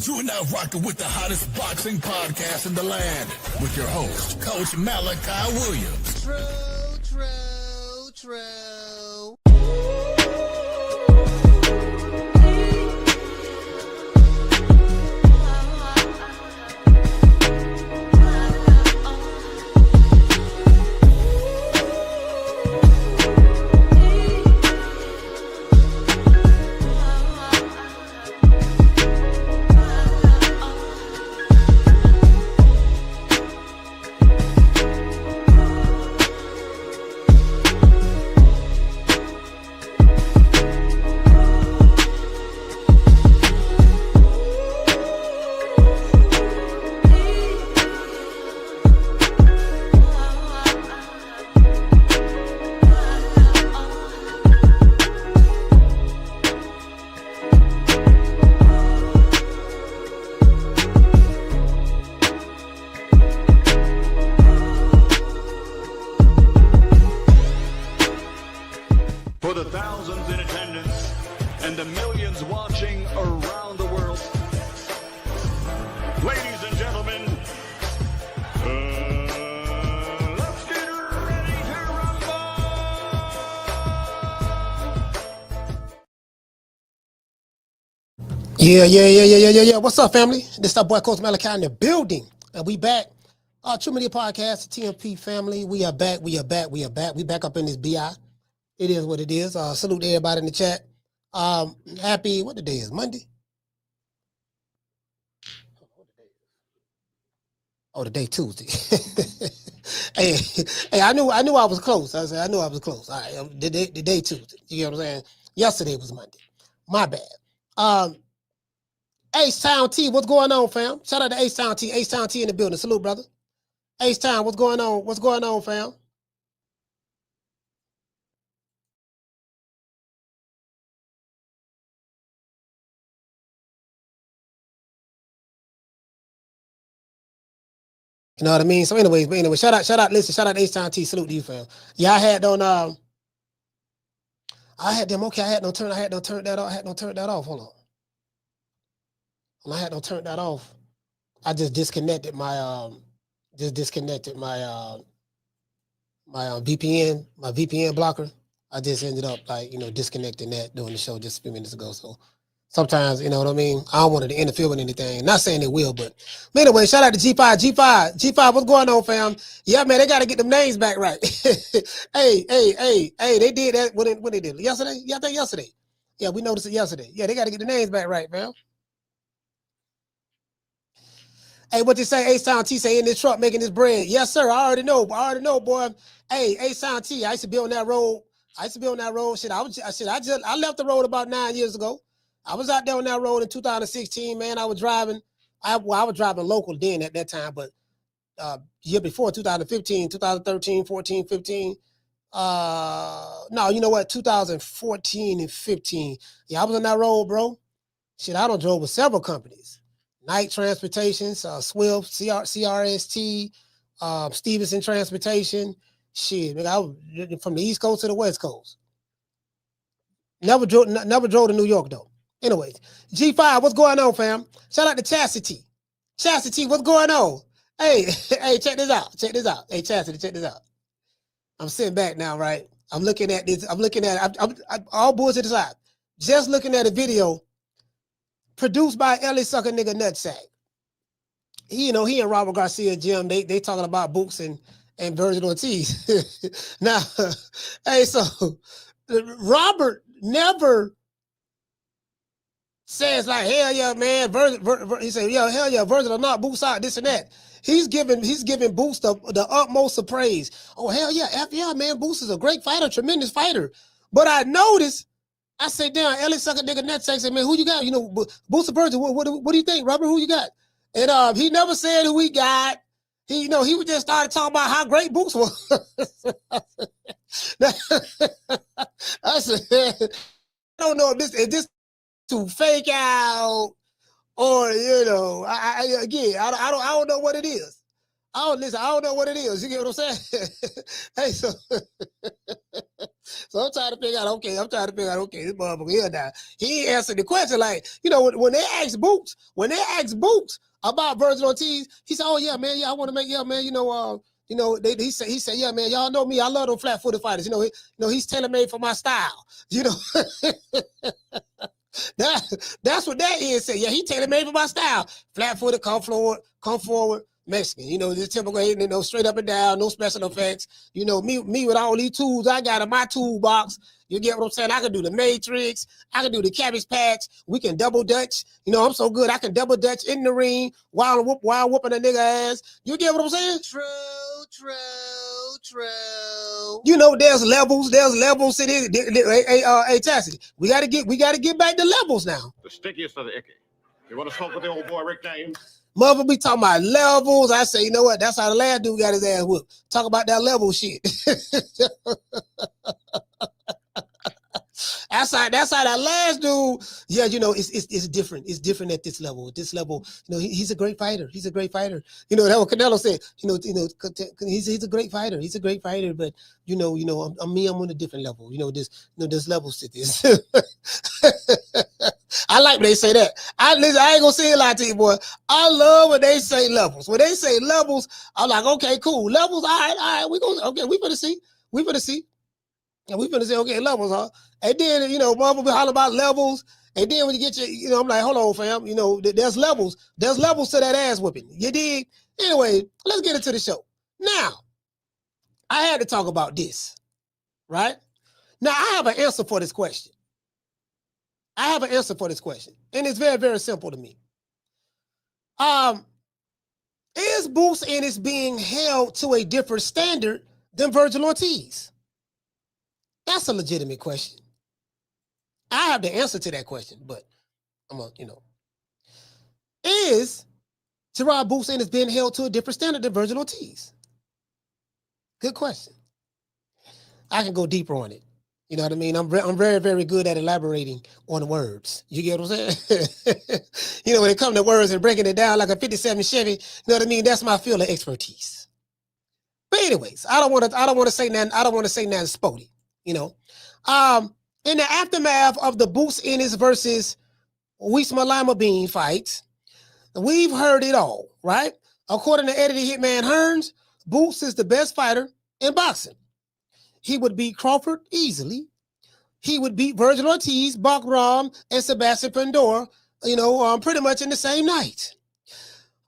You are now rocking with the hottest boxing podcast in the land with your host, Coach Malachi Williams. True. For the thousands in attendance and the millions watching around the world, ladies and gentlemen, let's get ready to rumble! Yeah. What's up, family? This is our boy, Coach Malachi in the building. And we back. True Media Podcast, the TMP family. We are back. We back up in this BI. It is what it is. Salute to everybody in the chat. Happy, what the day is? Monday? Oh, the day Tuesday. hey, I knew I was close. I knew I was close. All right, the day Tuesday. You know what I'm saying? Yesterday was Monday. My bad. H-Town T, what's going on, fam? Shout out to H-Town T. H-Town T in the building. Salute, brother. H-Town, what's going on? What's going on, fam? You know what I mean? So anyway, shout out H-Town T. Salute to you, fam. Yeah, I had them, okay, I had no turn that off. Hold on. When I had no turn that off, I just disconnected my my VPN blocker. I just ended up disconnecting that during the show just a few minutes ago. So sometimes, you know what I mean? I don't want it to interfere with anything. Not saying it will, but anyway, shout out to G5, what's going on, fam? Yeah, man, they got to get them names back right. hey, they did that when they did it. Yesterday? Yeah, I think yesterday. Yeah, we noticed it yesterday. Yeah, they got to get the names back right, fam. Hey, what you say? H-Town T say in this truck making this bread. Yes, sir. I already know, boy. Hey, H-Town T, I used to be on that road. Shit, I left the road about 9 years ago. I was out there on that road in 2016, man. I was driving local then at that time, but year before, 2015, 2013, 14, 15. No, you know what? 2014 and 15. Yeah, I was on that road, bro. Shit, I done drove with several companies. Night Transportations, Swift, CRST, Stevenson Transportation. Shit, nigga, I was from the East Coast to the West Coast. Never drove to New York though. Anyways, G5, what's going on, fam? Shout out to Chastity. Chastity, what's going on? Hey, check this out. Hey, Chastity, check this out. I'm sitting back now, right? I'm looking at this. I'm all bullshit aside. Just looking at a video produced by Ellie Sucker Nigga Nutsack. He and Robert Garcia Jim, they talking about Boots and Vergil Ortiz. Now, hey, so Robert never says like, hell yeah, man, he said, yeah, hell yeah, Vergil or not, Boots out, this and that. He's giving Boots the utmost of praise. Oh, hell yeah, F yeah, man, Boots is a great fighter, tremendous fighter. But I noticed, I say, damn, Ellie Sucker Nigga Nutsack said, man, who you got? You know, Boots or Vergil, what do you think, Robert? Who you got? And he never said who he got. He would just started talking about how great Boots was. I said, I don't know if this to fake out or I don't know what it is. Listen, I don't know what it is. You get what I'm saying? Hey, so I'm trying to figure out, okay, this motherfucker here now. He ain't answered the question. Like, when they ask Boots about Vergil Ortiz, he said, oh yeah, man, yeah, I want to make, yeah, man, he said, yeah, man, y'all know me. I love those flat-footed fighters. He's tailor-made for my style. That's what that is. Say, yeah, he tailor-made for my style. Flat-footed, come forward, Mexican. This typical, straight up and down, no special effects. Me with all these tools I got in my toolbox. You get what I'm saying? I can do the matrix. I can do the cabbage patch. We can double dutch. I'm so good. I can double dutch in the ring while whooping a nigga ass. You get what I'm saying? True. There's levels. There's levels to this. Hey, Tassie, we gotta get back to levels now. The stickiest of the icky. You want to smoke with the old boy Rick James? Mother be talking about levels. I say, you know what? That's how the last dude got his ass whooped. Talk about that level shit. That's how that last dude. Yeah, it's different. It's different at this level. At this level, he's a great fighter. He's a great fighter. That what Canelo said. He's a great fighter. He's a great fighter. But I'm on a different level. There's levels to this. I like when they say that. I ain't gonna say a lot to you, boy. I love when they say levels. When they say levels, I'm like, okay, cool. Levels, all right. We finna see. And we finna say, okay, levels, huh? And then, mother be hollering about levels. And then when you get I'm like, hold on, fam. There's levels. There's levels to that ass whipping. You dig? Anyway, let's get into the show. Now, I had to talk about this, right? Now, I have an answer for this question. And it's very, very simple to me. Is Boots Ennis being held to a different standard than Vergil Ortiz? That's a legitimate question. I have the answer to that question, but is Gerard Boots Ennis being held to a different standard than Vergil Ortiz? Good question. I can go deeper on it. You know what I mean? I'm very, very good at elaborating on words. You get what I'm saying? When it comes to words and breaking it down like a 57 Chevy, you know what I mean? That's my field of expertise. But anyways, I don't want to say nothing spotty. In the aftermath of the Boots Ennis versus Uisma Lima-Bean fight, we've heard it all, right? According to Eddie Hearn, Boots is the best fighter in boxing. He would beat Crawford easily. He would beat Vergil Ortiz, Bakhram, and Sebastian Fundora, pretty much in the same night.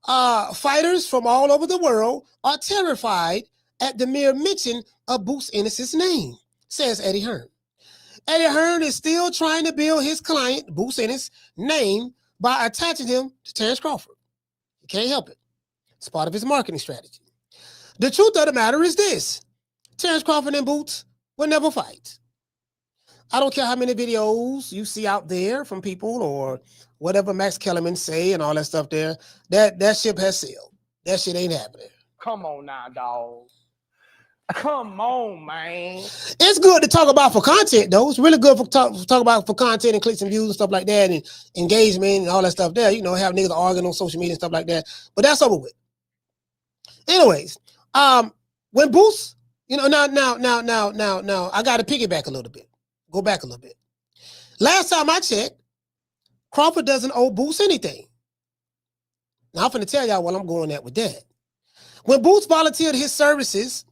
Fighters from all over the world are terrified at the mere mention of Boots Ennis' name, says Eddie Hearn. Eddie Hearn is still trying to build his client, Boots Ennis' name by attaching him to Terence Crawford. He can't help it. It's part of his marketing strategy. The truth of the matter is this. Terence Crawford and Boots will never fight. I don't care how many videos you see out there from people or whatever Max Kellerman say and all that stuff there. That ship has sailed. That shit ain't happening. Come on now, dog. Come on, man. It's good to talk about for content, though. It's really good to talk about for content and clicks and views and stuff like that and engagement and all that stuff there. Have niggas arguing on social media and stuff like that. But that's over with. Anyways, when Boots, now, I got to piggyback a little bit. Go back a little bit. Last time I checked, Crawford doesn't owe Boots anything. Now, I'm going to tell y'all what I'm going at with that. When Boots volunteered his services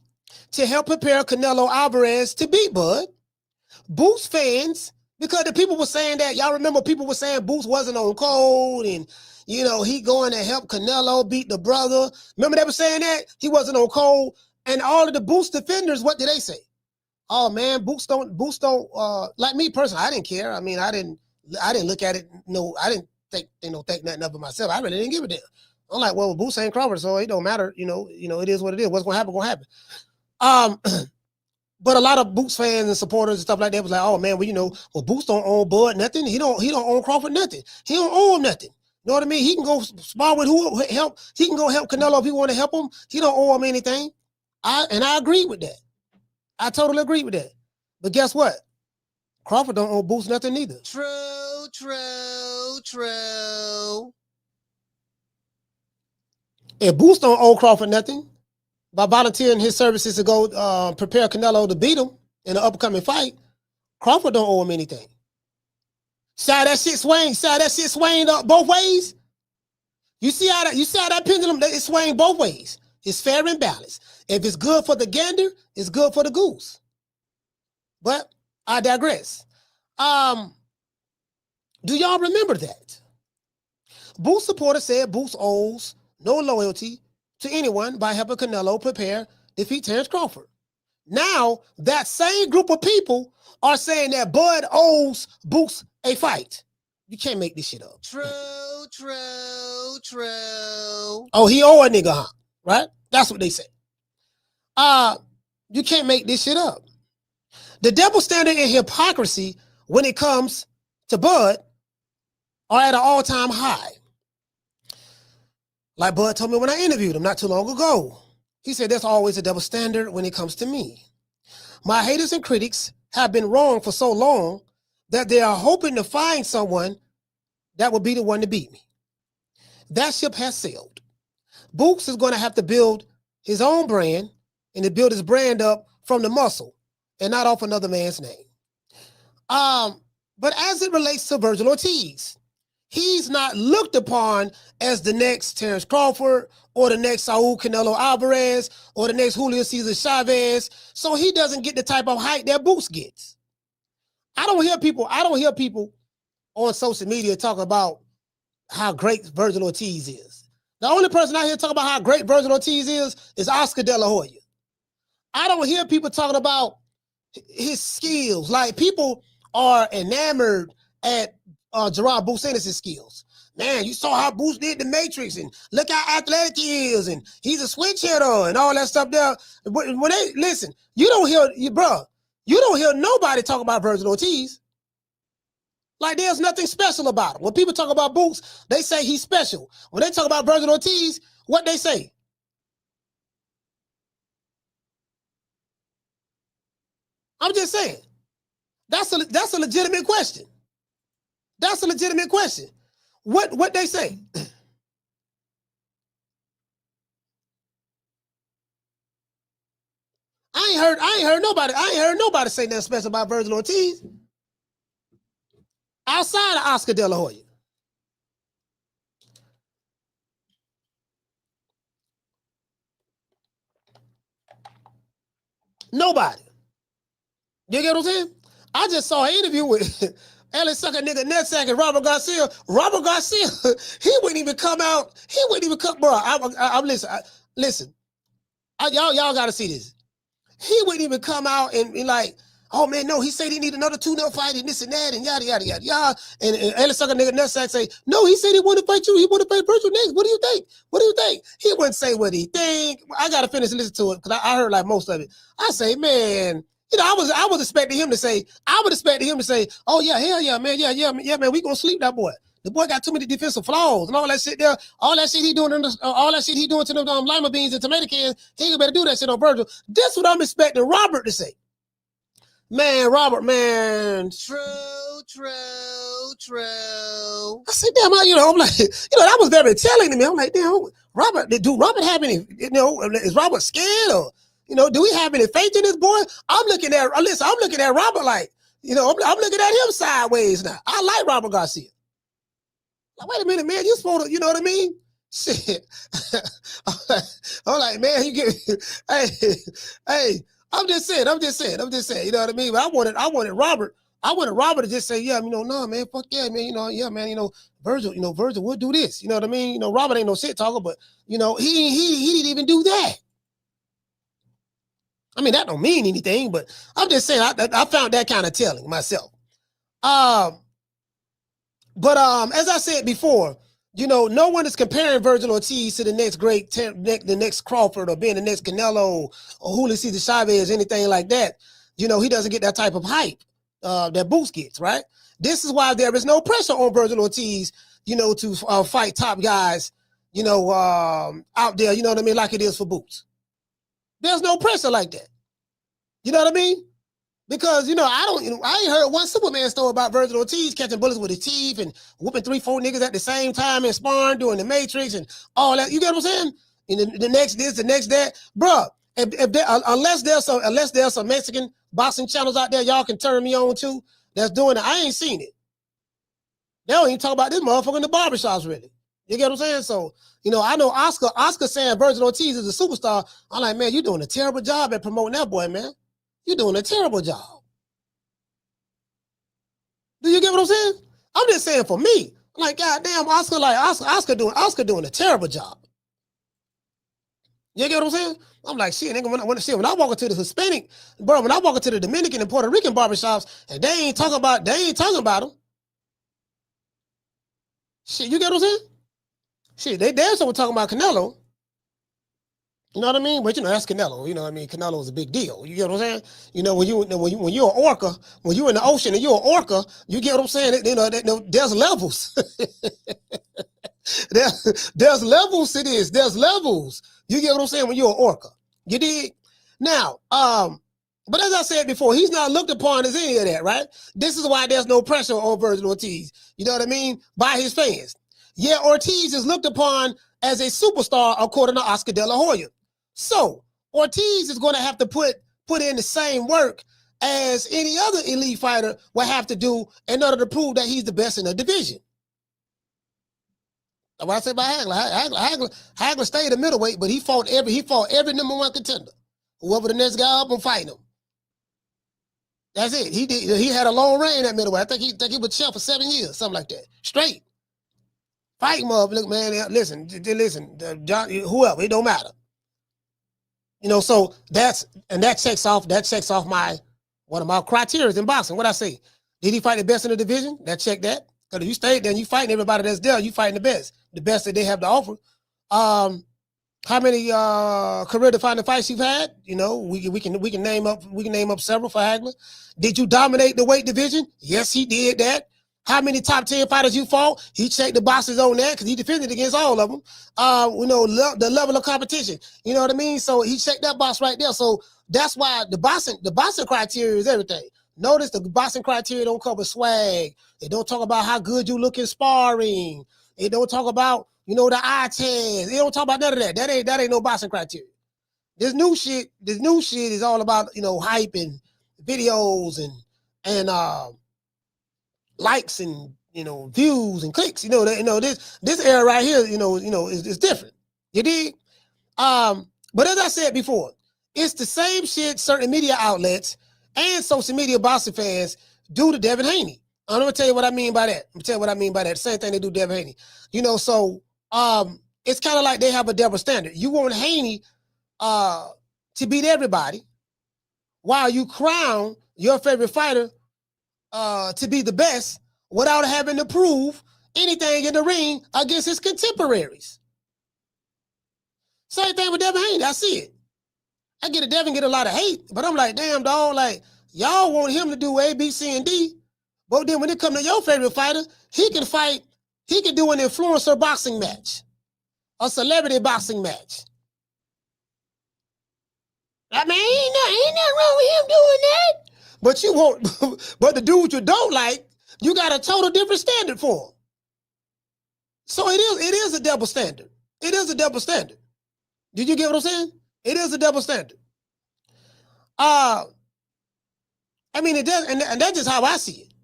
to help prepare Canelo Alvarez to beat Bud, Boots fans, because the people were saying that, y'all remember people were saying Boots wasn't on code and, he going to help Canelo beat the brother. Remember they were saying that? He wasn't on code. And all of the Boots defenders, what did they say? Oh man, Boots don't like me personally, I didn't care. I mean, I didn't look at it. No, I didn't think nothing of it myself. I really didn't give a damn. I'm like, well, Boots ain't Crawford, so it don't matter. It is what it is. What's gonna happen. But a lot of Boots fans and supporters and stuff like that was like, oh man, well, Boots don't own Bud nothing. He don't own Crawford nothing. He don't owe him nothing. You know what I mean? He can go spar with who help. He can go help Canelo if he want to help him. He don't owe him anything. I agree with that. I totally agree with that. But guess what? Crawford don't owe Boots nothing either. True. And Boots don't owe Crawford nothing by volunteering his services to go prepare Canelo to beat him in the upcoming fight. Crawford don't owe him anything. See how that shit swing? See how that shit swing both ways? You see how that pendulum it swing both ways. It's fair and balanced. If it's good for the gander, it's good for the goose. But I digress. Do y'all remember that? Boots supporter said Boots owes no loyalty to anyone by helping Canelo prepare defeat Terence Crawford. Now, that same group of people are saying that Bud owes Boots a fight. You can't make this shit up. True. Oh, he owe a nigga, huh? Right? That's what they say. You can't make this shit up. The double standard and hypocrisy when it comes to Bud are at an all-time high. Like Bud told me when I interviewed him not too long ago. He said there's always a double standard when it comes to me. My haters and critics have been wrong for so long that they are hoping to find someone that will be the one to beat me. That ship has sailed. Boots is going to have to build his own brand and to build his brand up from the muscle and not off another man's name. But as it relates to Vergil Ortiz, he's not looked upon as the next Terence Crawford or the next Saul Canelo Alvarez or the next Julio Cesar Chavez. So he doesn't get the type of hype that Boots gets. I don't hear people on social media talking about how great Vergil Ortiz is. The only person out here talking about how great Vergil Ortiz is Oscar De La Hoya. I don't hear people talking about his skills. Like, people are enamored at Gerard Boots Ennis' skills. Man, you saw how Boots did the Matrix, and look how athletic he is, and he's a switch hitter and all that stuff there. When they listen, you don't hear nobody talk about Vergil Ortiz. Like, there's nothing special about him. When people talk about Boots, they say he's special. When they talk about Vergil Ortiz, what they say? I'm just saying. That's a legitimate question. That's a legitimate question. What they say? I ain't heard nobody say nothing special about Vergil Ortiz outside of Oscar De La Hoya. Nobody. You get what I'm saying? I just saw an interview with Ellis Sucker nigga Netsack and Robert Garcia. Robert Garcia, he wouldn't even come out. He wouldn't even come, bro. I'm listen. Y'all got to see this. He wouldn't even come out and be like, oh man, no, he said he need another 2-0 fight and this and that and yada yada yada yada. And Ellis Sucker nigga Netsack say, no, he said he want to fight you. He want to fight Vergil next. What do you think? What do you think? He wouldn't say what he think. I gotta finish and listen to it because I heard like most of it. I say, man. You know, I was expecting him to say, oh yeah, hell yeah, man, yeah, man, we gonna sleep that boy. The boy got too many defensive flaws and all that shit there. All that shit he doing to them lima beans and tomato cans. He ain't better do that shit on Vergil. That's what I'm expecting Robert to say. Man, Robert, man. True. I said, damn, I'm like, that was very telling to me. I'm like, damn, Robert, do Robert have any, is Robert scared or? Do we have any faith in this boy? I'm looking at Robert like, I'm looking at him sideways now. I like Robert Garcia. Like, wait a minute, man, you supposed to, you know what I mean? Shit. I'm like, man, hey, I'm just saying, you know what I mean? But I wanted Robert to just say, yeah, no, man, fuck yeah, man, Vergil would do this. You know what I mean? Robert ain't no shit talker, but, he didn't even do that. I mean, that don't mean anything, but I'm just saying I found that kind of telling myself. But as I said before, no one is comparing Vergil Ortiz to the next Crawford or being the next Canelo or Julio Cesar Chavez, anything like that. He doesn't get that type of hype that Boots gets, right? This is why there is no pressure on Vergil Ortiz, to fight top guys, out there, you know what I mean, like it is for Boots. There's no pressure like that. You know what I mean? Because, I ain't heard one Superman story about Vergil Ortiz catching bullets with his teeth and whooping 3-4 niggas at the same time and sparring, doing the Matrix and all that. You get what I'm saying? the next this, the next that, bruh. Unless there's some Mexican boxing channels out there, y'all can turn me on to that's doing it. I ain't seen it. They don't even talk about this motherfucker in the barbershops, really. You get what I'm saying? So, I know Oscar saying Vergil Ortiz is a superstar. I'm like, man, you're doing a terrible job at promoting that boy, man. You're doing a terrible job. Do you get what I'm saying? I'm just saying for me. I'm like, goddamn, Oscar doing a terrible job. You get what I'm saying? I'm like, shit, nigga, when I walk into the Hispanic, bro, when I walk into the Dominican and Puerto Rican barbershops, and they ain't talking about them. Shit, you get what I'm saying? Shit, they damn sure were talking about Canelo. You know what I mean? But that's Canelo. You know what I mean? Canelo is a big deal. You get what I'm saying? When you're an orca, when you're in the ocean and you're an orca, you get what I'm saying? There's levels. There's levels to this. There's levels. You get what I'm saying? When you're an orca. You dig? Now, but as I said before, he's not looked upon as any of that, right? This is why there's no pressure on Vergil Ortiz. You know what I mean? By his fans. Yeah, Ortiz is looked upon as a superstar according to Oscar De La Hoya. So Ortiz is going to have to put in the same work as any other elite fighter will have to do in order to prove that he's the best in the division. That's what I say about Hagler stayed a middleweight, but he fought every number one contender. Whoever the next guy up and fighting him. That's it. He had a long reign at middleweight. I think he was champ for 7 years, something like that. Straight. Fight him up. Look, man, listen, John, whoever, it don't matter. So that checks off one of my criteria in boxing. What I say? Did he fight the best in the division? That check that. Because if you stayed there and you fighting everybody that's there, you fighting the best that they have to offer. How many career-defining fights you've had? We can name up several for Hagler. Did you dominate the weight division? Yes, he did that. How many top 10 fighters you fought? He checked the boxes on that because he defended against all of them. The level of competition. You know what I mean? So he checked that box right there. So that's why the boxing criteria is everything. Notice the boxing criteria don't cover swag. It don't talk about how good you look in sparring. It don't talk about, the eye test. It don't talk about none of that. That ain't no boxing criteria. This new shit is all about, hype and videos and likes and views and clicks. This era right here, is different. You dig? But as I said before, it's the same shit certain media outlets and social media boxing fans do to Devin Haney. I'm gonna tell you what I mean by that. The same thing they do to Devin Haney. So it's kind of like they have a double standard. You want Haney to beat everybody while you crown your favorite fighter to be the best without having to prove anything in the ring against his contemporaries. Same thing with Devin Haney. I see it. Devin get a lot of hate, but I'm like, damn, dog, like, y'all want him to do A, B, C, and D, but then when it comes to your favorite fighter, he can do an influencer boxing match, a celebrity boxing match. I mean, ain't nothing wrong with him doing that. But the dude you don't like, you got a total different standard for him. So it is a double standard. It is a double standard. Did you get what I'm saying? It is a double standard. It does, and that's just how I see it.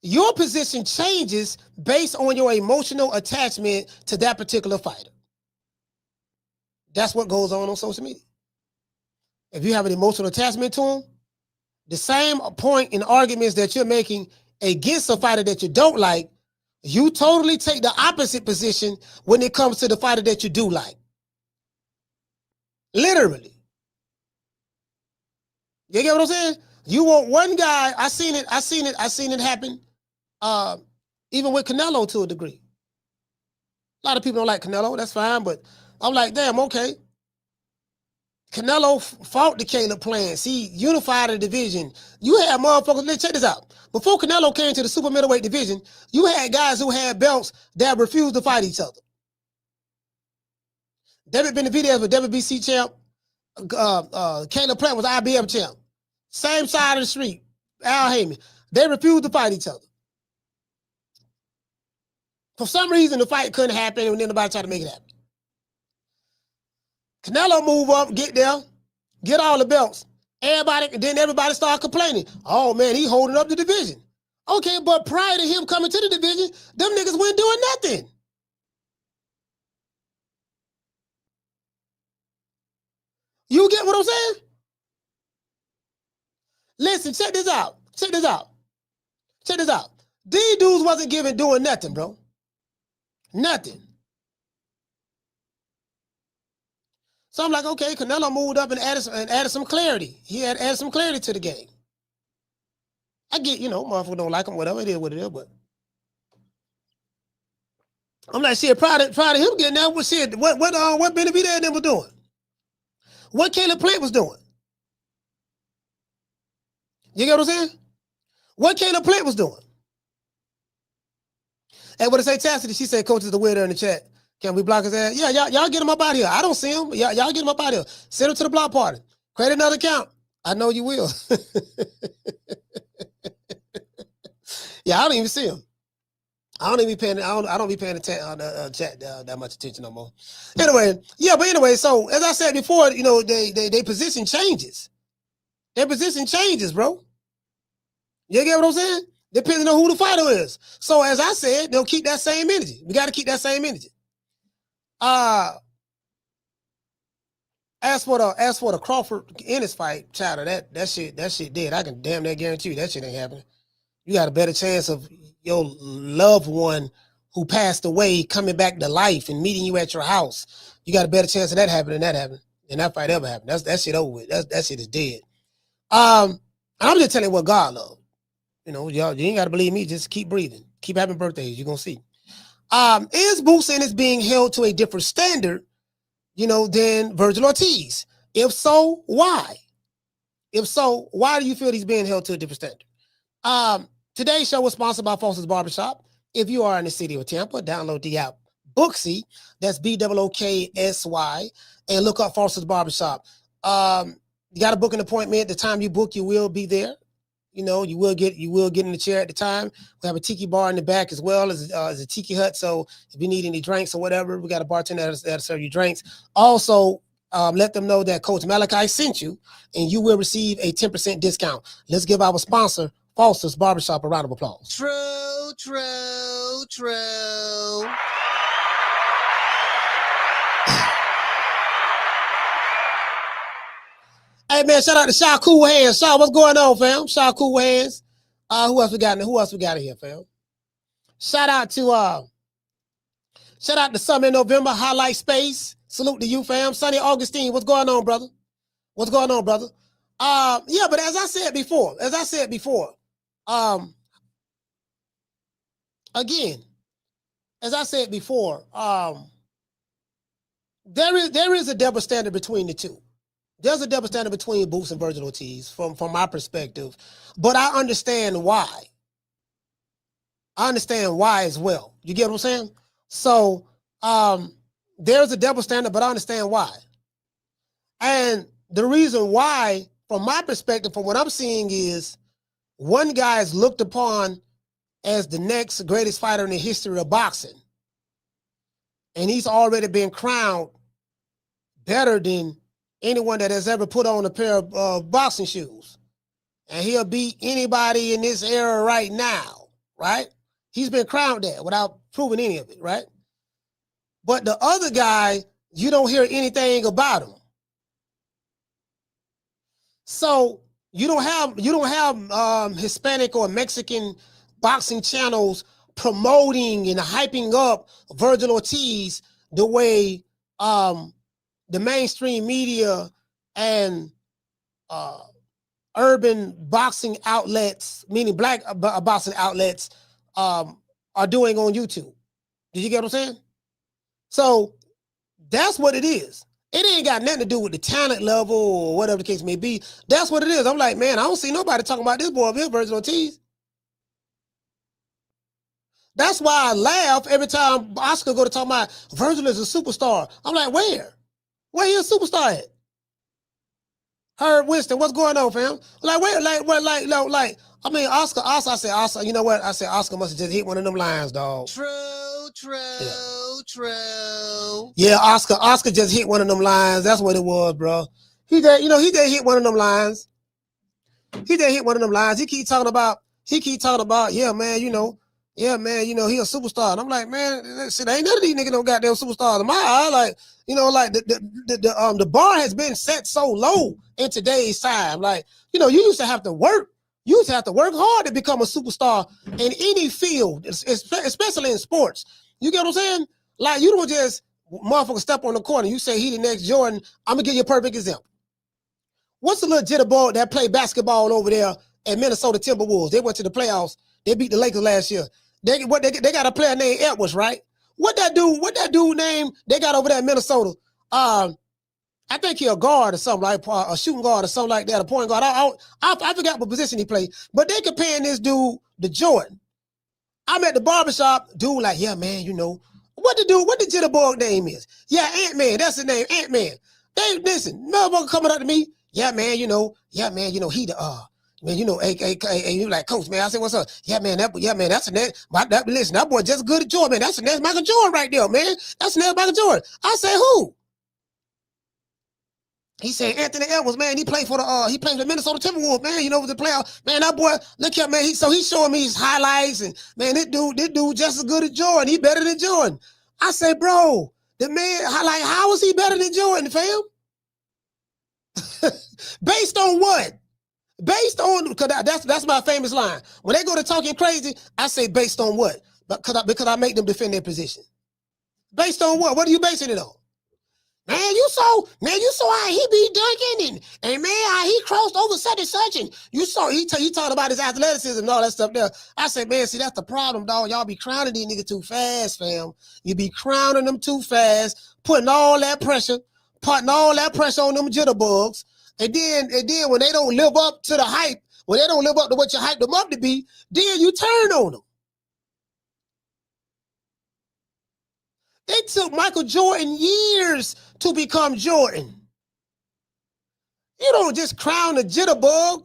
Your position changes based on your emotional attachment to that particular fighter. That's what goes on social media. If you have an emotional attachment to him, the same point in arguments that you're making against a fighter that you don't like, you totally take the opposite position when it comes to the fighter that you do like. Literally. You get what I'm saying? You want one guy. I seen it happen. Even with Canelo to a degree. A lot of people don't like Canelo. That's fine, but I'm like, damn, okay. Canelo fought the Caleb plans. He unified the division. You had motherfuckers. Let's check this out. Before Canelo came to the super middleweight division, you had guys who had belts that refused to fight each other. David Benavidez was WBC champ. Caleb Plant was IBF champ. Same side of the street. Al Heyman. They refused to fight each other. For some reason, the fight couldn't happen, and then nobody tried to make it happen. Canelo move up, get there, get all the belts. Everybody start complaining. Oh man, he holding up the division. Okay, but prior to him coming to the division, them niggas weren't doing nothing. You get what I'm saying? Listen, check this out. Check this out. Check this out. These dudes wasn't doing nothing, bro. Nothing. So I'm like, okay, Canelo moved up and added some clarity. He added some clarity to the game. I get, motherfuckers don't like him, whatever it is, but I'm like, shit, proud of him getting that. What shit? What Benavidez and them was doing? What Caleb Plant was doing? You get what I'm saying? What Caleb Plant was doing? And what I say, Chastity, she said, Coach is the winner in the chat. Can we block his ass? Yeah, y'all get him up out of here. I don't see him. Y'all get him up out of here. Send him to the block party. Create another account. I know you will. Yeah, I don't even see him. I don't be paying chat that much attention no more. Anyway, so as I said before, they position changes. Their position changes, bro. You get what I'm saying? Depending on who the fighter is. So as I said, they'll keep that same energy. We got to keep that same energy. As for the Crawford Ennis fight, child, that shit dead. I can damn near guarantee you that shit ain't happening. You got a better chance of your loved one who passed away coming back to life and meeting you at your house. You got a better chance of that happening than that fight ever happened. That shit over with. That shit is dead. I'm just telling you what God loves. Y'all, you ain't got to believe me. Just keep breathing. Keep having birthdays. You're going to see. Is Boots Ennis being held to a different standard, than Vergil Ortiz? If so, why? If so, why do you feel he's being held to a different standard? Today's show was sponsored by Foster's Barbershop. If you are in the city of Tampa, download the app Booksy. That's BOOKSY, and look up Foster's Barbershop. You got to book an appointment. The time you book, you will be there. You will get in the chair at the time. We have a tiki bar in the back as well as a tiki hut. So if you need any drinks or whatever, we got a bartender that'll serve you drinks. Also, let them know that Coach Malachi sent you, and you will receive a 10% discount. Let's give our sponsor, Foster's Barbershop, a round of applause. True. Hey man, shout out to Shaw Cool Hands. Shaw, what's going on, fam? Shaw Cool Hands. Who else we got in here, fam? Shout out to Summer in November, Highlight Space. Salute to you, fam. Sonny Augustine, what's going on, brother? Yeah, but as I said before, there is a double standard between the two. There's a double standard between Boots and Vergil Ortiz from my perspective, but I understand why. I understand why as well. You get what I'm saying? So there's a double standard, but I understand why. And the reason why, from my perspective, from what I'm seeing, is one guy is looked upon as the next greatest fighter in the history of boxing. And he's already been crowned better than anyone that has ever put on a pair of boxing shoes. And he'll beat anybody in this era right now, right? He's been crowned that without proving any of it, right? But the other guy, you don't hear anything about him. So you don't have Hispanic or Mexican boxing channels promoting and hyping up Vergil Ortiz the way the mainstream media and urban boxing outlets, meaning black boxing outlets, are doing on YouTube. Did you get what I'm saying? So that's what it is. It ain't got nothing to do with the talent level or whatever the case may be. That's what it is. I'm like, man, I don't see nobody talking about this boy up here, Vergil Ortiz. That's why I laugh every time Oscar go to talk about Vergil is a superstar. I'm like, where? Where he a superstar at? Herb Winston, what's going on, fam? Like, where, I mean, Oscar, I said, Oscar, you know what? I said, Oscar must have just hit one of them lines, dog. True. though. Yeah, Oscar just hit one of them lines. That's what it was, bro. He just hit one of them lines. He keep talking about, yeah, man, he a superstar. And I'm like, man, shit, ain't none of these niggas no goddamn superstars in my eye. Like, like the bar has been set so low in today's time. Like, you used to have to work. You used to have to work hard to become a superstar in any field, especially in sports. You get what I'm saying? Like, you don't just motherfucker step on the court and you say he the next Jordan. I'm gonna give you a perfect example. What's the little jitterbug that played basketball over there at Minnesota Timberwolves? They went to the playoffs. They beat the Lakers last year. They got a player named Edwards, right? What that dude name they got over there in Minnesota? I think he a guard or something, like a shooting guard or something like that, a point guard. I forgot what position he played, but they comparing this dude to Jordan. I'm at the barbershop, dude like, yeah, man, what the jitterbug name is? Yeah, Ant-Man, that's the name, Ant-Man. They listen, motherfucker coming up to me, he the man, you like, coach, man. I said, what's up? Yeah, man, that's the next. Listen, that boy just good at Jordan, man. That's the next Michael Jordan right there, man. That's the next Michael Jordan. I said, who? He said Anthony Edwards, man. He played for the Minnesota Timberwolves, man. Was the player, man. That boy, look here, man. He's showing me his highlights, and man, this dude just as good as Jordan. He better than Jordan. I say, bro, the man, how is he better than Jordan, fam? Based on what? Based on, because that's my famous line. When they go to talking crazy, I say based on what? Because I make them defend their position. Based on what? What are you basing it on? Man, you saw how he be dunking and man, how he crossed over such and such, and you saw he talking about his athleticism and all that stuff there. I said, man, see, that's the problem, dog. Y'all be crowning these niggas too fast, fam. You be crowning them too fast, putting all that pressure on them jitterbugs. And then when they don't live up to the hype, when they don't live up to what you hyped them up to be, then you turn on them. It took Michael Jordan years to become Jordan. You don't just crown a jitterbug,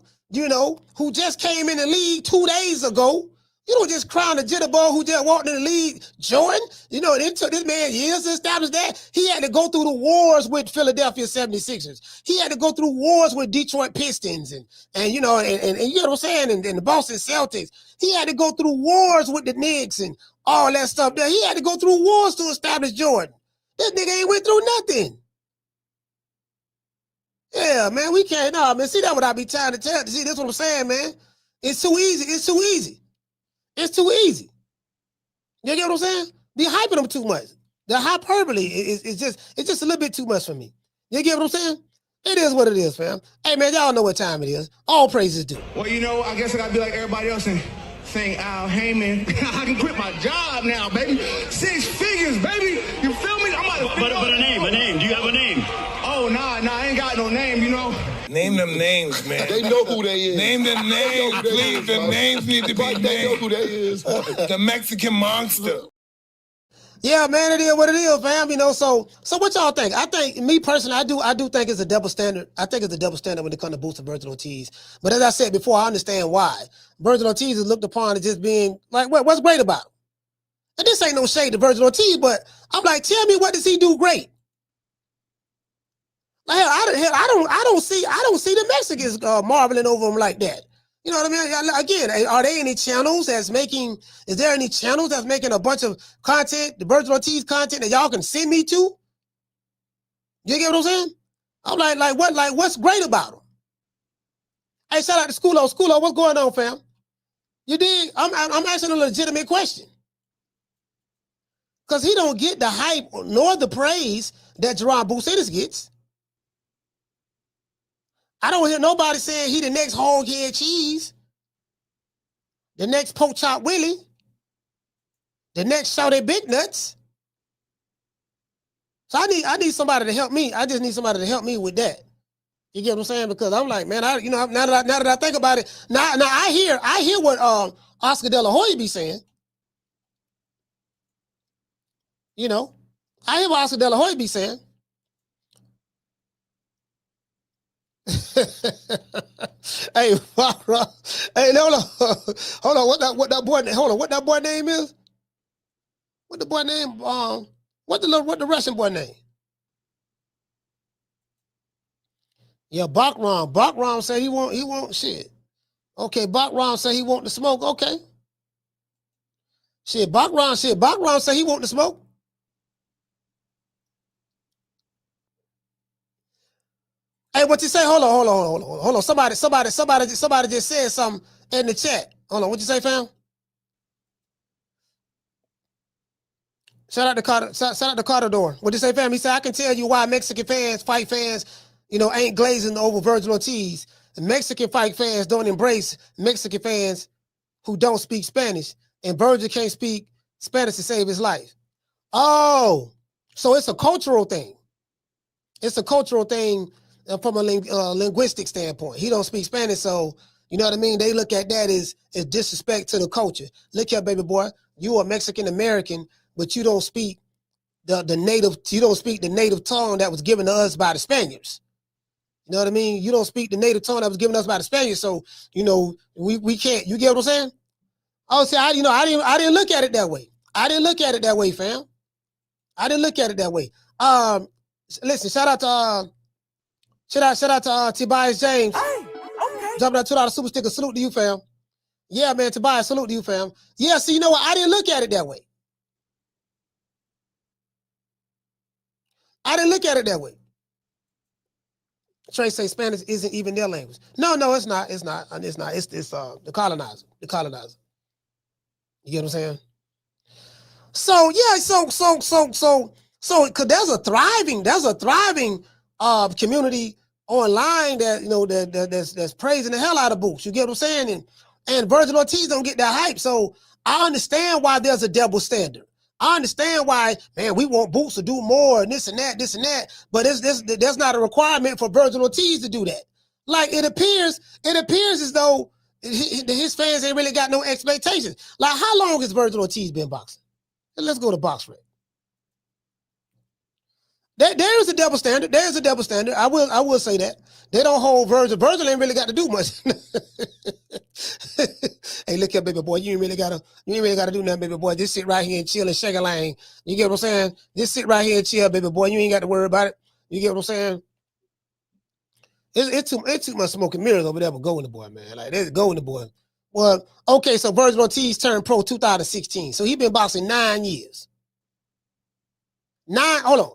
who just came in the league 2 days ago. You don't just crown a jitterbug who just walked in the league Jordan. It took this man years to establish that. He had to go through the wars with Philadelphia 76ers. He had to go through wars with Detroit Pistons and you know what I'm saying, and the Boston Celtics. He had to go through wars with the Knicks and all that stuff there. He had to go through wars to establish Jordan. This nigga ain't went through nothing. Yeah, man, we can't. No, man, see, that's what I be trying to tell. See, that's what I'm saying, man. It's too easy. It's too easy. It's too easy. You get what I'm saying? Be hyping them too much. The hyperbole is just a little bit too much for me. You get what I'm saying? It is what it is, fam. Hey, man, y'all know what time it is. All praises due. Well, I guess I gotta be like everybody else and saying Al Heyman. I can quit my job now, baby. 6 figures, baby. You feel me? But a name. Do you have a name? Oh, nah, I ain't got no name, Name them names, man. They know who they is. Name them names, please. The names need to be named. They know who they is. The Mexican monster. Yeah, man, it is what it is, fam. So what y'all think? I think, me personally, I do think it's a double standard. I think it's a double standard when it comes to Boots and Vergil Ortiz. But as I said before, I understand why. Vergil Ortiz is looked upon as just being like, what's great about him? And this ain't no shade to Vergil Ortiz, but I'm like, tell me, what does he do great? Like, I don't see the Mexicans marveling over him like that. You know what I mean? Again, are there any channels is there any channels that's making a bunch of content, the Vergil Ortiz content that y'all can send me to? You get what I'm saying? I'm what's great about him? Hey, shout out to Schoolo. Schoolo, what's going on, fam? You dig? I'm asking a legitimate question. Because he don't get the hype nor the praise that Jerron Boots Ennis gets. I don't hear nobody saying he the next hog head cheese, the next pork chop Willie, the next Shawty Big Nuts. So I need somebody to help me. I just need somebody to help me with that. You get what I'm saying? Because I'm like, man, now that I think about it, now I hear what Oscar De La Hoya be saying. I hear what Oscar De La Hoya be saying. Hey, hold on. What that boy name is? What the boy name? What the Russian boy name? Yeah, Bakhram. Bakhram said he won't shit. Okay, Bakhram said he want the smoke. Okay. Bakhram said he want the smoke. Hey, what you say? Hold on. Somebody just said something in the chat. Hold on, what you say, fam? Shout out to Carter Door. What you say, fam? He said, I can tell you why Mexican fans, fight fans, ain't glazing over Vergil Ortiz. And Mexican fight fans don't embrace Mexican fans who don't speak Spanish. And Vergil can't speak Spanish to save his life. Oh, so it's a cultural thing. It's a cultural thing from a linguistic standpoint. He don't speak Spanish, so you know what I mean? They look at that as disrespect to the culture. Look here, baby boy. You are Mexican American, but you don't speak the native tongue that was given to us by the Spaniards. You know what I mean? You don't speak the native tongue that was given to us by the Spaniards, so we can't. You get what I'm saying? Oh, see, I didn't look at it that way. I didn't look at it that way, fam. I didn't look at it that way. Listen, shout out to Tobias James. Hey, okay. Dropping that $2 super sticker. Salute to you, fam. Yeah, man, Tobias, salute to you, fam. Yeah, see, you know what? I didn't look at it that way. I didn't look at it that way. Trey say Spanish isn't even their language. No, it's not. It's not. It's not. It's the colonizer. The colonizer. You get what I'm saying? So yeah, so because there's a thriving community online that that's praising the hell out of Boots. You get what I'm saying? And Vergil Ortiz don't get that hype. So I understand why there's a double standard. I understand why, man, we want Boots to do more and this and that. But there's not a requirement for Vergil Ortiz to do that. Like it appears as though his fans ain't really got no expectations. Like how long has Vergil Ortiz been boxing? Let's go to box rec. There is a double standard. There is a double standard. I will say that. They don't hold Vergil. Vergil ain't really got to do much. Hey, look here, baby boy. You ain't really gotta do nothing, baby boy. Just sit right here and chill and shake a lane. You get what I'm saying? Just sit right here and chill, baby boy. You ain't got to worry about it. You get what I'm saying? It's too much smoke and mirrors over there, but go in the boy, man. Like there's go in the boy. Well, okay, so Vergil Ortiz turned pro 2016. So he been boxing 9 years. Hold on.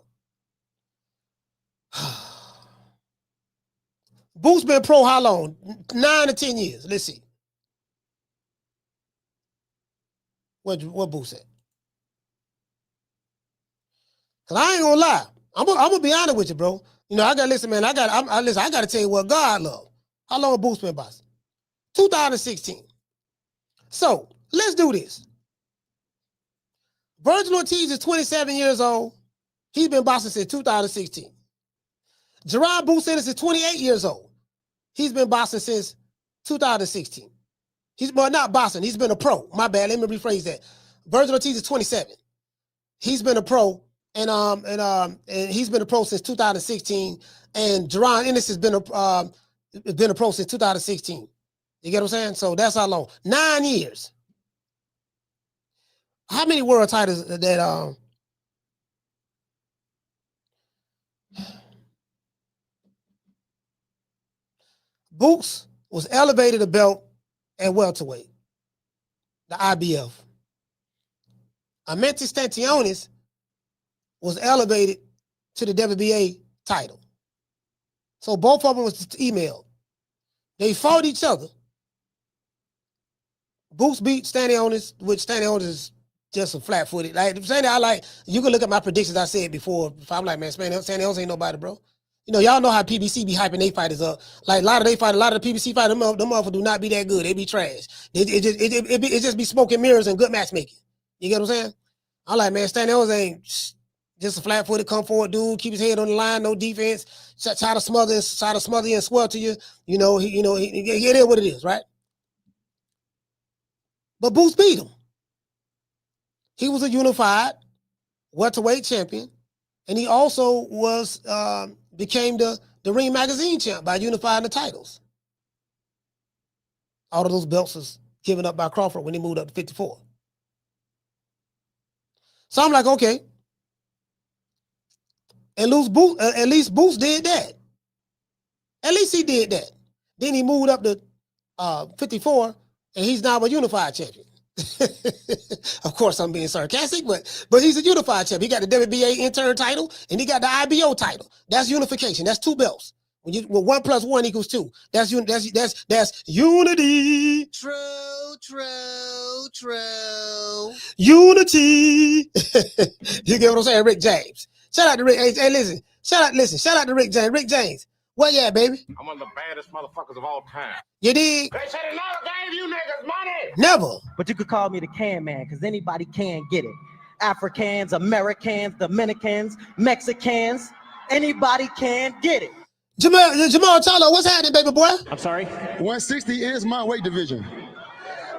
Boots been pro how long? 9 to 10 years. Let's see. What Boots at? Cause I ain't gonna lie. I'm gonna be honest with you, bro. I gotta listen, man. I gotta tell you what God love. How long Boots been boxing? 2016. So let's do this. Vergil Ortiz is 27 years old. He's been boxing since 2016. Gerard Boots Ennis is 28 years old. He's been boxing since 2016. He's not boxing. He's been a pro. My bad. Let me rephrase that. Vergil Ortiz is 27. He's been a pro, and he's been a pro since 2016. And Gerard Ennis has been a pro since 2016. You get what I'm saying? So that's how long. 9 years. How many world titles that Boots was elevated a belt at welterweight, the IBF. Amentis Stantionis was elevated to the WBA title. So both of them was emailed. They fought each other. Boots beat Stantionis, which Stantionis is just a flat-footed. Like you can look at my predictions I said before. If I'm like, man, Stantionis ain't nobody, bro. Y'all know how PBC be hyping they fighters up. Like a lot of the PBC fighters, them motherfuckers do not be that good. They be trash. It just be smoke and mirrors and good matchmaking. You get what I'm saying? I'm like, man, Stanley ain't just a flat-footed, come forward dude, keep his head on the line, no defense, try to smother you and swell to you. It is what it is, right? But Boots beat him. He was a unified welterweight champion, and he also became the Ring Magazine champ by unifying the titles. All of those belts was given up by Crawford when he moved up to 54. So I'm like, okay, At least Boots did that. At least he did that. Then he moved up to 54, and he's now a unified champion. Of course, I'm being sarcastic, but he's a unified champion. He got the WBA intern title, and he got the IBO title. That's unification. That's 2 belts. When 1 + 1 = 2. That's unity. True. Unity. You get what I'm saying, Rick James? Shout out to Rick. Hey, listen. Shout out to Rick James. Rick James. Well, yeah, baby. I'm one of the baddest motherfuckers of all time. You dig? They said they never gave you niggas money. Never. But you could call me the can man, because anybody can get it. Africans, Americans, Dominicans, Mexicans, anybody can get it. Jamal Charlo, what's happening, baby boy? I'm sorry? 160 is my weight division.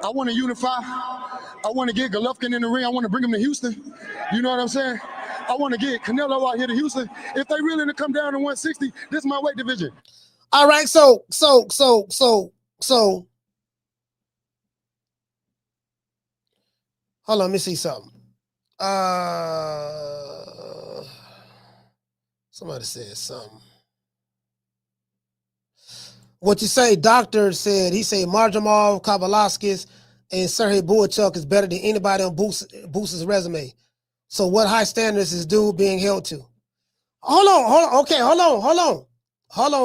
I want to unify. I want to get Golovkin in the ring. I want to bring him to Houston. You know what I'm saying? I want to get Canelo out here to Houston. If they really to come down to 160, this is my weight division. All right, so hold on, let me see something. Somebody said something. What you say, doctor said, he said Marjamal, Kavalaskis, and Sergey Boychuk is better than anybody on Boots' resume. So what high standards is dude being held to? Hold on,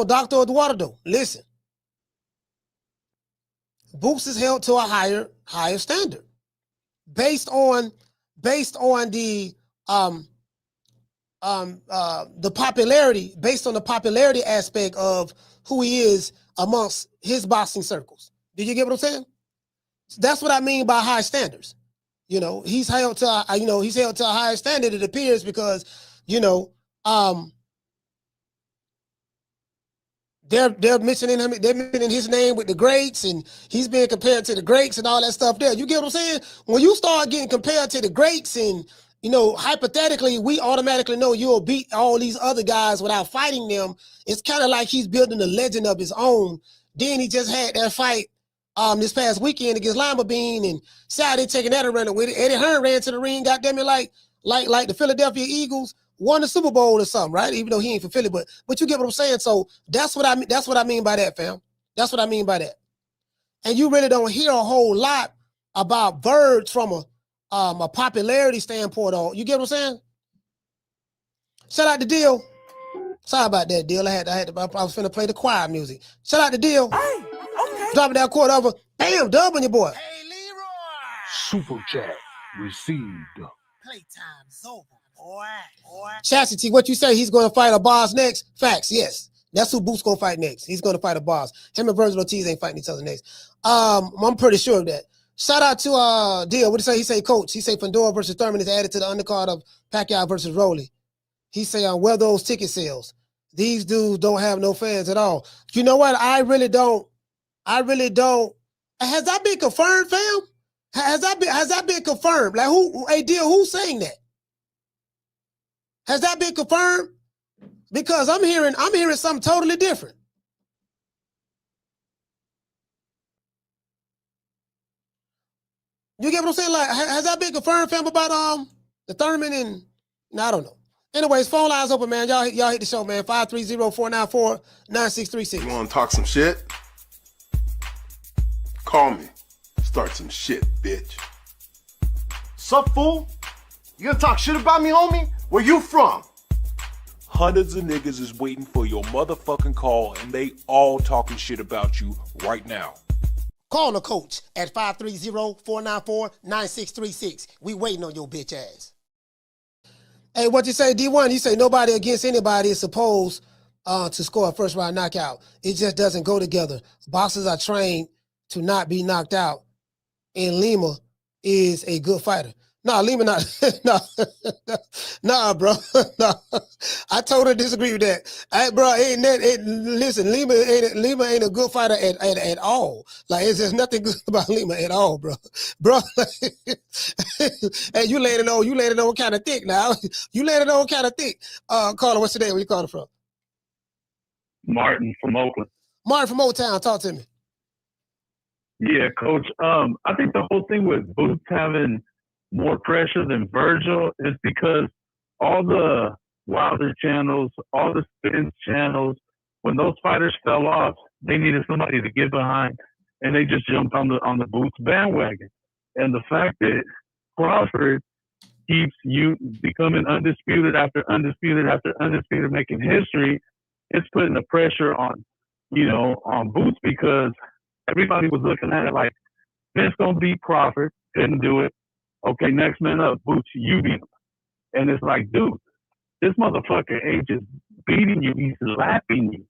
Dr. Eduardo. Listen. Boots is held to a higher standard. Based on the popularity, based on the popularity aspect of who he is amongst his boxing circles. Did you get what I'm saying? That's what I mean by high standards. You know, he's held to a higher standard, it appears, because, you know, they're mentioning him, they're mentioning his name with the greats, and he's being compared to the greats and all that stuff there. You get what I'm saying? When you start getting compared to the greats, and, you know, hypothetically, we automatically know you'll beat all these other guys without fighting them. It's kind of like he's building a legend of his own. Then he just had that fight this past weekend against Lima-Bean, and Saturday taking that around with it. Eddie Hearn ran to the ring, goddamn it, like the Philadelphia Eagles won the Super Bowl or something, right? Even though he ain't for Philly, but you get what I'm saying. So that's what I mean. That's what I mean by that, fam. That's what I mean by that. And you really don't hear a whole lot about Verge from a popularity standpoint. You get what I'm saying? Shout out to Deal. Sorry about that, Deal. I was finna play the choir music. Shout out to Deal. Hey, okay. Dropping that quarter over. Bam, dub on your boy. Hey, Leroy. Super chat received. Playtime's over, boy. Chastity, what you say? He's going to fight a boss next? Facts, yes. That's who Boots going to fight next. He's going to fight a boss. Him and Vergil Ortiz ain't fighting each other next. I'm pretty sure of that. Shout out to Deal. What do you say? He say coach. He say Fundora versus Thurman is added to the undercard of Pacquiao versus Rowley. He say where those ticket sales? These dudes don't have no fans at all. You know what? I really don't. Has that been confirmed, fam? Has that been confirmed? Like Deal, who's saying that? Has that been confirmed? Because I'm hearing something totally different. You get what I'm saying? Like, has that been confirmed, fam, about the Thurman and I don't know. Anyways, phone lines open, man. Y'all hit the show, man. 530-494-9636. You want to talk some shit? Call me. Start some shit, bitch. Sup, fool? You gonna talk shit about me, homie? Where you from? Hundreds of niggas is waiting for your motherfucking call, and they all talking shit about you right now. Call the coach at 530-494-9636. We waiting on your bitch ass. Hey, what you say, D1? You say nobody against anybody is supposed to score a first round knockout. It just doesn't go together. Boxers are trained to not be knocked out, and Lima is a good fighter. Nah, Lima not. Nah, bro. Nah. I totally disagree with that. Listen, Lima ain't a good fighter at all. Like, there's nothing good about Lima at all, bro. Bro, hey, you landed on kind of thick now. You landed on kind of thick. Caller, what's your name? Where you calling from? Martin from Oakland. Martin from Old Town. Talk to me. Yeah, Coach. I think the whole thing with Boots having more pressure than Vergil is because all the Wilder channels, all the Spence channels. When those fighters fell off, they needed somebody to get behind, and they just jumped on the Boots bandwagon. And the fact that Crawford keeps you becoming undisputed after undisputed after undisputed, making history, it's putting the pressure on, on Boots, because everybody was looking at it like, Vince gonna beat Crawford, couldn't do it. Okay, next man up, Boots, you beat him. And it's like, dude, this motherfucker ain't just beating you, he's slapping you.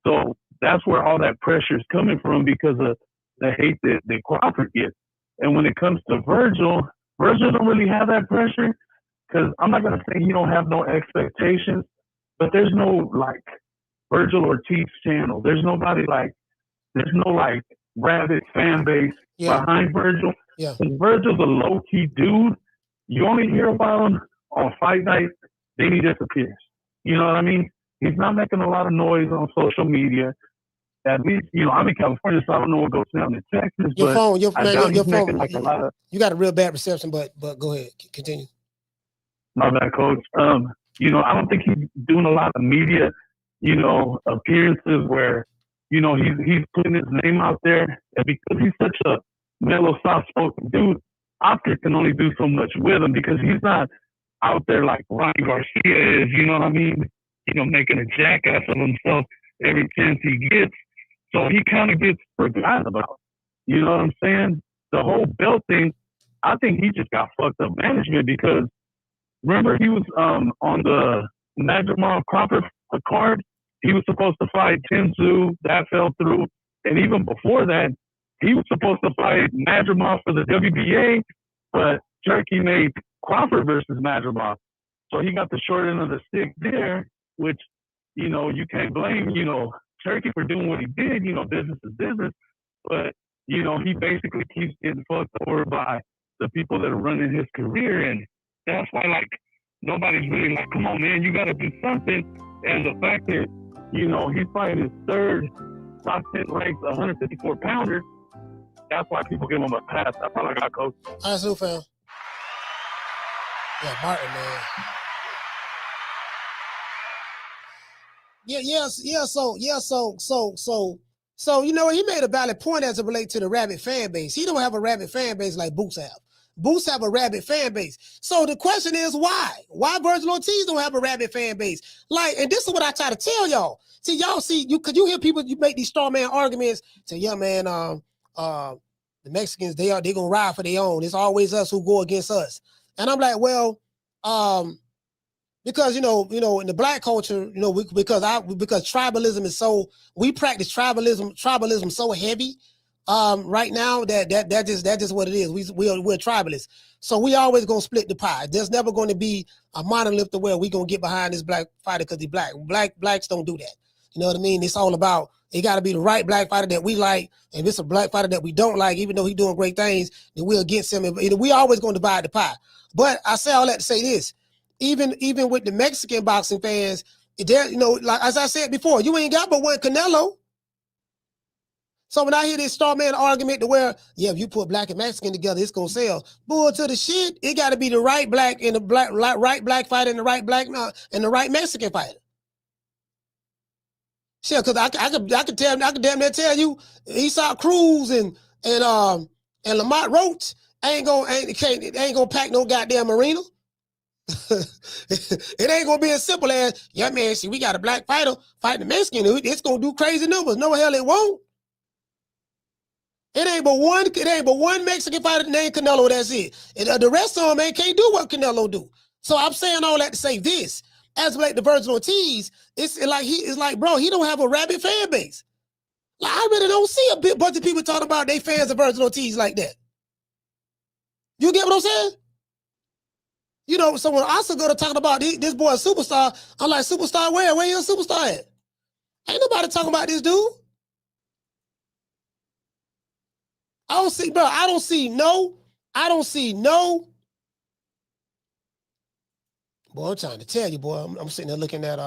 So that's where all that pressure is coming from, because of the hate that Crawford gets. And when it comes to Vergil don't really have that pressure, because I'm not gonna say he don't have no expectations, but there's no like Vergil Ortiz channel. There's no rabid fan base behind Vergil. Yeah. Vergil's a low key dude. You only hear about him on fight night, then he disappears. You know what I mean? He's not making a lot of noise on social media. At least, I'm in California, so I don't know what goes down in Texas. Your phone, your phone. Like a lot of, you got a real bad reception, but go ahead, continue. My bad, coach. I don't think he's doing a lot of media, appearances where, he's putting his name out there. And because he's such a mellow, soft-spoken dude, Oscar can only do so much with him, because he's not out there like Ryan Garcia is, you know what I mean? Making a jackass of himself every chance he gets. So he kind of gets forgotten about. You know what I'm saying? The whole belt thing, I think he just got fucked up management, because remember he was on the Madrimov Crawford card. He was supposed to fight Tenzu. That fell through. And even before that, he was supposed to fight Madrimov for the WBA, but Turkey made Crawford versus Madrimov. So he got the short end of the stick there, which, you can't blame, Turkey for doing what he did. Business is business. But, he basically keeps getting fucked over by the people that are running his career. And that's why, nobody's really like, come on, man, you got to do something. And the fact that, he's fighting his third top 10 ranked 154 pounder, that's why people give him a pass. That's all I got, coach. All right, so fam. Yeah, Martin, man. So he made a valid point as it relates to the rabid fan base. He don't have a rabid fan base like Boots have. Boots have a rabid fan base. So the question is why? Why Vergil Ortiz don't have a rabid fan base? And this is what I try to tell y'all. See, y'all could you hear people, you make these straw man arguments, say, yeah, man, the Mexicans, they gonna ride for their own. It's always us who go against us. And I'm like, well, because in the black culture, because tribalism is so, we practice tribalism so heavy right now that just what it is. We're tribalists, so we always gonna split the pie. There's never going to be a monolith to where we gonna get behind this black fighter because he's black. Blacks don't do that. You know what I mean? It's all about, it got to be the right black fighter that we like. And if it's a black fighter that we don't like, even though he's doing great things, then we're against him. And we always going to divide the pie. But I say all that to say this. Even with the Mexican boxing fans, like as I said before, you ain't got but one Canelo. So when I hear this straw man argument to where, if you put black and Mexican together, it's gonna sell. Bull to the shit. It got to be the right black and the right black fighter and the right black and the right Mexican fighter. Shit, because I could damn near tell you, Esau Cruz and Lamont Roach ain't gonna pack no goddamn arena. It ain't gonna be as simple as, yeah, man, see, we got a black fighter fighting a Mexican. It's gonna do crazy numbers. No, hell it won't. It ain't but one Mexican fighter named Canelo, that's it. And the rest of them, man, can't do what Canelo do. So I'm saying all that to say this. As like the Vergil Ortiz, it's like, bro, he don't have a rabid fan base. Like, I really don't see a bunch of people talking about they fans of Vergil Ortiz like that. You get what I'm saying? So when Oscar go to talking about this boy a superstar, I'm like, superstar where? Where you a superstar at? Ain't nobody talking about this dude. I don't see no. Boy, I'm trying to tell you, boy. I'm sitting there looking at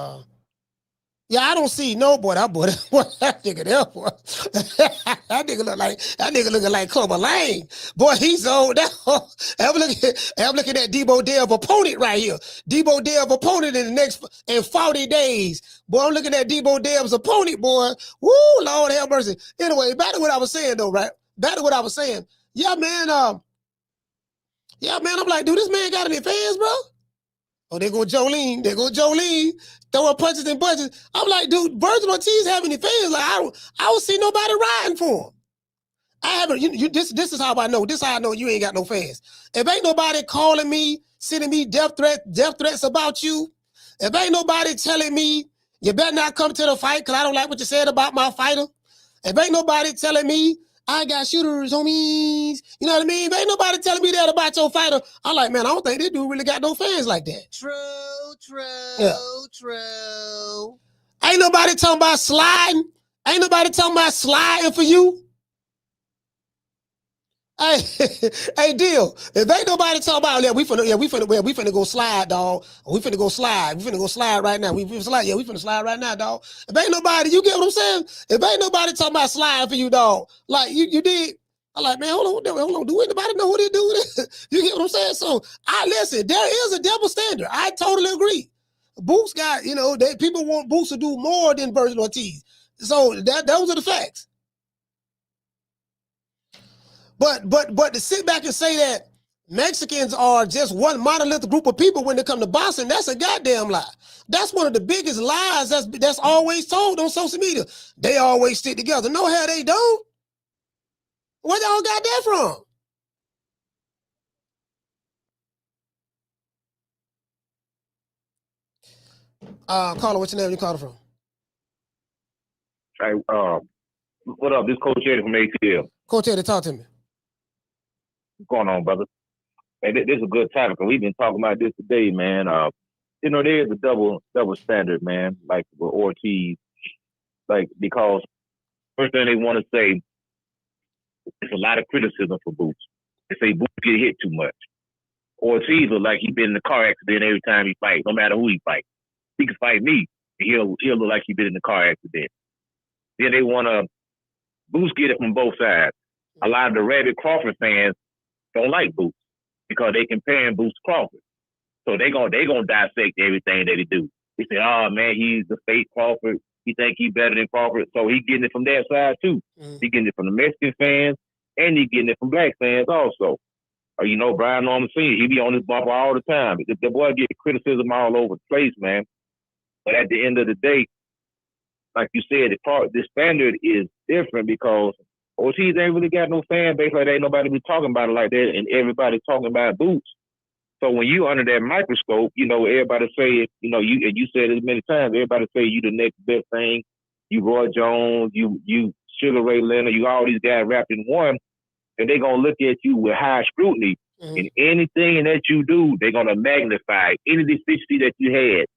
Yeah, I don't see no boy. That nigga there, boy. that nigga looking like Clubber Lane. Boy, he's old now. I'm looking at Debo Dev opponent right here. Debo Dev opponent in 40 days. Boy, I'm looking at Debo Dev's opponent, boy. Woo, Lord have mercy. Anyway, back to what I was saying though, right? Back to what I was saying. Yeah, man. I'm like, dude, this man got any fans, bro? Oh, there go Jolene. Throwing punches and bunches. I'm like, dude, Vergil Ortiz have any fans? Like, I don't see nobody riding for him. I haven't. This is how I know. This is how I know you ain't got no fans. If ain't nobody calling me, sending me death threats about you, if ain't nobody telling me you better not come to the fight because I don't like what you said about my fighter, if ain't nobody telling me I got shooters, homies, you know what I mean? If ain't nobody telling me that about your fighter, I'm like, man, I don't think this dude really got no fans like that. True. Ain't nobody talking about sliding. Ain't nobody talking about sliding for you. Hey, deal. If ain't nobody talking about that, we finna go slide, dog. We finna go slide. We finna go slide right now. We finna slide right now, dog. If ain't nobody, you get what I'm saying? If ain't nobody talking about sliding for you, dog, like you did. I'm like, man, hold on. Do anybody know who they do this? You get what I'm saying? So listen, there is a double standard. I totally agree. Boots got, people want Boots to do more than Vergil Ortiz. So those are the facts. But to sit back and say that Mexicans are just one monolithic group of people when they come to boxing, that's a goddamn lie. That's one of the biggest lies that's always told on social media. They always stick together. No, hell, they don't. Where y'all got that from? Caller, what's your name? You calling from? Hey, what up? This Coach Eddie from ATL. Coach Eddie, talk to me. What's going on, brother? Hey, this is a good topic, and we've been talking about this today, man. There's a double standard, man, like with Ortiz. Like, because first thing they want to say, it's a lot of criticism for Boots. They say Boots get hit too much. Ortiz look like he been in a car accident every time he fights, no matter who he fights. He can fight me, and he'll look like he been in a car accident. Then they want to Boots get it from both sides. A lot of the rabid Crawford fans don't like Boots because they comparing Boots to Crawford. So they gonna dissect everything that he do. They say, oh man, he's the fake Crawford. He think he better than Crawford. So he getting it from that side too. He getting it from the Mexican fans and he getting it from black fans also. Brian Norman Sr., he be on his bumper all the time. The boy get criticism all over the place, man. But at the end of the day, like you said, the standard is different because Ortiz ain't really got no fan base like that. Ain't nobody be talking about it like that, and everybody talking about Boots. So when you under that microscope, everybody say, you said it many times, everybody say you the next best thing. You Roy Jones, you Sugar Ray Leonard, you all these guys wrapped in one, and they gonna look at you with high scrutiny. And anything that you do, they're gonna magnify. Any deficiency that you had,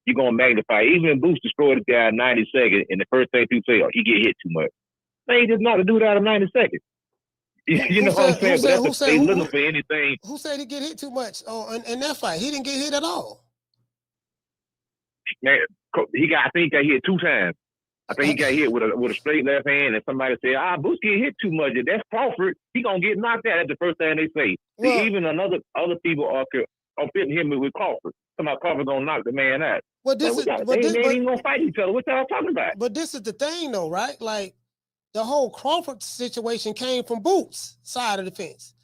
you're gonna magnify. Even Boots destroyed the guy in 90 seconds, and the first thing people say, oh, he get hit too much. They just not to do that in 90 seconds. You know what I'm saying? They looking for anything. Who said he get hit too much? Oh, in that fight, he didn't get hit at all. Man, I think he got hit 2 times. I think he got hit with a straight left hand, and somebody said, Boots get hit too much. If that's Crawford, he gonna get knocked out. That's the first thing they say. Well, even other people are fitting him with Crawford. Somebody Crawford gonna knock the man out. Well, they ain't even gonna fight each other. What y'all talking about? But this is the thing, though, right? Like, the whole Crawford situation came from Boots' side of the fence.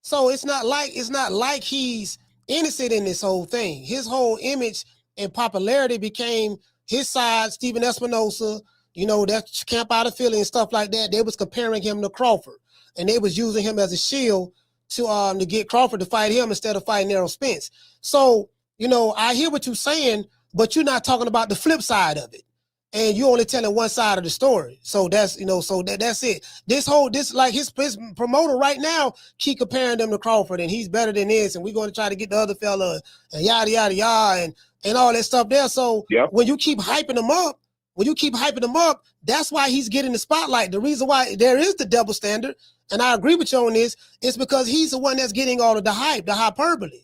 So it's not like he's innocent in this whole thing. His whole image and popularity became his side, Stephen Espinosa, that camp out of Philly and stuff like that. They was comparing him to Crawford, and they was using him as a shield to get Crawford to fight him instead of fighting Errol Spence. So, I hear what you're saying, but you're not talking about the flip side of it. And you only telling one side of the story. So that's, that's it. His promoter right now keep comparing them to Crawford, and he's better than this, and we're going to try to get the other fella, and yada, yada, yada, and all that stuff there. So when you keep hyping him up, that's why he's getting the spotlight. The reason why there is the double standard, and I agree with you on this, is because he's the one that's getting all of the hype, the hyperbole.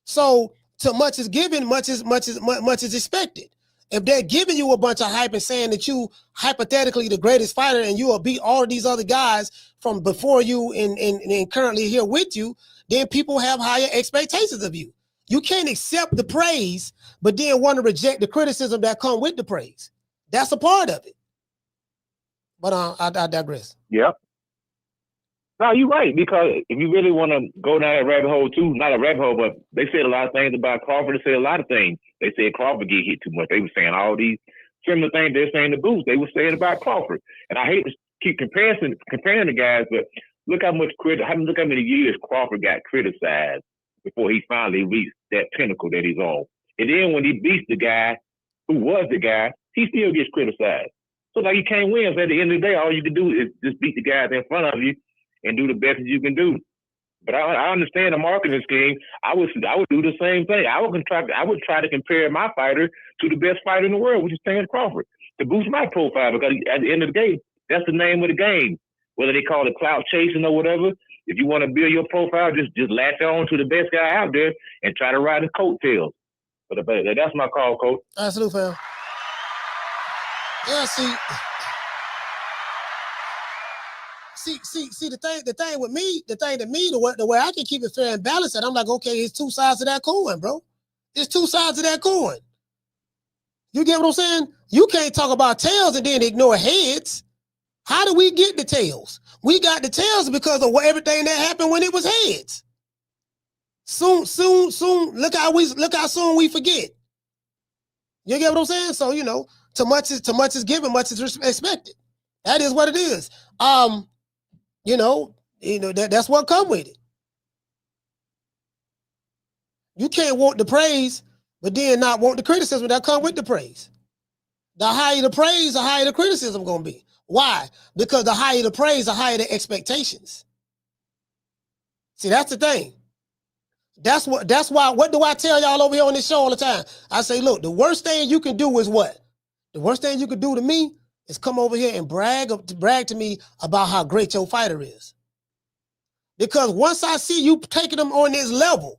So too much is given, much is expected. If they're giving you a bunch of hype and saying that you hypothetically the greatest fighter and you will beat all of these other guys from before you and currently here with you, then people have higher expectations of you. You can't accept the praise, but then want to reject the criticism that come with the praise. That's a part of it. But I digress. Yep. No, you're right, because if you really want to go down that rabbit hole too, not a rabbit hole, but they said a lot of things about Crawford. They said a lot of things. They said Crawford get hit too much. They were saying all these similar things they're saying to Boots. They were saying about Crawford. And I hate to keep comparing the guys, but look how many years Crawford got criticized before he finally reached that pinnacle that he's on. And then when he beats the guy who was the guy, he still gets criticized. So like you can't win. So at the end of the day, all you can do is just beat the guys in front of you and do the best that you can do. But I understand the marketing scheme. I would do the same thing. I would try to compare my fighter to the best fighter in the world, which is Terence Crawford, to boost my profile, because at the end of the day, that's the name of the game. Whether they call it clout chasing or whatever, if you want to build your profile, just latch on to the best guy out there and try to ride his coattails. But that's my call, Coach. Absolutely, fam. Yeah, See, the thing with me, the way I can keep it fair and balanced, and I'm like, okay, it's two sides of that coin, bro. It's two sides of that coin. You get what I'm saying? You can't talk about tails and then ignore heads. How do we get the tails? We got the tails because of everything that happened when it was heads. Soon. Look how soon we forget. You get what I'm saying? So too much is given, much is expected. That is what it is. That's what come with it. You can't want the praise, but then not want the criticism that come with the praise. The higher the praise, the higher the criticism gonna be. Why? Because the higher the praise, the higher the expectations. See, that's the thing. That's why, what do I tell y'all over here on this show all the time? I say, look, the worst thing you can do is what? The worst thing you can do to me is come over here and brag to me about how great your fighter is. Because once I see you taking them on this level,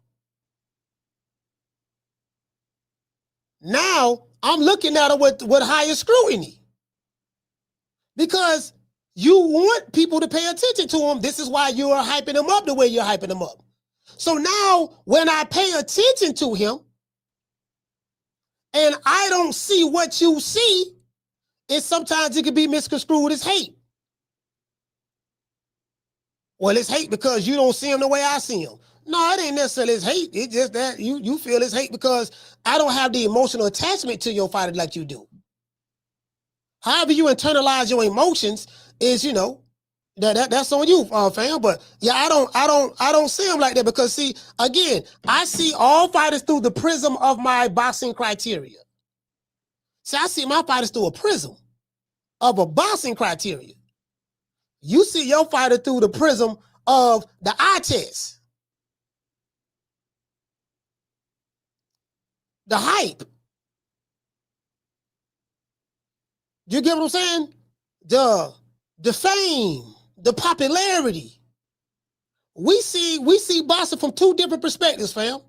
now I'm looking at it with higher scrutiny. Because you want people to pay attention to him. This is why you are hyping him up the way you're hyping him up. So now when I pay attention to him and I don't see what you see, sometimes it can be misconstrued as hate. Well, it's hate because you don't see him the way I see him. No, it ain't necessarily his hate. It's just that you feel it's hate because I don't have the emotional attachment to your fighter like you do. However you internalize your emotions is, that's on you, fam. But yeah, I don't see him like that because see, again, I see all fighters through the prism of my boxing criteria. See, I see my fighters through a prism of a boxing criteria. You see your fighter through the prism of the eye test. The hype. You get what I'm saying? The fame, the popularity. We see boxing from two different perspectives, fam.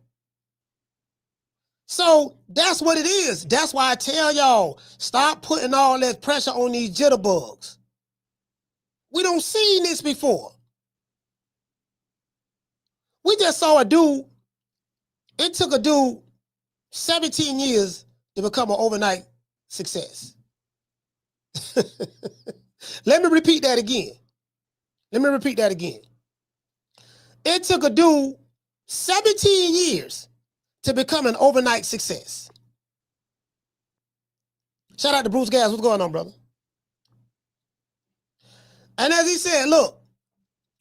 So that's what it is. That's why I tell y'all, stop putting all that pressure on these jitterbugs. We don't see this before. We just saw a dude. It took a dude 17 years to become an overnight success. Let me repeat that again. It took a dude 17 years to become an overnight success. Shout out to Bruce Gas. What's going on, brother? And as he said, look,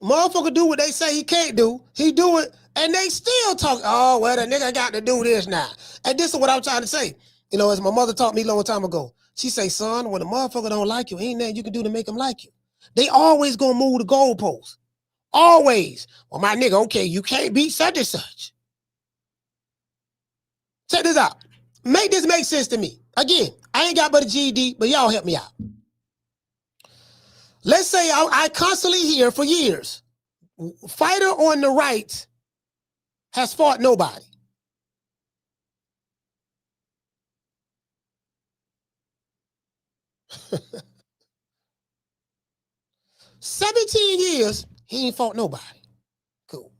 motherfucker do what they say he can't do. He do it, and they still talk, oh, well, the nigga got to do this now. And this is what I'm trying to say. As my mother taught me a long time ago. She say, son, when a motherfucker don't like you, ain't nothing you can do to make him like you. They always gonna move the goalposts. Always. Well, my nigga, okay, you can't beat such and such. Check this out. Make this make sense to me. Again, I ain't got but a GED, but y'all help me out. Let's say I constantly hear for years, fighter on the right has fought nobody. 17 years, he ain't fought nobody. Cool.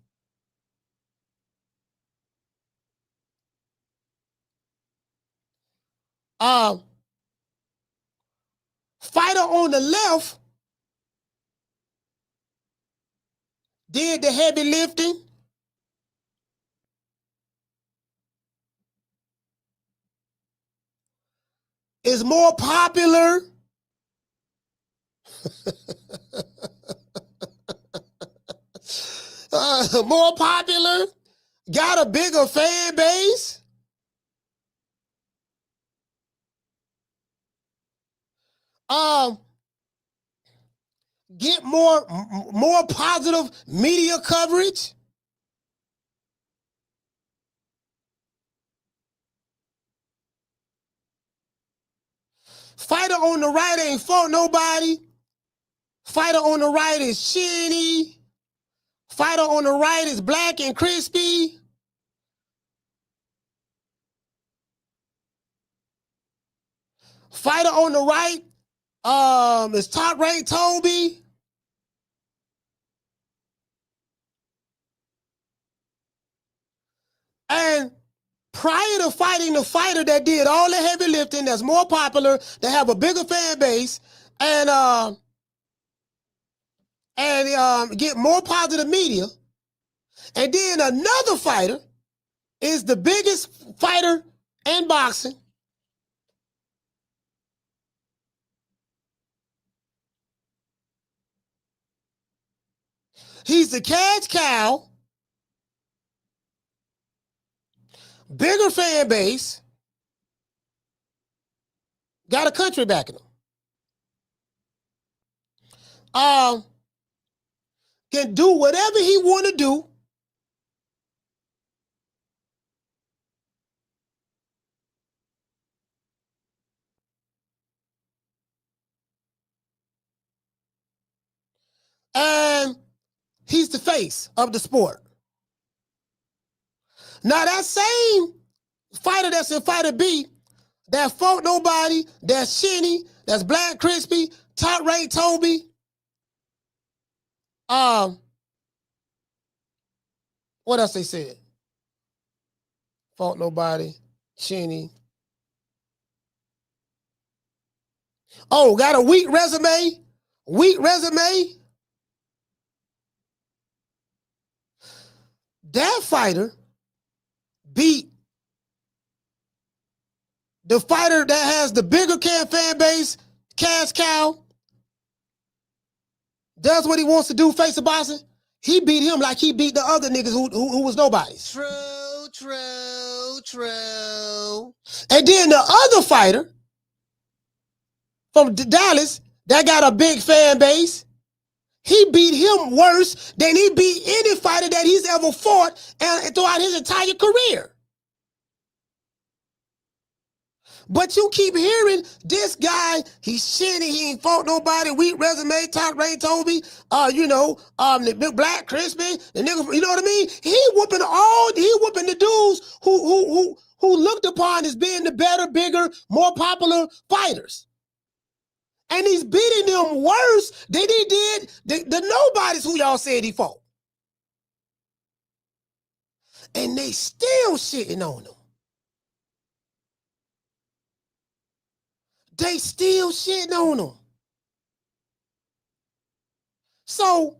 Fighter on the left did the heavy lifting. Is more popular. More popular. Got a bigger fan base. Get more positive media coverage. Fighter on the right ain't fought nobody. Fighter on the right is chinny. Fighter on the right is black and crispy. Fighter on the right is top ranked Toby. And prior to fighting the fighter that did all the heavy lifting, that's more popular, that have a bigger fan base, and get more positive media, and then another fighter is the biggest fighter in boxing. He's the cash cow. Bigger fan base. Got a country backing him. Can do whatever he want to do. And he's the face of the sport. Now that same fighter that's in Fighter B, that fought nobody, that's shinny, that's black crispy, top ranked Toby. What else they said? Fought nobody, shinny. Oh, got a weak resume. Weak resume. That fighter beat the fighter that has the bigger fan base, cash cow, does what he wants to do, face the boxing. He beat him like he beat the other niggas who was nobodies. True. And then the other fighter from Dallas that got a big fan base, he beat him worse than he beat any fighter that he's ever fought throughout his entire career. But you keep hearing this guy, he's shitty, he ain't fought nobody, weak resume, top ranked Toby, the big black crispy, the nigga, you know what I mean? He whooping the dudes who looked upon as being the better, bigger, more popular fighters. And he's beating them worse than he did the nobodies who y'all said he fought. And they still shitting on him. They still shitting on him. So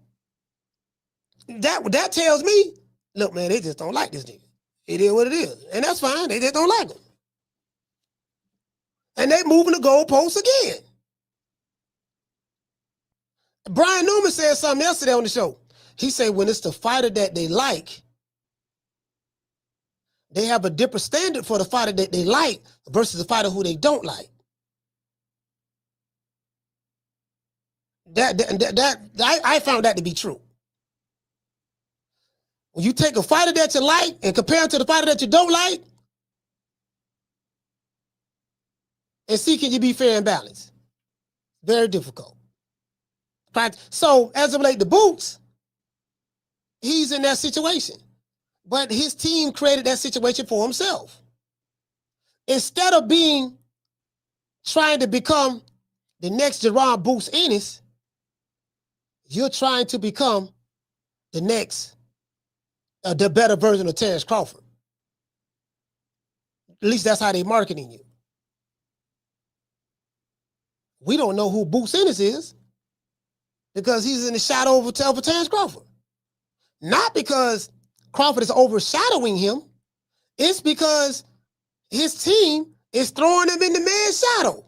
that tells me, look, man, they just don't like this nigga. It is what it is. And that's fine. They just don't like him. And they moving the goalposts again. Brian Newman said something yesterday on the show. He said when it's the fighter that they like, they have a different standard for the fighter that they like versus the fighter who they don't like. I found that to be true. When you take a fighter that you like and compare him to the fighter that you don't like, and see can you be fair and balanced. Very difficult. So as it relates to Boots, he's in that situation. But his team created that situation for himself. Instead of trying to become the next Jerron Boots Ennis, you're trying to become the next, the better version of Terence Crawford. At least that's how they're marketing you. We don't know who Boots Ennis is because he's in the shadow of Terence Crawford. Not because Crawford is overshadowing him. It's because his team is throwing him in the man's shadow.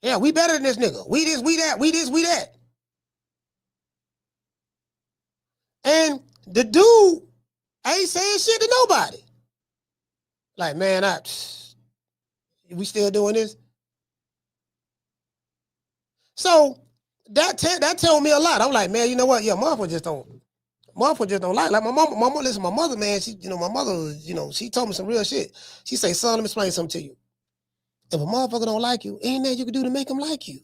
Yeah, we better than this nigga. We this, we that, we this, we that. And the dude ain't saying shit to nobody. Like, man, we still doing this? So that told me a lot. I'm like, man, you know what? Yeah, motherfucker just don't like my mama, listen, my mother, man, my mother, she told me some real shit. She say, son, let me explain something to you. If a motherfucker don't like you, ain't nothing you can do to make him like you.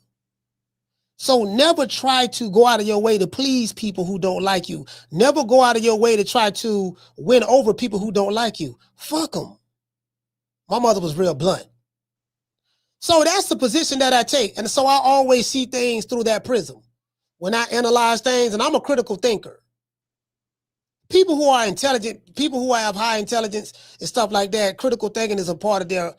So never try to go out of your way to please people who don't like you. Never go out of your way to try to win over people who don't like you. Fuck them. My mother was real blunt. So that's the position that I take. And so I always see things through that prism. When I analyze things, and I'm a critical thinker. People who are intelligent, people who have high intelligence and stuff like that, critical thinking is a part of their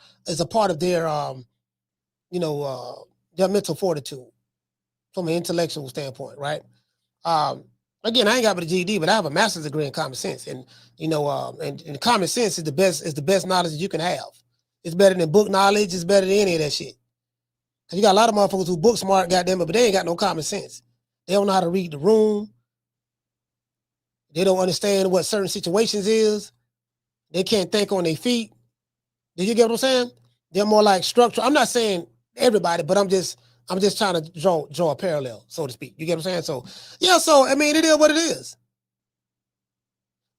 mental fortitude from an intellectual standpoint, right? Again, I ain't got a GED, but I have a master's degree in common sense, and and common sense is the best knowledge that you can have. It's better than book knowledge. It's better than any of that shit. Cause you got a lot of motherfuckers who book smart, goddamn it, but they ain't got no common sense. They don't know how to read the room. They don't understand what certain situations is. They can't think on their feet. Do you get what I'm saying? They're more like structural. I'm not saying everybody, but I'm just trying to draw a parallel, so to speak. You get what I'm saying? So yeah, I mean, it is what it is.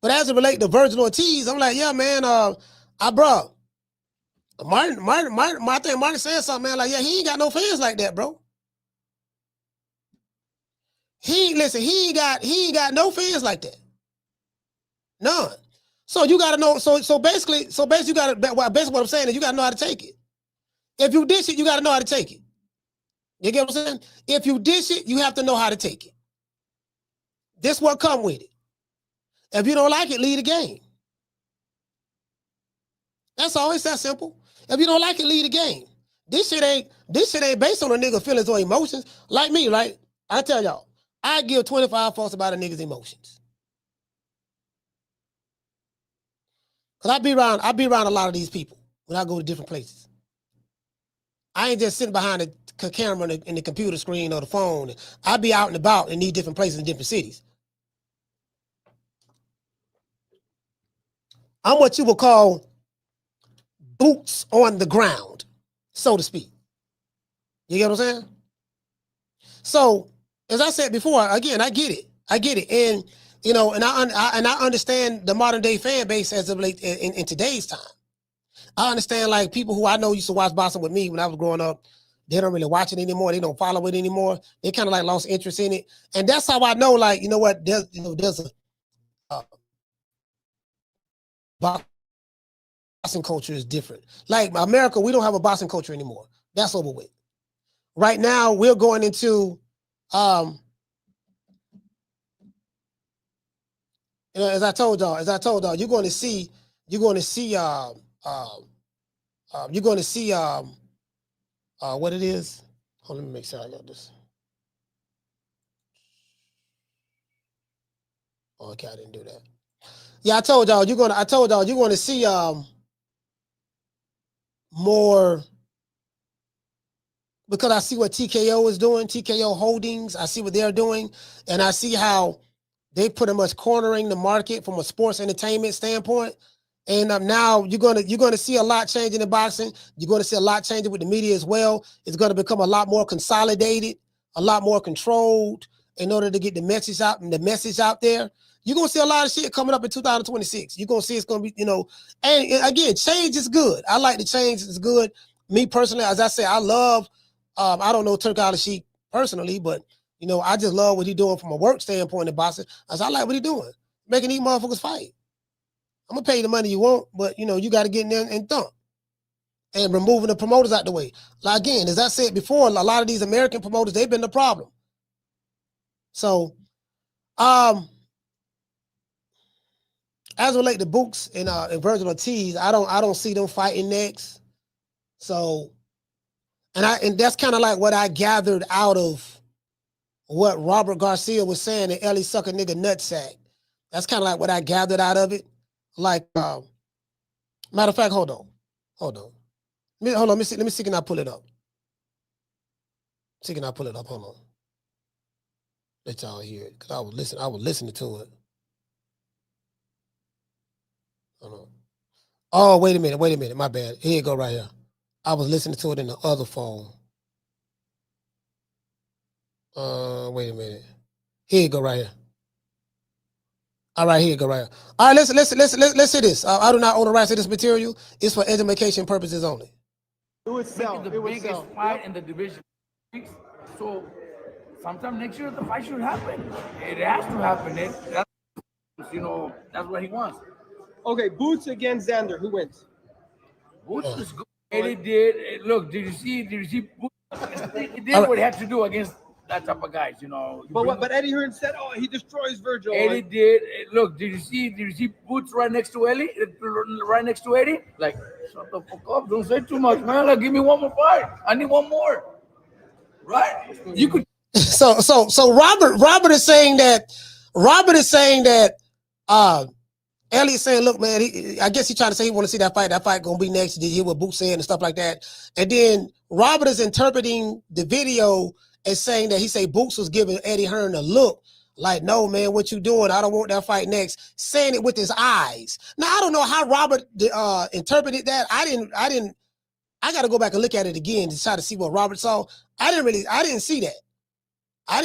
But as it relates to Vergil Ortiz, I'm like, yeah, man, bro. I think Martin said something, man, like, yeah, he ain't got no fans like that, bro. He ain't got no fans like that. None. So you gotta know, so basically you gotta, basically what I'm saying is you gotta know how to take it. If you dish it, you gotta know how to take it. You get what I'm saying? If you dish it, you have to know how to take it. This what come with it. If you don't like it, leave the game. That's all. It's that simple. If you don't like it, leave the game. This shit ain't based on a nigga feelings or emotions. Like me, right? I tell y'all, I give 25 fucks about a nigga's emotions. Cause I be around a lot of these people when I go to different places. I ain't just sitting behind the camera in the computer screen or the phone. I be out and about in these different places in different cities. I'm what you would call boots on the ground, so to speak. You get what I'm saying? So, as I said before, again, I get it. And and I understand the modern day fan base as of late in today's time. I understand like people who I know used to watch boxing with me when I was growing up. They don't really watch it anymore. They don't follow it anymore. They kind of like lost interest in it. And that's how I know, like, you know what, there's a boxing culture is different. Like America, we don't have a boxing culture anymore. That's over with. Right now, we're going into as I told y'all, you're going to see what it is. Hold on, let me make sure I got this. Oh, okay, I didn't do that. Yeah, I told y'all you're going to see more, because I see what TKO is doing, TKO Holdings. I see what they're doing, and I see how they pretty much cornering the market from a sports entertainment standpoint. And now you're gonna see a lot changing in boxing. You're gonna see a lot changing with the media as well. It's gonna become a lot more consolidated, a lot more controlled in order to get the message out there. You're gonna see a lot of shit coming up in 2026. You're gonna see it's gonna be, and again, change is good. I like the change, it's good. Me personally, as I say, I love, I don't know Turk Al-Sheikh personally, but I just love what he's doing from a work standpoint in boxing. I like what he's doing, making these motherfuckers fight. I'm gonna pay you the money you want, but you got to get in there and thump. and removing the promoters out the way. Like, again, as I said before, a lot of these American promoters, they've been the problem. So, as it relates to Boots and Vergil Ortiz, I don't see them fighting next. So, and that's kind of like what I gathered out of what Robert Garcia was saying in Ellie Sucker Nigga Nutsack. That's kind of like what I gathered out of it. Like, matter of fact, hold on. Let me see, can I pull it up? See, can I pull it up? Hold on. Let y'all hear it, because I was listening to it. Hold on. Oh, wait a minute, my bad. Here you go right here. I was listening to it in the other phone. Wait a minute. Here you go right here. All right, here you go right here. All right, let's see this. I do not own the rights to this material. It's for education purposes only. It would sell. The biggest fight in the division. So sometime next year the fight should happen. It has to happen. That's what he wants. Okay, Boots against Xander. Who wins? Boots is good. Eddie did. Look, did you see Boots? He did what he had to do against that type of guys, But Eddie Hearn said, "Oh, he destroys Vergil." Eddie did. Look, did you see Boots right next to Eddie? Right next to Eddie? Like, shut the fuck up! Don't say too much, man. Like, give me one more fight. I need one more. Right? You could. So Robert is saying that. Elliott's saying, look, man, I guess he's trying to say he want to see that fight. That fight gonna be next. Did you hear what Boots said and stuff like that? And then Robert is interpreting the video as saying that he say Boots was giving Eddie Hearn a look like, no, man, what you doing? I don't want that fight next. Saying it with his eyes. Now I don't know how Robert interpreted that. I got to go back and look at it again to try to see what Robert saw. I didn't see that. I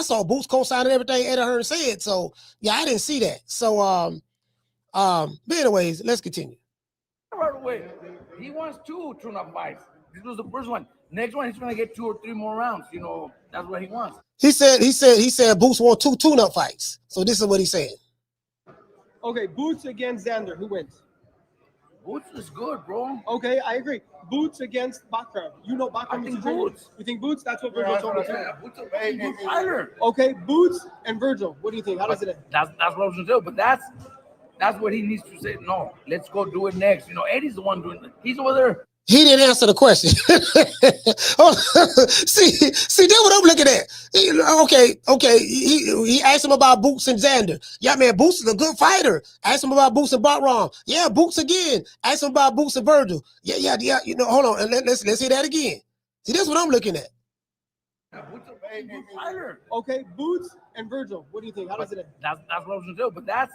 saw Boots co-signing everything Eddie Hearn said. So yeah, I didn't see that. So but anyways, let's continue. Right away. He wants 2 tune-up fights. This was the first one. Next one, he's gonna get 2 or 3 more rounds. That's what he wants. He said Boots want 2 tune-up fights. So this is what he's saying. Okay, Boots against Xander. Who wins? Boots is good, bro. Okay, I agree. Boots against Bakhram. Bakhram. I think Boots. You think Boots? That's what Vergil told me too. Boots is a good fighter. Okay, Boots and Vergil. What do you think? How does it end? That's what I was gonna do. But that's what he needs to say. No, let's go do it next. Eddie's the one doing it. He's over there. He didn't answer the question. see, that's what I'm looking at. Okay. He asked him about Boots and Xander. Yeah, man, Boots is a good fighter. Asked him about Boots and Bakhram. Yeah, Boots again. Asked him about Boots and Vergil. Yeah. Hold on, and let's hear that again. See, that's what I'm looking at. Boots is a good fighter. Okay, Boots and Vergil. What do you think? How does it end? That's what I was gonna do. But that's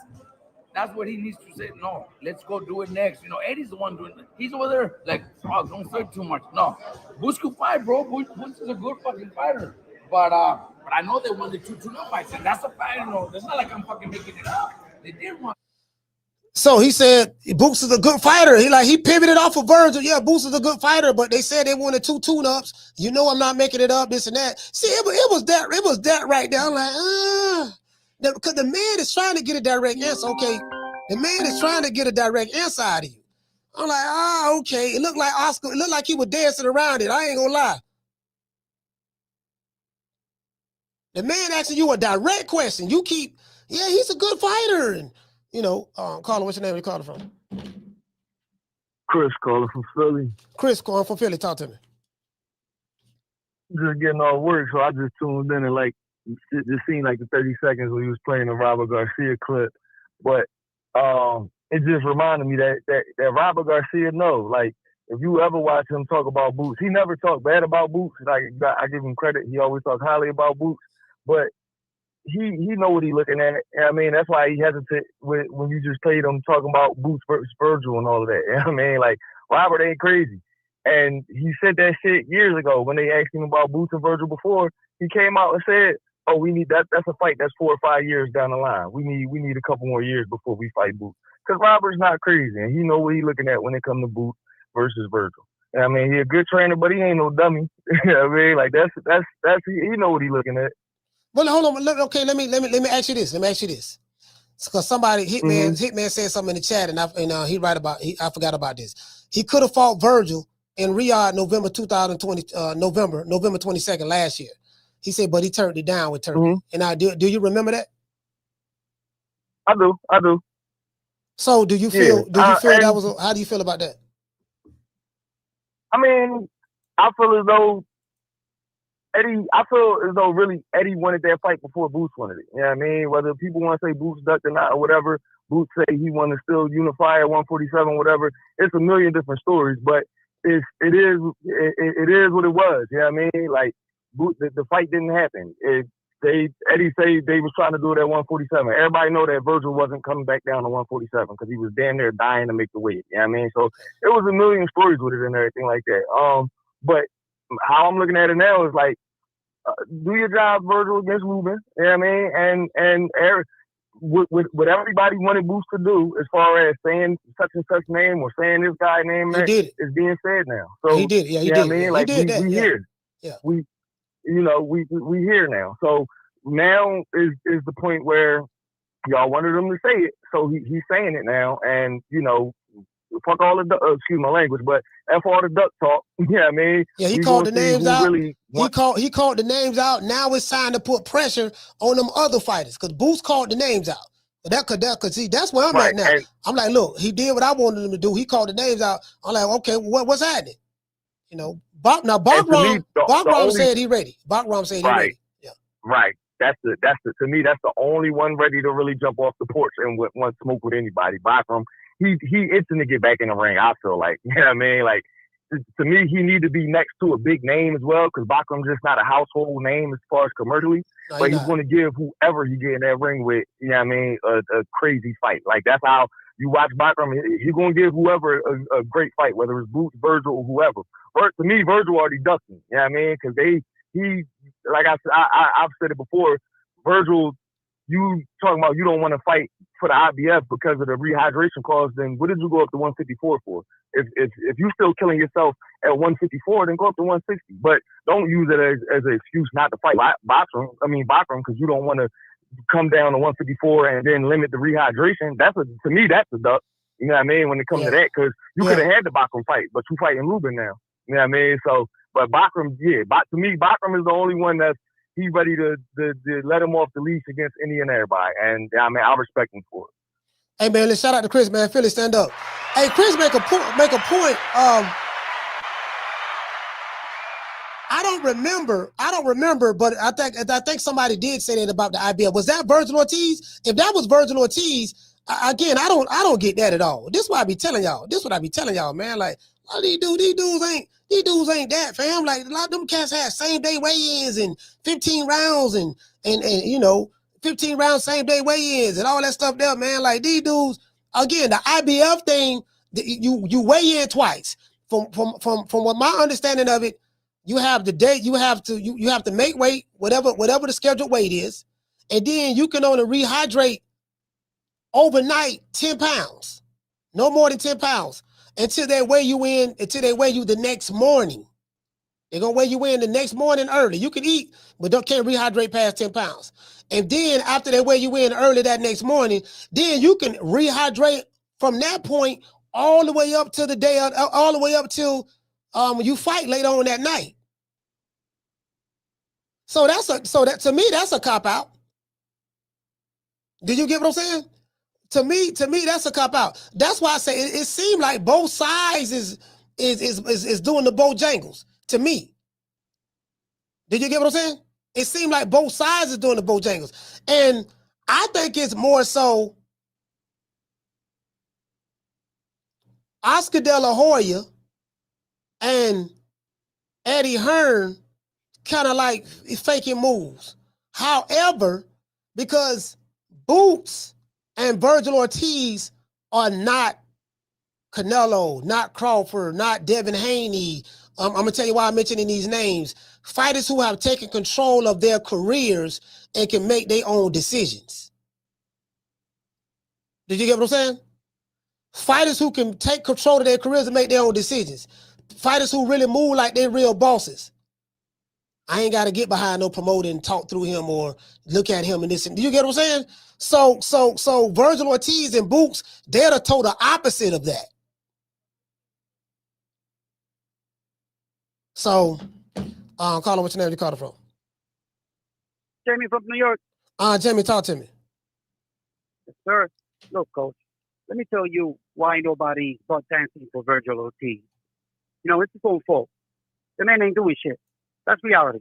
what he needs to say. No, let's go do it next. Eddie's the one doing it. He's over there like, oh, don't say too much. No, Boots could fight, bro. Boots is a good fucking fighter. But I know they won the 2 tune-up fights, and that's a fight. It's not like I'm fucking making it up. They did one. So he said Boots is a good fighter. He pivoted off of Vergil. Yeah, Boots is a good fighter, but they said they wanted 2 tune-ups. I'm not making it up. This and that. See, it was that right there. I'm like, because the man is trying to get a direct answer. Okay, the man is trying to get a direct answer out of you. I'm like, okay. It looked like Oscar. It looked like he was dancing around it. I ain't gonna lie. The man asking you a direct question. You keep, he's a good fighter. And Carla, what's your name? Where you calling from? Chris calling from Philly. Chris calling from Philly. Talk to me. Just getting off work, so I just tuned in and it just seemed like the 30 seconds when he was playing the Robert Garcia clip. But it just reminded me that Robert Garcia if you ever watch him talk about Boots, he never talked bad about Boots. I give him credit. He always talks highly about Boots. But he know what he's looking at. I mean, that's why he hesitate when you just played him talking about Boots versus Vergil and all of that. I mean, Robert ain't crazy. And he said that shit years ago when they asked him about Boots and Vergil before. He came out and said, oh, we need that. That's a fight that's 4 or 5 years down the line. We need a couple more years before we fight Boots. Because Robert's not crazy, and he know what he's looking at when it comes to Boots versus Vergil. And I mean, he a good trainer, but he ain't no dummy. You know what I mean? That's he know what he's looking at. Well, hold on. Okay, let me ask you this. Because somebody Hitman said something in the chat, and he I forgot about this. He could have fought Vergil in Riyadh, November 2020, November 22nd last year. He said, but he turned it down with Turkey. And I do you remember that? I do. So do you feel that was how do you feel about that? I mean, I feel as though Eddie really Eddie wanted that fight before Boots wanted it. You know what I mean? Whether people want to say Boots ducked or not or whatever, Boots say he wanted to still unify at 147, whatever. It's a million different stories, but it is what it was. You know what I mean? Like the fight didn't happen. Eddie say they was trying to do it at 147. Everybody know that Vergil wasn't coming back down to 147 because he was damn near dying to make the weight. You know what I mean? So it was a million stories with it and everything like that. But how I'm looking at it now is like, do your job, Vergil, against Ruben. You know what I mean? And Eric, what everybody wanted Boots to do as far as saying such and such name or saying this guy name is being said now. So he did. Yeah, he you did. know what I mean? Like we here. Yeah. We here now. So now is the point where y'all wanted him to say it, so he's saying it now, and fuck all the excuse my language, but F all the duck talk. Yeah, you know I mean, yeah, he called the names out. He called the names out. Now it's time to put pressure on them other fighters because Boots called the names out. Cause see, that's where I'm at now. I'm like, look, he did what I wanted him to do. He called the names out. I'm like, okay, what's happening? Bakhram said he ready. Bakhram said he ready. Yeah. Right. That's to me, that's the only one ready to really jump off the porch and want smoke with anybody. Bakhram, he itching to get back in the ring, I feel like. You know what I mean? Like, to me, he need to be next to a big name as well, because Bakhram's just not a household name as far as commercially. But he's going to give whoever he get in that ring with, you know what I mean, a crazy fight. Like, that's how you watch Bakhram. He's going to give whoever a great fight, whether it's Boots, Vergil, or whoever. To me, Vergil already ducked him. You know what I mean? Because he, like I've said it before, Vergil, you talking about you don't want to fight for the IBF because of the rehydration clause, then what did you go up to 154 for? If you still killing yourself at 154, then go up to 160. But don't use it as an excuse not to fight Bakhram, because you don't want to come down to 154 and then limit the rehydration. To me, that's a duck. You know what I mean? When it comes to that, because you could have had the Bakhram fight, but you fighting Ruben now. You know what I mean? So, but Bakhram, to me, Bakhram is the only one that's he's ready to let him off the leash against any and everybody. And I mean, I respect him for it. Hey man, let's shout out to Chris, man. Philly, stand up. Hey, Chris, make a point. I don't remember, but I think somebody did say that about the IBF. Was that Vergil Ortiz? If that was Vergil Ortiz, again, I don't get that at all. This is what I be telling y'all, man. Like, these dudes ain't that, fam. Like, a lot of them cats had same day weigh-ins and 15 rounds and 15 rounds same day weigh-ins and all that stuff there, man. Like, these dudes, again, the IBF thing, you weigh in twice. From what my understanding of it, you have the date, you have to make weight, whatever the scheduled weight is, and then you can only rehydrate overnight 10 pounds, no more than 10 pounds. Until they weigh you the next morning. They're going to weigh you in the next morning early. You can eat, but can't rehydrate past 10 pounds. And then after they weigh you in early that next morning, then you can rehydrate from that point all the way up to the day, all the way up till you fight later on that night. So to me, that's a cop-out. Did you get what I'm saying? To me, that's a cop out. That's why I say it seemed like both sides is doing the Bojangles to me. Did you get what I'm saying? It seemed like both sides is doing the Bojangles, and I think it's more so Oscar De La Hoya and Eddie Hearn kind of like faking moves. However, because Boots and Vergil Ortiz are not Canelo, not Crawford, not Devin Haney. I'm going to tell you why I'm mentioning these names. Fighters who have taken control of their careers and can make their own decisions. Did you get what I'm saying? Fighters who can take control of their careers and make their own decisions. Fighters who really move like they're real bosses. I ain't got to get behind no promoter and talk through him or look at him and this. Do you get what I'm saying? So Vergil Ortiz and Boots, they're the total opposite of that. So, Carla, what's your name? You called from? Jamie from New York. Jamie, talk to me. Yes, sir. Look, Coach, let me tell you why nobody bought dancing for Vergil Ortiz. You know, it's his own fault. The man ain't doing shit. That's reality.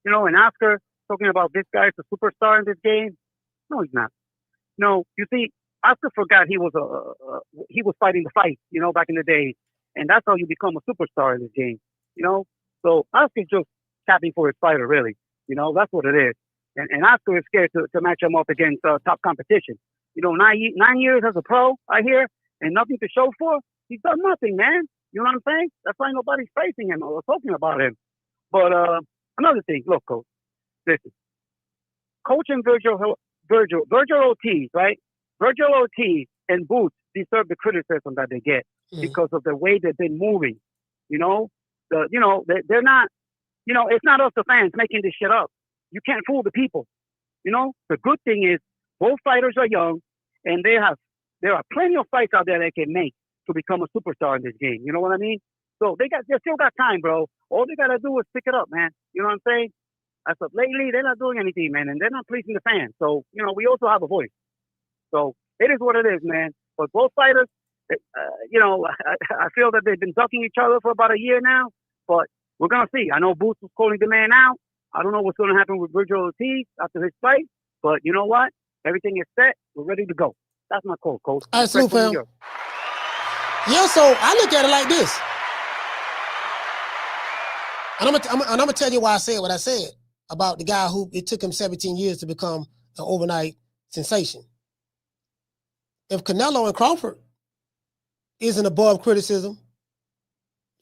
You know, and Oscar talking about this guy's a superstar in this game. No, he's not. No, you see, Oscar forgot he was fighting the fight, you know, back in the day. And that's how you become a superstar in this game, you know? So Oscar's just tapping for his fighter, really. You know, that's what it is. And Oscar is scared to match him up against top competition. You know, 9 years as a pro, I hear, and nothing to show for. He's done nothing, man. You know what I'm saying? That's why nobody's facing him or talking about him. But another thing, look, Coach, listen. Coach and Vergil Ortiz, right? Vergil Ortiz and Boots deserve the criticism that they get because of the way they've been moving. You know, they're not. You know, it's not us the fans making this shit up. You can't fool the people. You know, the good thing is both fighters are young, and there are plenty of fights out there they can make to become a superstar in this game. You know what I mean? So they still got time, bro. All they gotta do is pick it up, man. You know what I'm saying? As of lately, they're not doing anything, man, and they're not pleasing the fans. So, you know, we also have a voice. So it is what it is, man. But both fighters, you know, I feel that they've been ducking each other for about a year now, but we're going to see. I know Boots was calling the man out. I don't know what's going to happen with Vergil Ortiz after his fight, but you know what? Everything is set. We're ready to go. That's my call, Coach. All right, salute, fam. Yeah, so I look at it like this. And I'm going to tell you why I said what I said about the guy who it took him 17 years to become an overnight sensation. If Canelo and Crawford isn't above criticism,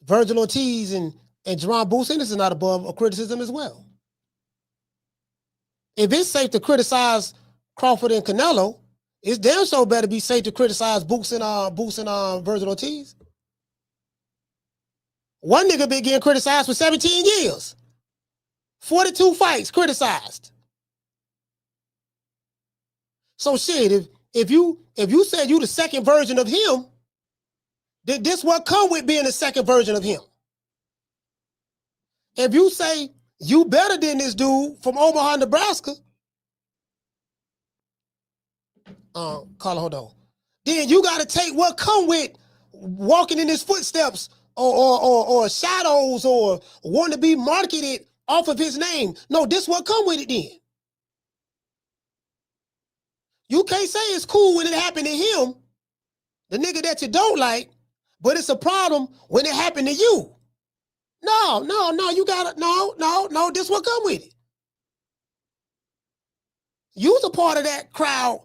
Vergil Ortiz and Jerron Boots Ennis is not above a criticism as well. If it's safe to criticize Crawford and Canelo, it's damn so better be safe to criticize Boots and Vergil Ortiz. One nigga been getting criticized for 17 years. 42 fights criticized. So shit, if you said you the second version of him, then this what come with being the second version of him. If you say you better than this dude from Omaha, Nebraska, Carla, hold on. Then you got to take what come with walking in his footsteps or shadows or want to be marketed off of his name. No, this what come with it then. You can't say it's cool when it happened to him, the nigga that you don't like, but it's a problem when it happened to you. No, you gotta, no, this what come with it. You's a part of that crowd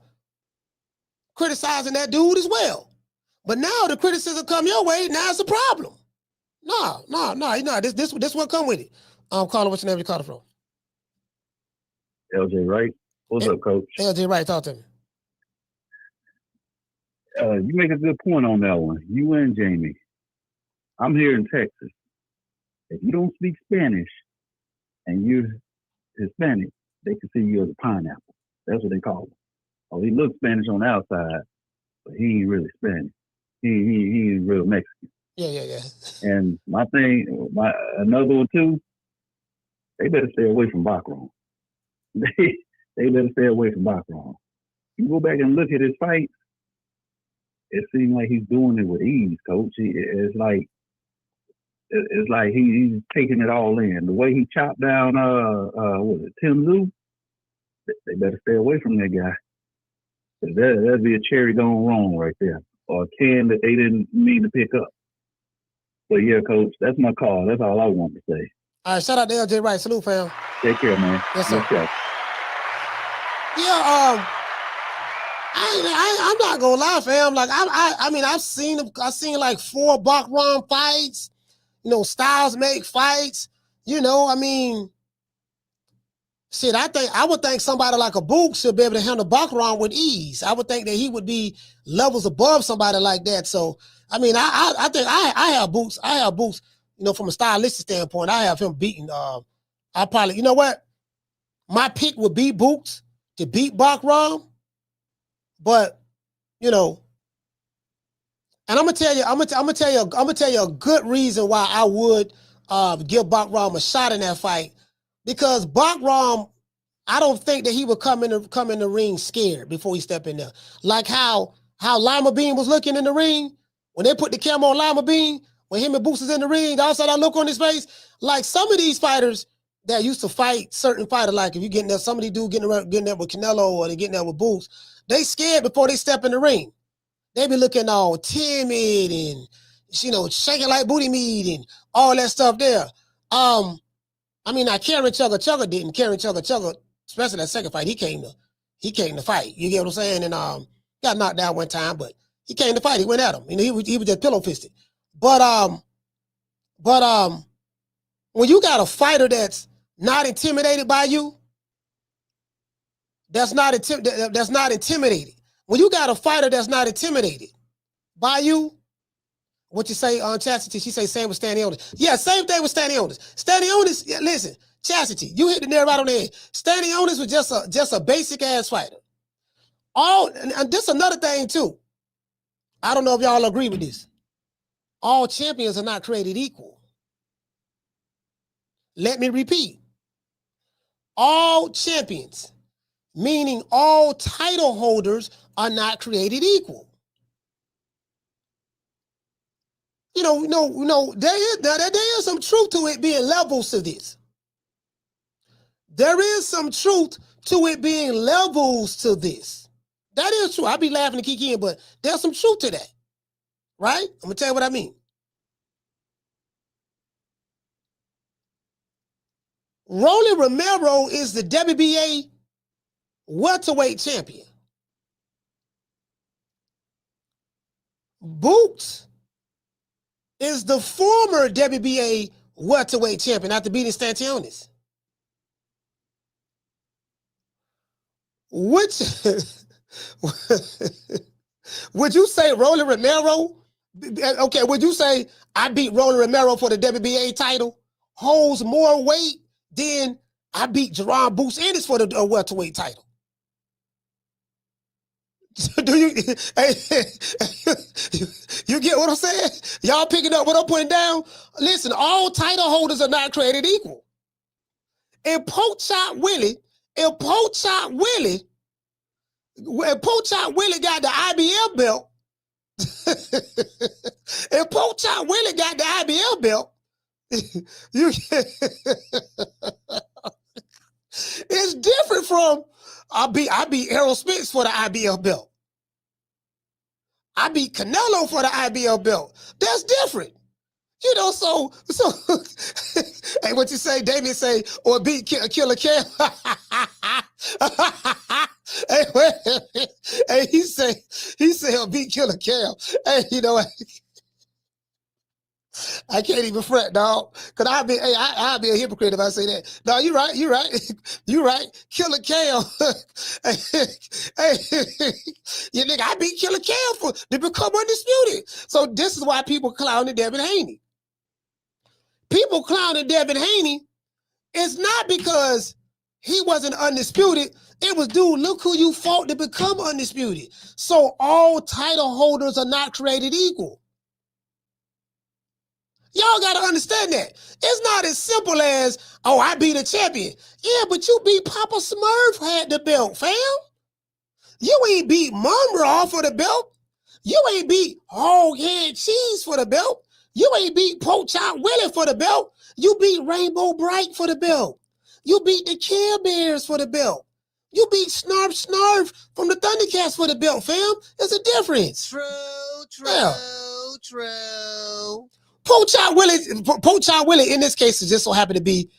criticizing that dude as well. But now the criticism come your way, now it's a problem. No, this what come with it. Carla, what's your name? You called from? LJ Wright. What's up, Coach? LJ Wright, talk to me. You make a good point on that one. You and Jamie. I'm here in Texas. If you don't speak Spanish and you're Hispanic, they can see you as a pineapple. That's what they call him. Oh, he looks Spanish on the outside, but he ain't really Spanish. He ain't real Mexican. Yeah. And my thing, another one too, they better stay away from Bakhram. They better stay away from Bakhram. You go back and look at his fights, it seems like he's doing it with ease, Coach. It's like he's taking it all in. The way he chopped down Tim Zoo, they better stay away from that guy. That'd be a cherry gone wrong right there, or a can that they didn't mean to pick up. But yeah, Coach, that's my call. That's all I want to say. All right, shout out to LJ Wright. Salute, fam. Take care, man. Yes, sir. Yeah, I'm not gonna lie, fam. Like I mean, I've seen like 4 Bakhram fights. You know, Styles make fights. You know, I mean, shit. I would think somebody like a Boots should be able to handle Bakhram with ease. I would think that he would be levels above somebody like that. So, I mean, I think I have Boots. You know, from a stylistic standpoint, I have him beaten. I probably, you know what? My pick would be Boots to beat Bakhram. But, you know, and I'm gonna tell you a good reason why I would give Bakhram a shot in that fight, because Bakhram, I don't think that he would come in the ring scared before he step in there. Like how Lima-Bean was looking in the ring when they put the camera on Lima-Bean, when him and Boots is in the ring, also that look on his face. Like some of these fighters that used to fight certain fighters, like if you getting there, somebody do getting there with Canelo or they getting there with Boots, they scared before they step in the ring. They be looking all timid and, you know, shaking like booty meat and all that stuff there. I mean, now Karen Chugga didn't. Karen Chugga, especially that second fight, he came to fight. You get what I'm saying? And got knocked down one time, but he came to fight. He went at him. You know, he was just pillow fisted. But when you got a fighter that's not intimidated by you, that's not intimidated. When you got a fighter that's not intimidated by you, what you say on Chastity? She say same with Stanionis. Yeah, same thing with Stanionis. Stanionis, yeah, listen, Chastity, you hit the nail right on the head. Stanionis was just a basic ass fighter. And this another thing too. I don't know if y'all agree with this. All champions are not created equal. Let me repeat. All champions, meaning all title holders, are not created equal. You know, there is some truth to it being levels to this. There is some truth to it being levels to this. That is true. I be laughing to kick in, but there's some truth to that. Right? I'm going to tell you what I mean. Rolly Romero is the WBA welterweight champion. Boots is the former WBA welterweight champion after beating Stanionis. Which would you say Rolly Romero? Okay, would you say I beat Rolly Romero for the WBA title holds more weight than I beat Jerron Boots Ennis for the welterweight title? Do you you get what I'm saying? Y'all picking up what I'm putting down? Listen, all title holders are not created equal. And Poach Chop Willie got the IBL belt, and Poach Chop Willie got the IBL belt, it's different from I beat Errol Spence for the IBL belt. I beat Canelo for the IBL belt. That's different. You know, so hey, what you say, Damien say, or beat Killer Cam. Hey, he say he'll beat Killer Cam. Hey, you know what? I can't even fret, dog. Cause I'll be a hypocrite if I say that. No, you're right. You're right. Killer Cam. Hey, you nigga, I beat Killer Cam to become undisputed. So this is why people clowning Devin Haney. People clowning Devin Haney, it's not because he wasn't undisputed. It was, dude, look who you fought to become undisputed. So all title holders are not created equal. Y'all got to understand that. It's not as simple as, oh, I beat a champion. Yeah, but you beat Papa Smurf had the belt, fam. You ain't beat Monroe for the belt. You ain't beat Hog Head Cheese for the belt. You ain't beat Poach Chop Willie for the belt. You beat Rainbow Bright for the belt. You beat the Care Bears for the belt. You beat Snarf from the Thundercats for the belt, fam. There's a difference. True. Poach Chop Willie in this case is just so happened to be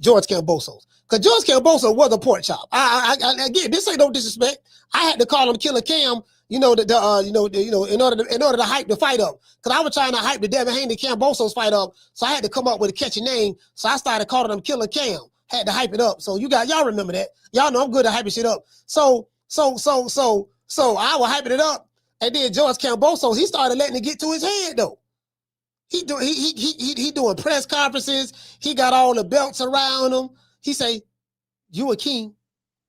George Cambosos. Because George Cambosos was a pork chop. Again, this ain't no disrespect. I had to call him Killer Cam, in order to hype the fight up. Because I was trying to hype the Devin Haney Cambosos fight up, so I had to come up with a catchy name. So I started calling him Killer Cam. Had to hype it up. So y'all remember that. Y'all know I'm good at hyping shit up. So I was hyping it up, and then George Cambosos, he started letting it get to his head though. He doing press conferences. He got all the belts around him. He say, "You a king."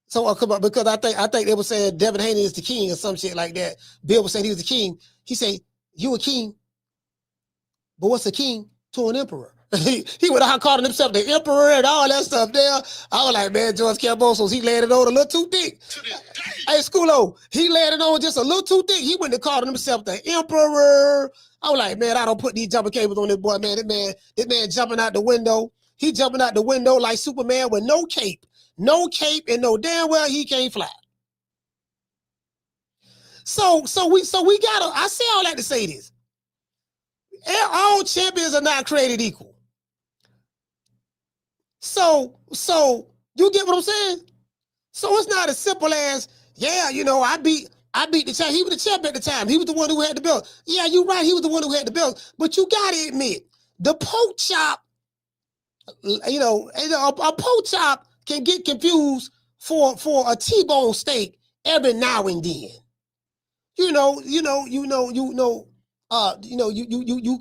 So because I think they were saying Devin Haney is the king or some shit like that. Bill was saying he was the king. He say, "You a king, but what's a king to an emperor?" He would have called himself the emperor and all that stuff there. I was like, man, George Cambosos, he laid it on a little too thick. Hey, Schoolo, he laid it on just a little too thick. He wouldn't have called himself the emperor. I was like, man, I don't put these jumper cables on this boy, man. This man jumping out the window. He jumping out the window like Superman with no cape. No cape and no damn well he can't fly. So we gotta, I say all that to say this. All champions are not created equal. So you get what I'm saying? So it's not as simple as, yeah, you know, I beat the champ. He was the champ at the time. He was the one who had the belt. Yeah, you're right. He was the one who had the belt. But you gotta admit, the pork chop, you know, a pork chop can get confused for a T-bone steak every now and then. You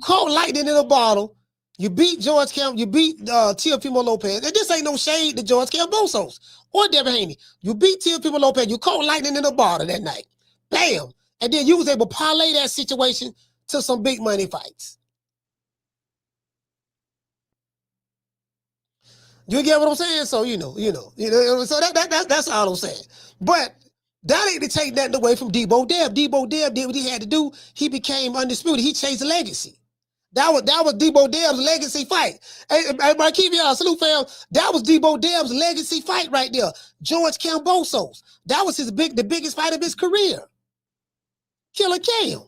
caught lightning in a bottle. You beat George Camp. You beat Teofimo Lopez. And this ain't no shade to George Cambosos or Devin Haney. You beat Teofimo Lopez. You caught lightning in a bottle that night. Bam. And then you was able to parlay that situation to some big money fights. You get what I'm saying? So so that's all I'm saying. But that ain't to take nothing away from Debo Deb. Debo Deb did what he had to do. He became undisputed. He chased a legacy. That was Debo Deb's legacy fight. Hey, Marquivia, salute fam. That was Debo Deb's legacy fight right there. George Cambosos. That was the biggest fight of his career. Killer Cam.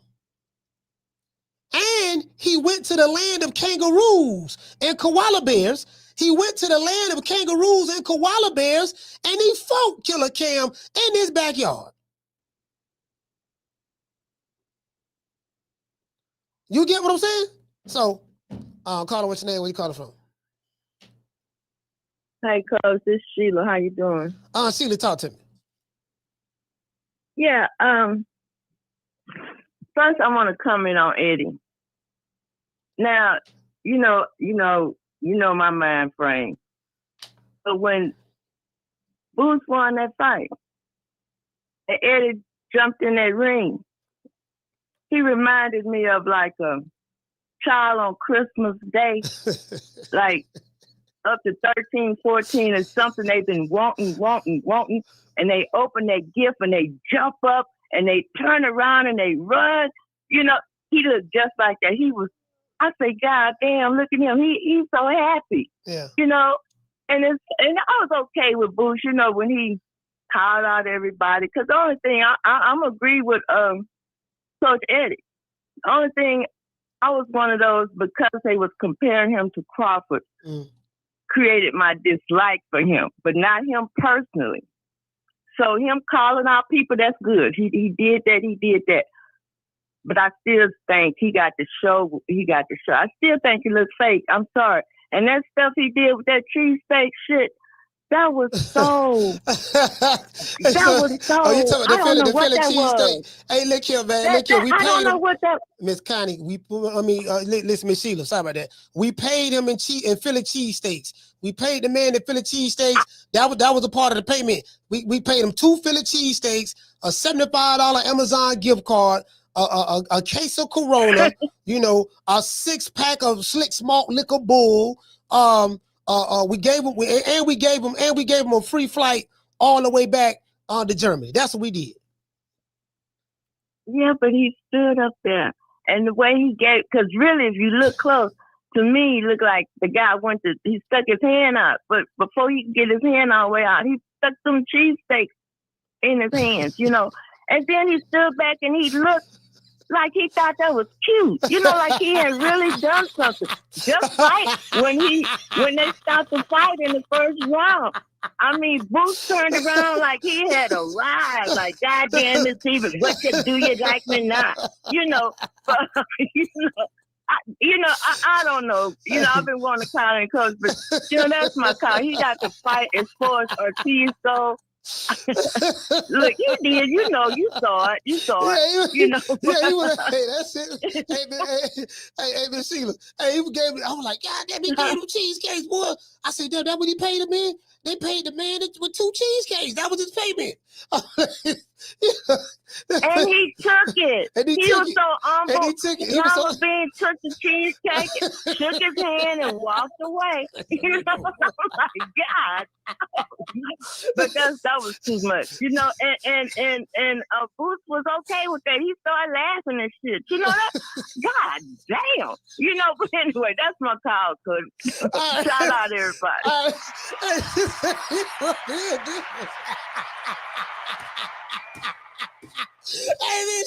And he went to the land of kangaroos and koala bears. He went to the land of kangaroos and koala bears, and he fought Killer Cam in his backyard. You get what I'm saying? So, Carter, what's your name? Where you calling from? Hey, Coach, this is Sheila. How you doing? Sheila, talk to me. Yeah. First, I want to comment on Eddie. Now, you know my mind frame. But when Boots won that fight, and Eddie jumped in that ring, he reminded me of like a child on Christmas Day, like up to 13, 14 or something they've been wanting, and they open their gift and they jump up and they turn around and they run. You know, he looked just like that. I say, God damn, look at him. He's so happy. Yeah. You know, and I was okay with Bush, you know, when he called out everybody. Because the only thing I'm agree with Coach Eddie. The only thing I was one of those, because they was comparing him to Crawford, created my dislike for him, but not him personally. So him calling out people, that's good. He did that. But I still think he got the show. I still think he looks fake. I'm sorry. And that stuff he did with that cheesesteak shit, that was so. You talking about the Philly cheesesteak? Hey, look here, man. Look here. We paid I don't know what that. Miss Connie, listen, Miss Sheila, sorry about that. We paid him in Philly cheesesteaks. We paid the man the Philly cheesesteaks. That was a part of the payment. We paid him 2 Philly cheesesteaks, a $75 Amazon gift card, a case of Corona, you know, a 6-pack of Slick Smalt Liquor Bull. We gave him a free flight all the way back to Germany. That's what we did. Yeah, but he stood up there, and the way he gave, because really, if you look close, to me, it looked like the guy he stuck his hand out, but before he could get his hand all the way out, he stuck some cheesesteaks in his hands, you know, and then he stood back and he looked like he thought that was cute, you know, like he had really done something. Just like when they stopped the fight in the first round. I mean, Boots turned around like he had arrived, like, God damn it, Steven, do you like me now? You know, but, I don't know. You know, I've been wanting to call him Coach, but, you know, that's my call. He got to fight as far as Ortiz go. Look, he did. You know, you saw it. You know. Yeah, he was. Hey, that's it. Hey, man. Hey, Miss Sheila. Hey, he gave me. I was like, God damn, he gave him cheesecakes, boy. I said, that what he paid him, man? They paid the man with 2 cheesecakes. That was his payment. And he took it. And he was took so it. humble. And he took it. He was so- Lima-Bean took the cheesecake, shook his hand, and walked away. You know, I'm like, God. But that was too much. You know, and Boots was okay with that. He started laughing and shit. You know that? God damn. You know, but anyway, that's my call, Cody. Shout out everybody. And then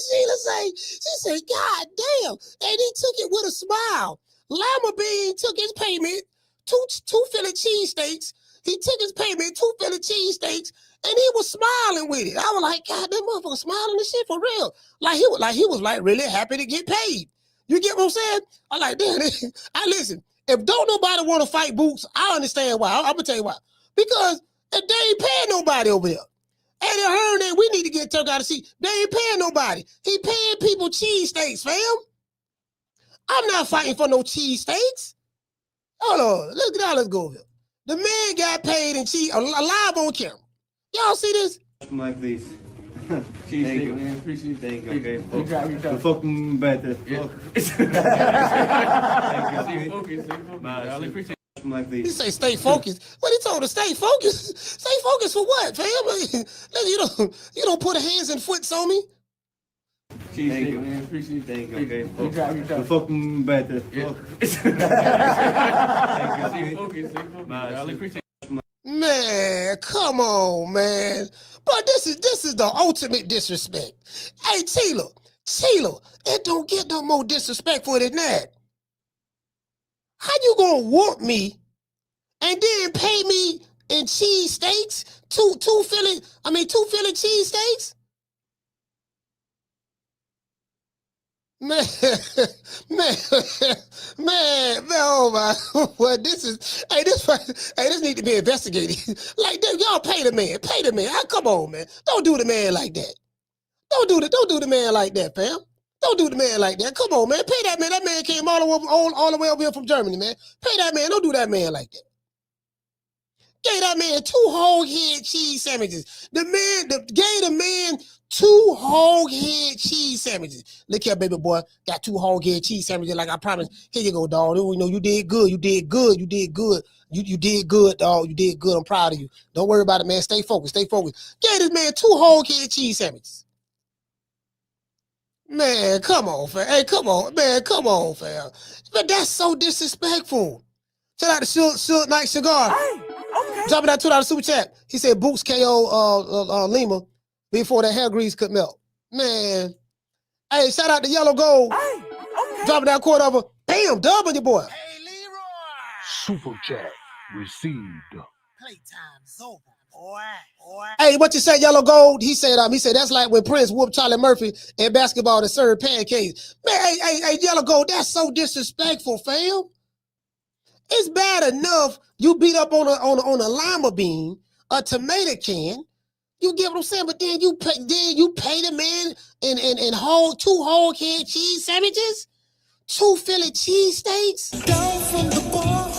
she said, God damn. And he took it with a smile. Lima-Bean took his payment, two Philly cheesesteaks. He took his payment, 2 Philly cheesesteaks, and he was smiling with it. I was like, God, that motherfucker smiling and shit for real. He was really happy to get paid. You get what I'm saying? I like, damn, listen, if don't nobody want to fight Boots, I understand why. I'm gonna tell you why. Because if they ain't paying nobody over here. Eddie Hearn that we need to get turned out to see. They ain't paying nobody. He paying people cheesesteaks, fam. I'm not fighting for no cheesesteaks. Hold on. Let's go over here. The man got paid in cheese live on camera. Y'all see this? Like this. Thank you, man. Appreciate it. Thank you. Okay. You got The fucking better. Yeah. Thank you. Focus. I appreciate it. Like this. He say stay focused. What he told us, stay focused? Stay focused for what, fam? You don't put hands and foots on me. Thank you, man. Appreciate it. Thank you. Okay. You got The fucking better. Yeah. Thank you. Focus. I appreciate it. Man, come on, man. But this is the ultimate disrespect. Hey, Tila, it don't get no more disrespectful than that. How you gonna whoop me and then pay me in cheesesteaks? Two Philly cheesesteaks? Man, oh my! Well, this need to be investigated. Like, y'all pay the man. Come on, man. Don't do the man like that. Don't do the man like that, fam. Don't do the man like that. Come on, man. Pay that man. That man came all the way over here from Germany, man. Pay that man. Don't do that man like that. Gave that man 2 whole head cheese sandwiches. Gave the man 2 whole head cheese sandwiches. Look here, baby boy. Got 2 whole head cheese sandwiches like I promised. Here you go, dog. You know, you did good. You did good, dog. You did good. I'm proud of you. Don't worry about it, man. Stay focused. Gave this man 2 whole head cheese sandwiches. Man, come on, fam. Hey, come on, fam. But that's so disrespectful. Shout out to Suge Knight Cigar. Hey, okay. Dropping that $2 super chat. He said Boots KO Lima before that hair grease could melt. Man. Hey, shout out to Yellow Gold. Hey, okay. Dropping that quarter over. Bam, dub on your boy. Hey, Leroy. Super chat received. Playtime's over, boy. Hey, what you say, Yellow Gold? He said that's like when Prince whooped Charlie Murphy in basketball to serve pancakes. Man, hey, Yellow Gold, that's so disrespectful, fam. It's bad enough you beat up on a Lima-Bean, a tomato can. You get what I'm saying? But then you pay the man in 2 whole head cheese sandwiches, 2 Philly cheesesteaks. Down from the bar,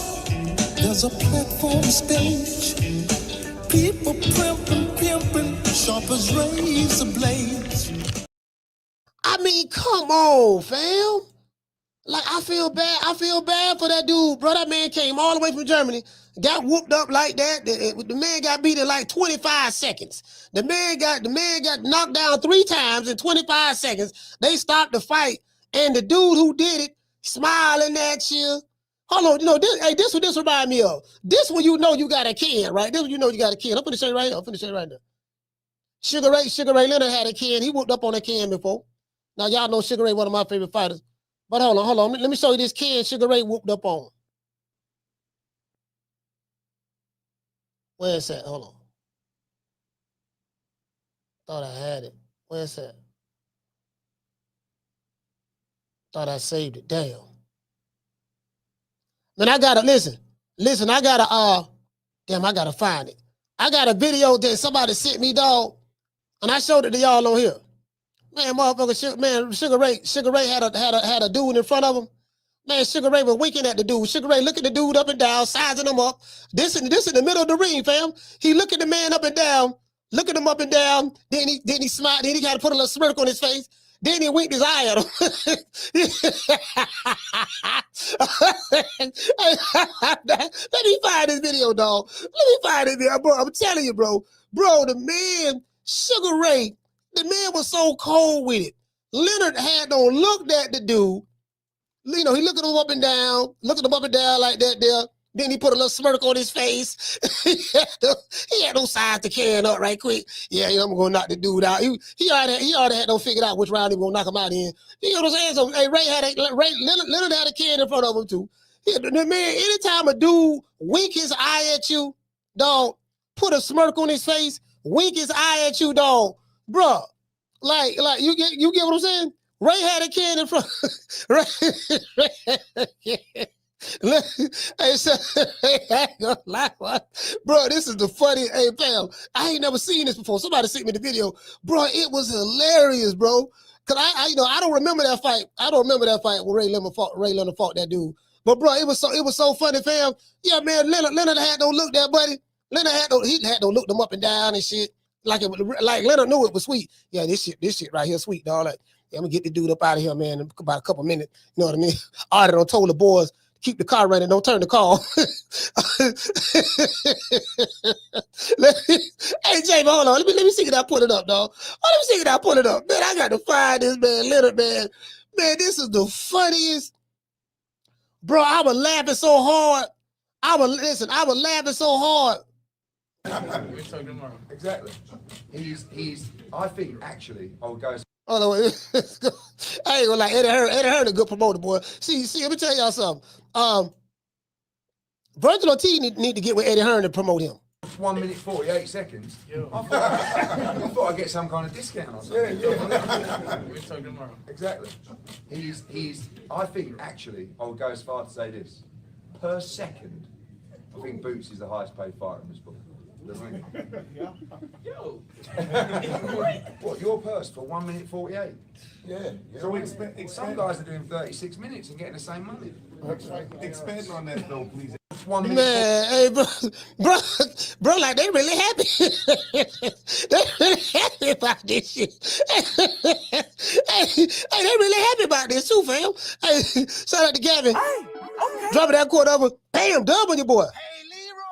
there's a platform stage. People pimping, sharp as razor blades. I mean, come on, fam. Like, I feel bad for that dude, bro. That man came all the way from Germany, got whooped up like that. The man got beat in like 25 seconds. The man got knocked down 3 times in 25 seconds. They stopped the fight, and the dude who did it smiling at you. Hold on, this what this remind me of. This when you know you got a can, right? This when you know you got a can. I'm finna say right now. Sugar Ray Leonard had a can. He whooped up on a can before. Now y'all know Sugar Ray, one of my favorite fighters. But hold on. Let me show you this can Sugar Ray whooped up on. Where's that? Hold on. Thought I had it. Where's that? Thought I saved it. Damn. Man, I gotta listen. I gotta find it. I got a video that somebody sent me, dog, and I showed it to y'all on here. Man, motherfucker, Sugar Ray had a dude in front of him. Man, Sugar Ray was winking at the dude. Sugar Ray looking the dude up and down, sizing him up. This in the middle of the ring, fam. He looking the man up and down, looking him up and down. Then he smiled. Then he got to put a little smirk on his face. Then he winked his eye at him. Let me find this video, dog. Let me find this video, bro. I'm telling you, bro. Bro, the man, Sugar Ray, the man was so cold with it. Leonard had no looked at the dude. You know, he looked at him up and down like that there. Then he put a little smirk on his face. he had no size to carry up right quick. Yeah, you know, I'm gonna knock the dude out. He already had no figured out which round he was gonna knock him out in. You know what I'm saying? So hey, Leonard had a can in front of him too. The man, anytime a dude wink his eye at you, dog, put a smirk on his face, wink his eye at you, dog, bruh. Like you get what I'm saying? Ray had a can in front. Hey, so, I ain't gonna lie, bro. This is the funniest. Hey, fam, I ain't never seen this before. Somebody sent me the video, bro. It was hilarious, bro. Cause I don't remember that fight. I don't remember that fight when Ray Leonard fought that dude. But bro, it was so funny, fam. Yeah, man. Leonard had no look there, buddy. Leonard had no look them up and down and shit. Like Leonard knew it was sweet. Yeah, this shit right here, sweet, dog. Like, yeah, I'm gonna get the dude up out of here, man, in about a couple minutes. You know what I mean? I already told the boys, keep the car running, don't turn the car off. Hey, Jamie, hold on. Let me see if I put it up, dog. Let me see if I put it up. Man, I got to find this man, Leonard, man. Man, this is the funniest. Bro, I was laughing so hard. I was laughing so hard. We'll talk tomorrow. Exactly. I think, actually, I'll go. Oh, no, I ain't gonna lie. Eddie Hearn a good promoter, boy. See, let me tell y'all something. Vergil Ortiz need to get with Eddie Hearn to promote him. 1 minute 48 seconds. I thought I'd get some kind of discount or something. Yeah. We'll talk tomorrow. Exactly. I think, actually, I would go as far to say this. Per second, I think Boots is the highest paid fighter in this book. Yo. What, your purse for 1 minute 48? Yeah. So some guys are doing 36 minutes and getting the same money. Expand on that though, please. 1 minute. Man, hey, bro, like they really happy. They really happy about this shit. Hey, they really happy about this too, fam. Hey, shout out to Gavin. Hey, okay. Dropping that quote over. Bam, dub on your boy. Hey, Leroy.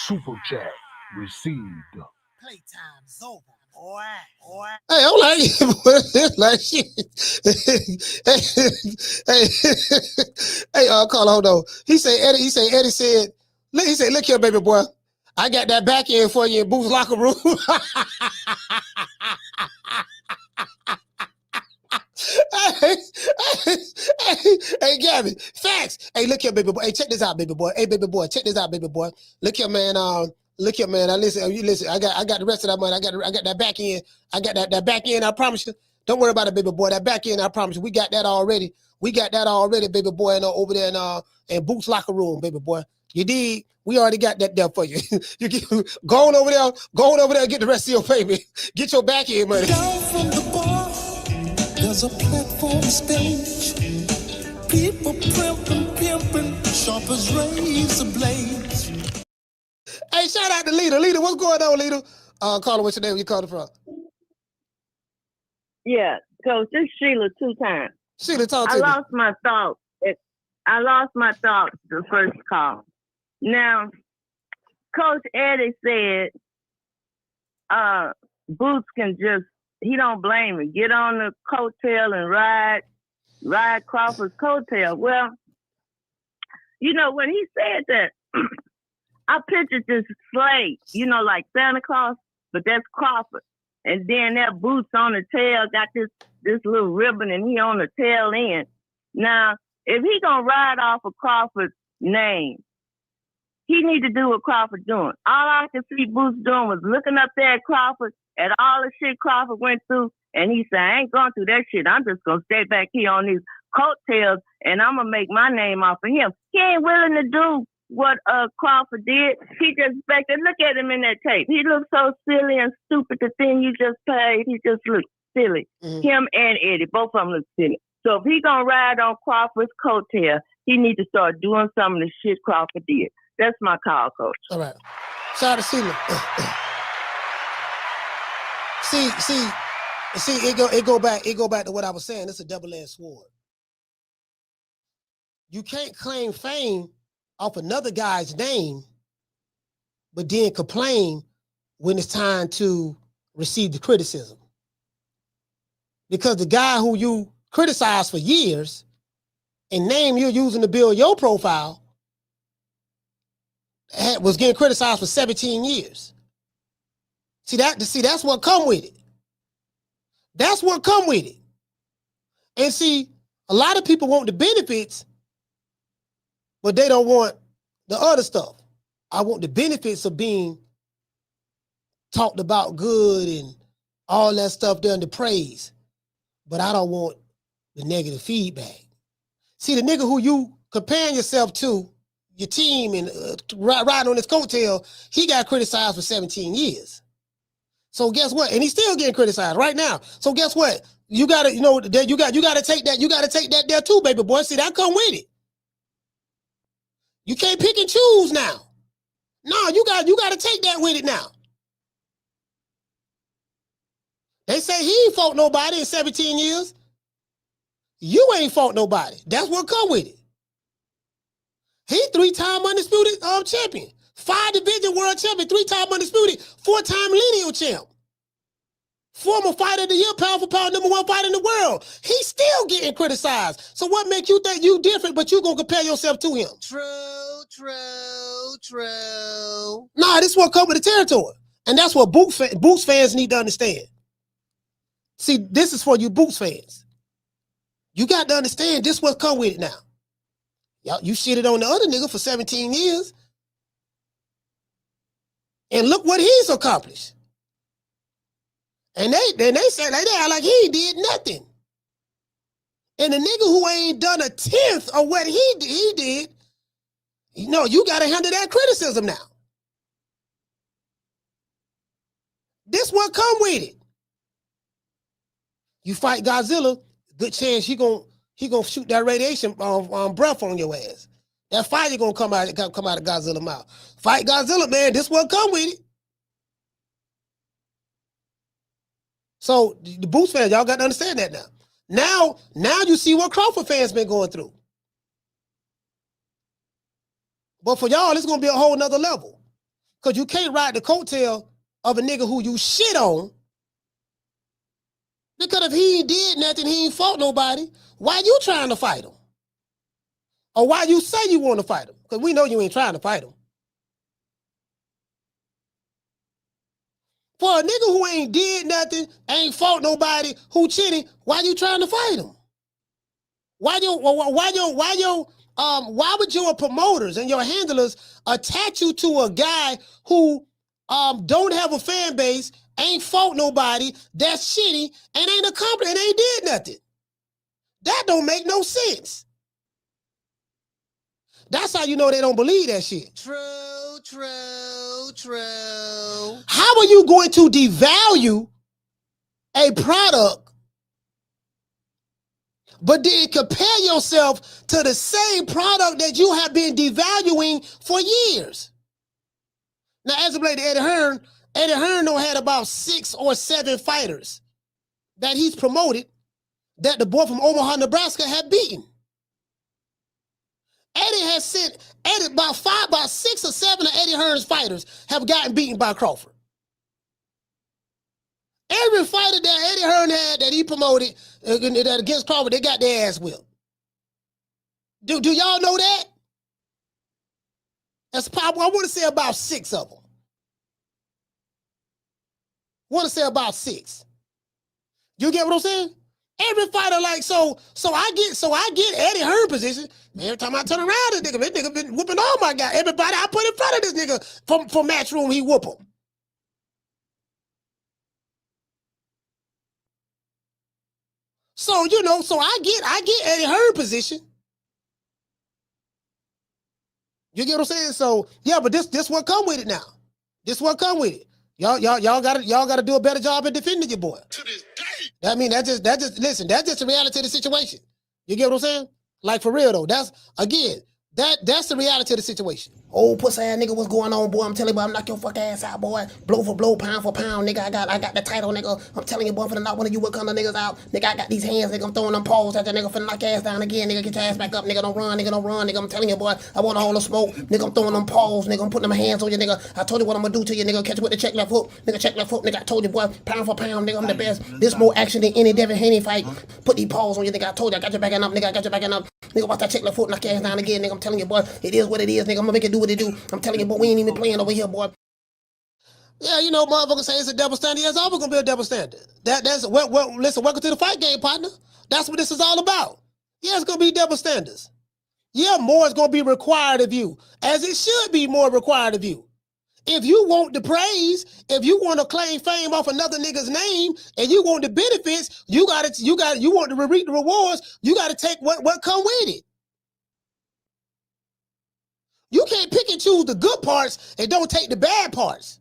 Super chat received. Playtime's over, boy. Hey, I'm like, like shit. Hey, Carl, hold on. Eddie said, look here, baby boy. I got that back end for you in Boots' locker room. Hey, Gavin, facts. Hey, look here, baby boy. Hey, check this out, baby boy. Hey, baby boy, check this out, baby boy. Look here, man. Look here, man. You listen. I got the rest of that money. I got that back end. I got that back end. I promise you. Don't worry about it, baby boy. That back end, I promise you. We got that already. Baby boy. And over there in Boots' locker room, baby boy. You did. We already got that there for you. Go on over there. And get the rest of your payment. Get your back end money. Down from the bar, there's a platform stage. People pimping, sharp as razor blades. Hey, shout out to Lita. Lita, what's going on, Lita? Carla, what's your name? Where you calling from? Yeah, Coach, this is Sheila 2 times. Sheila, talk to me. I lost my thought the first call. Now, Coach Eddie said Boots can he don't blame me. Get on the coattail and ride Crawford's coattail. Well, you know, when he said that, I pictured this sleigh, you know, like Santa Claus, but that's Crawford. And then that Boots on the tail got this little ribbon and he on the tail end. Now, if he gonna ride off of Crawford's name, he need to do what Crawford doing. All I could see Boots doing was looking up there at Crawford at all the shit Crawford went through, and he said, I ain't going through that shit. I'm just gonna stay back here on these coattails and I'm gonna make my name off of him. He ain't willing to do what Crawford did. He just back there. Look at him in that tape. He looks so silly and stupid. The thing you just played, he just looks silly. Mm-hmm. Him and Eddie, both of them look silly. So if he gonna ride on Crawford's coattail, he need to start doing some of the shit Crawford did. That's my call, Coach. All right. Shout out to Sheila. it go back to what I was saying. It's a double-edged sword. You can't claim fame off another guy's name, but then complain when it's time to receive the criticism. Because the guy who you criticized for years and name you're using to build your profile was getting criticized for 17 years. See, that's what come with it. That's what come with it. And see, a lot of people want the benefits, but they don't want the other stuff. I want the benefits of being talked about good and all that stuff there, and the praise, but I don't want the negative feedback. See, the nigga who you comparing yourself to, your team, and riding on his coattail, he got criticized for 17 years. So guess what? And he's still getting criticized right now. So guess what? You gotta, you gotta take that. You gotta take that there too, baby boy. See, that come with it. You can't pick and choose now. No, you gotta take that with it now. They say he ain't fought nobody in 17 years. You ain't fought nobody. That's what come with it. He 3-time undisputed champion. 5-division world champion, 3-time undisputed, 4-time lineal champ. Former fighter of the year, pound for pound, #1 fighter in the world. He's still getting criticized. So what make you think you different, but you gonna compare yourself to him? True. Nah, this is what come with the territory. And that's what Boots fans need to understand. See, this is for you Boots fans. You got to understand this what come with it now. Y'all, you shitted on the other nigga for 17 years. And look what he's accomplished. And they say like that, like he did nothing. And the nigga who ain't done 1/10 of what he did, you know, you got to handle that criticism now. This what come with it. You fight Godzilla, good chance he gonna shoot that radiation breath on your ass. That fire gonna come out of Godzilla's mouth. Fight Godzilla, man. This what come with it. So the Boots fans, y'all got to understand that now. Now you see what Crawford fans been going through. But for y'all, it's gonna be a whole nother level. Because you can't ride the coattail of a nigga who you shit on. Because if he ain't did nothing, he ain't fought nobody, why you trying to fight him? Or why you say you want to fight him? Because we know you ain't trying to fight him. For a nigga who ain't did nothing, ain't fought nobody, who cheating, why you trying to fight him? Why would your promoters and your handlers attach you to a guy who don't have a fan base, ain't fought nobody, that's shitty, and ain't accomplished, and ain't did nothing? That don't make no sense. That's how you know they don't believe that shit. True. How are you going to devalue a product, but then compare yourself to the same product that you have been devaluing for years? Now, as of late, Eddie Hearn don't had about 6 or 7 fighters that he's promoted that the boy from Omaha, Nebraska had beaten. Eddie has sent about 6 or 7 of Eddie Hearn's fighters have gotten beaten by Crawford. Every fighter that Eddie Hearn had that he promoted that against Crawford, they got their ass whipped. Do y'all know that? That's probably, I want to say about 6 of them. Want to say about 6. You get what I'm saying? Every fighter like so I get Eddie Hearn position. Every time I turn around, this nigga been whooping all my guys. Everybody I put in front of this nigga from Matchroom, he whoop him. So I get Eddie Hearn position. You get what I'm saying? So yeah, but this what come with it now. This what come with it. Y'all gotta do a better job at defending your boy. To this day. I mean, that's just the reality of the situation. You get what I'm saying? Like for real though. That's again, That's the reality of the situation. Oh, pussy ass nigga, what's going on, boy? I'm telling you, boy, I'm knock your fuck ass out, boy. Blow for blow, pound for pound, nigga. I got the title, nigga. I'm telling you, boy, for the knock one of you what kind of niggas out. Nigga, I got these hands, nigga. I'm throwing them paws at the nigga for the knock your ass down again, nigga. Get your ass back up, nigga. Don't run, nigga. I'm telling you, boy, I want all the smoke. Nigga, I'm throwing them paws, nigga. I'm putting them hands on you, nigga. I told you what I'm gonna do to you, nigga. Catch you with the check left hook. Nigga, check left hook, nigga. I told you, boy, pound for pound, nigga. I'm the best. This more action than any Devin Haney fight. Put these paws on you, nigga. I told you, I got your backing up, nigga. I got your backing up. Nigga, watch that check left hook, knock your ass down again, nigga. I'm telling you, boy, it is what it is, nigga. I'm gonna make it do what it do. I'm telling you, boy, we ain't even playing over here, boy. Yeah, you know, motherfuckers say it's a double standard. Yeah, it's always gonna be a double standard. That's listen, welcome to the fight game, partner. That's what this is all about. Yeah, it's gonna be double standards. Yeah, more is gonna be required of you, as it should be more required of you. If you want the praise, if you want to claim fame off another nigga's name, and you want the benefits, you want to reap the rewards, you gotta take what come with it. You can't pick and choose the good parts and don't take the bad parts.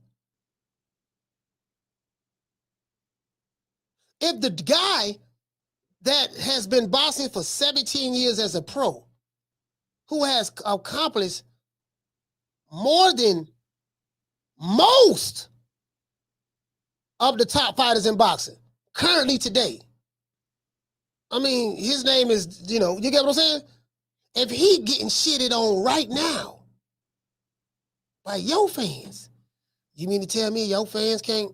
If the guy that has been boxing for 17 years as a pro, who has accomplished more than most of the top fighters in boxing currently today, I mean, his name is, you get what I'm saying? If he getting shitted on right now by your fans, you mean to tell me your fans can't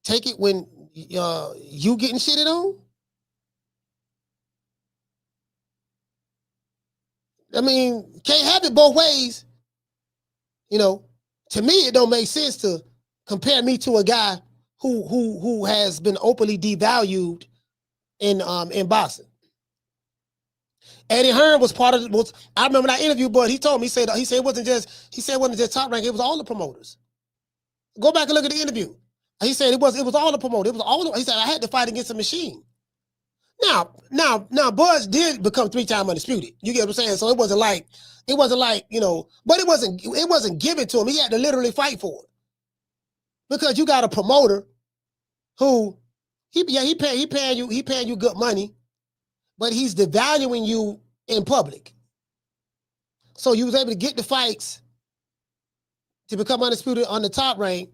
take it when you getting shitted on? I mean, can't have it both ways. To me, it don't make sense to compare me to a guy who has been openly devalued in boxing. Eddie Hearn was part of it. I remember that interview, but he told me, he said it wasn't just Top Rank, it was all the promoters. Go back and look at the interview. He said it was all the promoters. He said I had to fight against a machine. Now, Buzz did become 3-time undisputed. You get what I'm saying? So it wasn't like, but it wasn't given to him. He had to literally fight for it. Because you got a promoter who he paying you good money, but he's devaluing you in public. So you was able to get the fights to become undisputed on the Top Rank.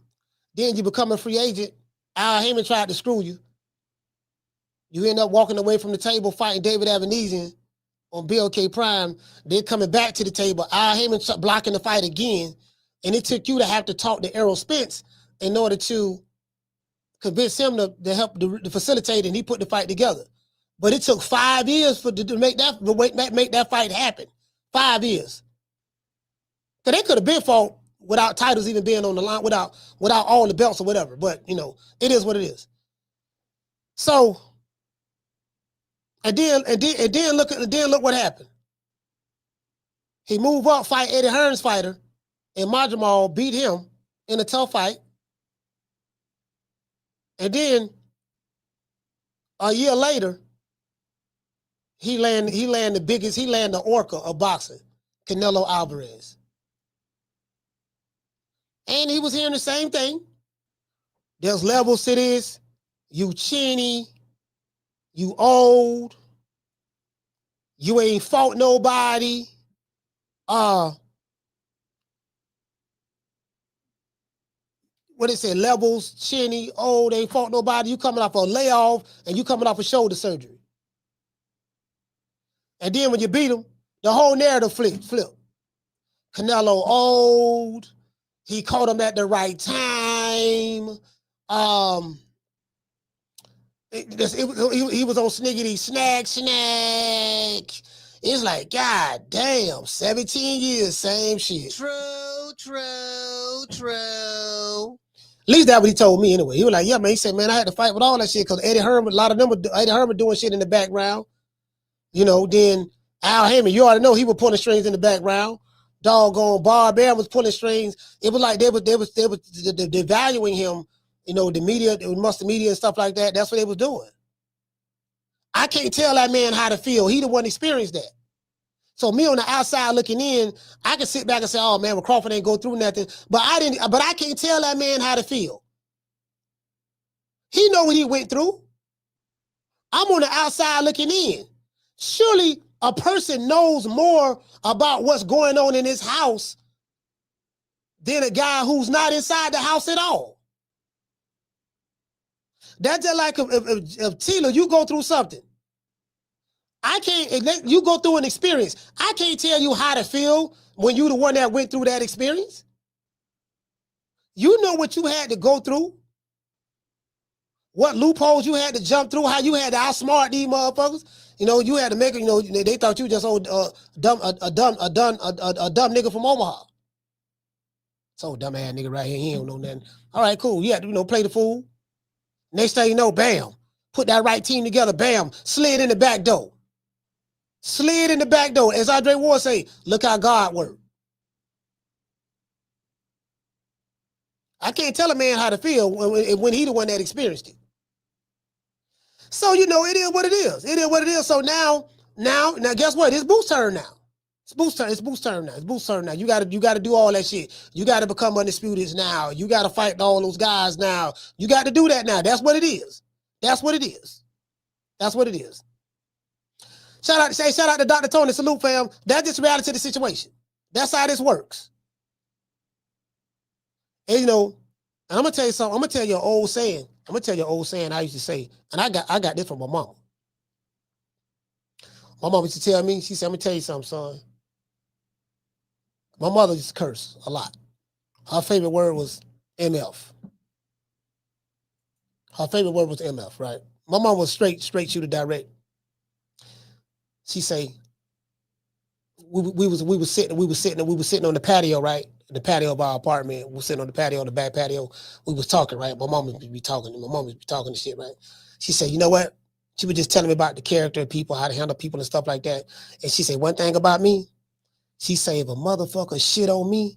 Then you become a free agent. Al Heyman tried to screw you. You end up walking away from the table fighting David Avenesian on BLK Prime. Then coming back to the table, Al Heyman blocking the fight again. And it took you to have to talk to Errol Spence in order to convince him to help to facilitate, and he put the fight together. But it took 5 years to make that fight happen. 5 years. Because they could have been fought without titles even being on the line, without all the belts or whatever. But it is what it is. So, and then look what happened. He moved up, fight Eddie Hearn's fighter, and Majamal beat him in a tough fight. And then a year later, he landed the orca of boxing, Canelo Alvarez. And he was hearing the same thing. There's levels to this. You chinny. You old. You ain't fought nobody. What it say? Levels, chinny, old, ain't fought nobody. You coming off a layoff and you coming off a shoulder surgery. And then when you beat him, the whole narrative flip. Canelo old. He caught him at the right time. He was on sniggity snack. It's like, God damn, 17 years, same shit. True. At least that's what he told me anyway. He was like, yeah, man. He said, man, I had to fight with all that shit because Eddie Hearn doing shit in the background. Then Al Heyman, you already know he was pulling strings in the background. Doggone Barbarian was pulling strings. It was like they was devaluing him. The media, the media and stuff like that. That's what they was doing. I can't tell that man how to feel. He the one experienced that. So me on the outside looking in, I can sit back and say, oh man, well, Crawford ain't go through nothing. But I can't tell that man how to feel. He know what he went through. I'm on the outside looking in. Surely A person knows more about what's going on in his house than a guy who's not inside the house at all. That's just like if Tila, you go through something. I can't, you go through an experience. I can't tell you how to feel when you the one that went through that experience. You know what you had to go through, what loopholes you had to jump through, how you had to outsmart these motherfuckers. You know, you had to make it, you know, they thought you just a dumb nigga from Omaha. So dumb ass nigga right here, he don't know nothing. All right, cool. You had to, you know, play the fool. Next thing you know, bam, put that right team together, bam, slid in the back door. Slid in the back door. As Andre Ward say, look how God worked. I can't tell a man how to feel when he the one that experienced it. So, you know, it is what it is. It is what it is. So now guess what? It's Boots' turn now. It's Boots' turn. It's Boots' turn now. It's Boots' turn now. You gotta do all that shit. You gotta become undisputed now. You gotta fight all those guys now. You got to do that now. That's what it is. That's what it is. That's what it is. Shout out to Dr. Tony. Salute, fam. That's just reality of the situation. That's how this works. And you know, and I'm gonna tell you something. I'm gonna tell you an old saying. I'm gonna tell you an old saying I used to say, and I got this from my mom. My mom used to tell me, she said, I'm gonna tell you something, son. My mother used to curse a lot. Her favorite word was MF. Her favorite word was MF, right? My mom was straight shooter direct. She say, we was sitting on the patio, right? The patio of our apartment. We were sitting on the patio, on the back patio. We was talking, right? My mom would be talking. My mom would be talking and shit, right? She said, you know what? She was just telling me about the character of people, how to handle people and stuff like that. And she said, one thing about me, she said, if a motherfucker shit on me,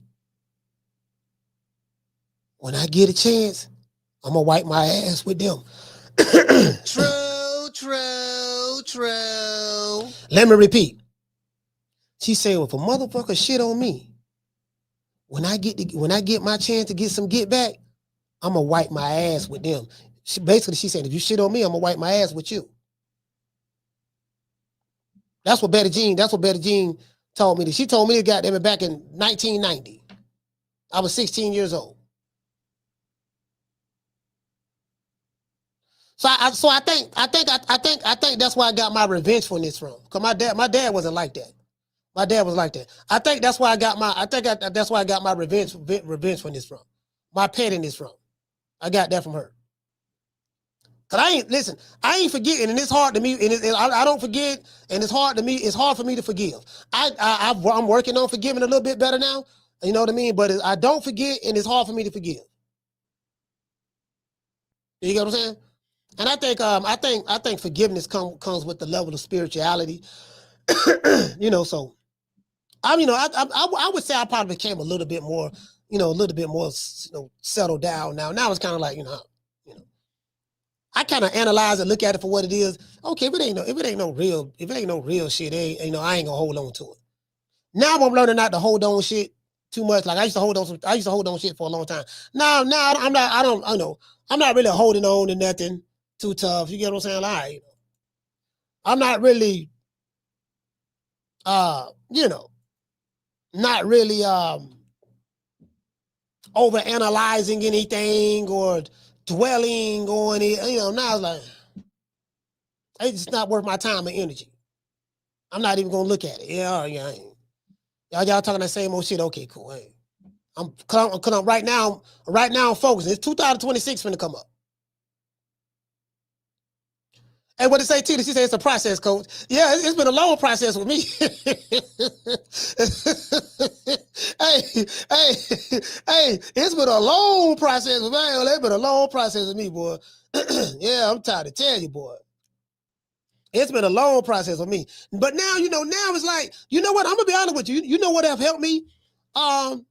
when I get a chance, I'm gonna wipe my ass with them. True. Let me repeat. She said, if a motherfucker shit on me, when I get my chance to get some get back, I'm gonna wipe my ass with them. She said, if you shit on me, I'm gonna wipe my ass with you. That's what Betty Jean told me. She told me it got them back in 1990. I was 16 years old. So I think that's where I got my revengefulness from. Cause my dad wasn't like that. My dad was like that. I think that's why I got my revengefulness from. My pettiness from. I got that from her. Cause I ain't forgetting, and it's hard to me, and I don't forget, and it's hard for me to forgive. I'm working on forgiving a little bit better now. You know what I mean? But I don't forget, and it's hard for me to forgive. You get what I'm saying? And I think forgiveness comes with the level of spirituality. You know, so I would say I probably became a little bit more settled down now. Now it's kind of like, I kind of analyze and look at it for what it is. Okay, if it ain't no real shit, I ain't gonna hold on to it. Now I'm learning not to hold on shit too much. Like I used to hold on shit for a long time. Now I'm not really holding on to nothing too tough. You get what I'm saying? Like, I'm not really not really over analyzing anything or dwelling on it. Now it's like, it's not worth my time and energy. I'm not even gonna look at it. Y'all talking that same old shit. Okay, cool. Hey, I'm right now I'm focusing. It's 2026 finna come up. Hey, what did say, Tina? She said it's a process, coach. Yeah, it's been a long process with me. hey, it's been a long process with me. It's been a long process with me, boy. Yeah, I'm tired to tell you, boy. It's been a long process with me. But now, now it's like, you know what? I'm gonna be honest with you. You know what have helped me? The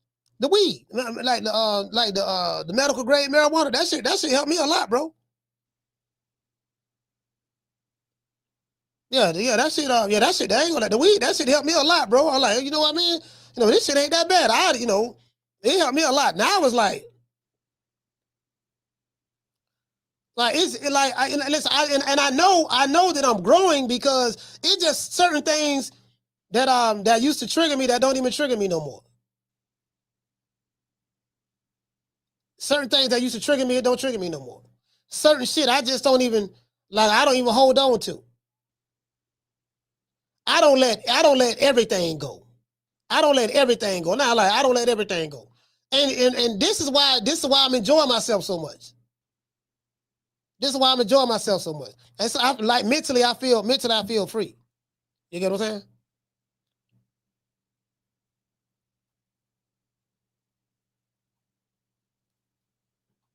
weed, like the medical grade marijuana. That shit helped me a lot, bro. Yeah, that shit. That ain't gonna like the weed. That shit helped me a lot, bro. I'm like, you know what I mean? This shit ain't that bad. It helped me a lot. Now it's like, Like it's like listen, I know that I'm growing because it's just certain things that used to trigger me that don't even trigger me no more. Certain things that used to trigger me, it don't trigger me no more. Certain shit I just don't even I don't even hold on to. I don't let everything go. I don't let everything go. Now, I don't let everything go. And this is why I'm enjoying myself so much. This is why I'm enjoying myself so much. And so mentally I feel free. You get what I'm saying?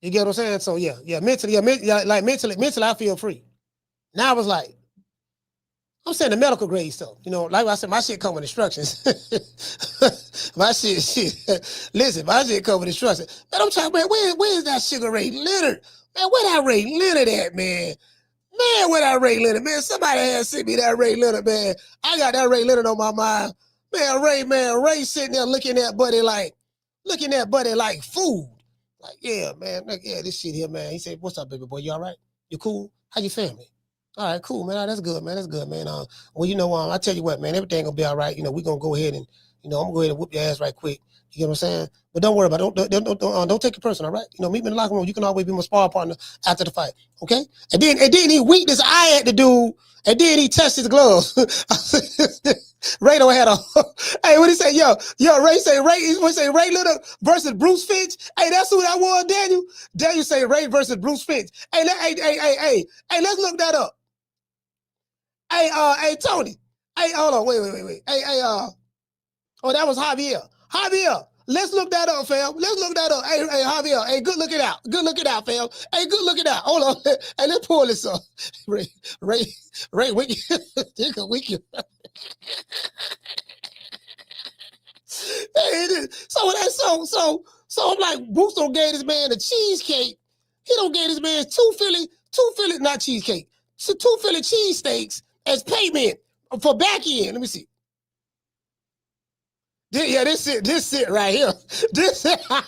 You get what I'm saying? So mentally I feel free. Now I was like, I'm saying the medical grade stuff. You know, like I said, my shit come with instructions. my shit. Listen, my shit come with instructions. Man, I'm talking, man, where is that Sugar Ray Leonard? Man, where that Ray Leonard at, man? Man, where that Ray Leonard? Man, somebody has sent me that Ray Leonard, man. I got that Ray Leonard on my mind. Man, Ray sitting there looking at buddy like food. Like, yeah, man. Like, yeah, this shit here, man. He said, what's up, baby boy? You all right? You cool? How your family? All right, cool, man. That's good, man. That's good, man. Well, you know, I tell you what, man, everything gonna be all right. You know, we're gonna go ahead and, you know, I'm gonna go ahead and whoop your ass right quick. You get what I'm saying? But don't worry about it. Don't take it personal, all right? You know, meet me in the locker room. You can always be my sparring partner after the fight, okay? And then he winked his eye at the dude, and then he touched his gloves. Ray don't have a. Hey, what he say? Yo, Ray say Ray. What say Ray Leonard versus Bruce Finch? Hey, that's who that was, Daniel. Daniel say Ray versus Bruce Finch. Hey, let's look that up. Hey, Tony. Hey, hold on. Wait. Hey, oh, that was Javier. Javier, let's look that up, fam. Let's look that up. Hey, Javier. Hey, good looking out. Good looking out, fam. Hey, good looking out. Hold on. Hey, let's pull this up. Ray, Wiki. Wiki. Hey, so I'm like, Boots don't gave this man a cheesecake. He don't gave this man two Philly, not cheesecake, two Philly cheesesteaks as payment for back end. Let me see. This shit right here. This shit right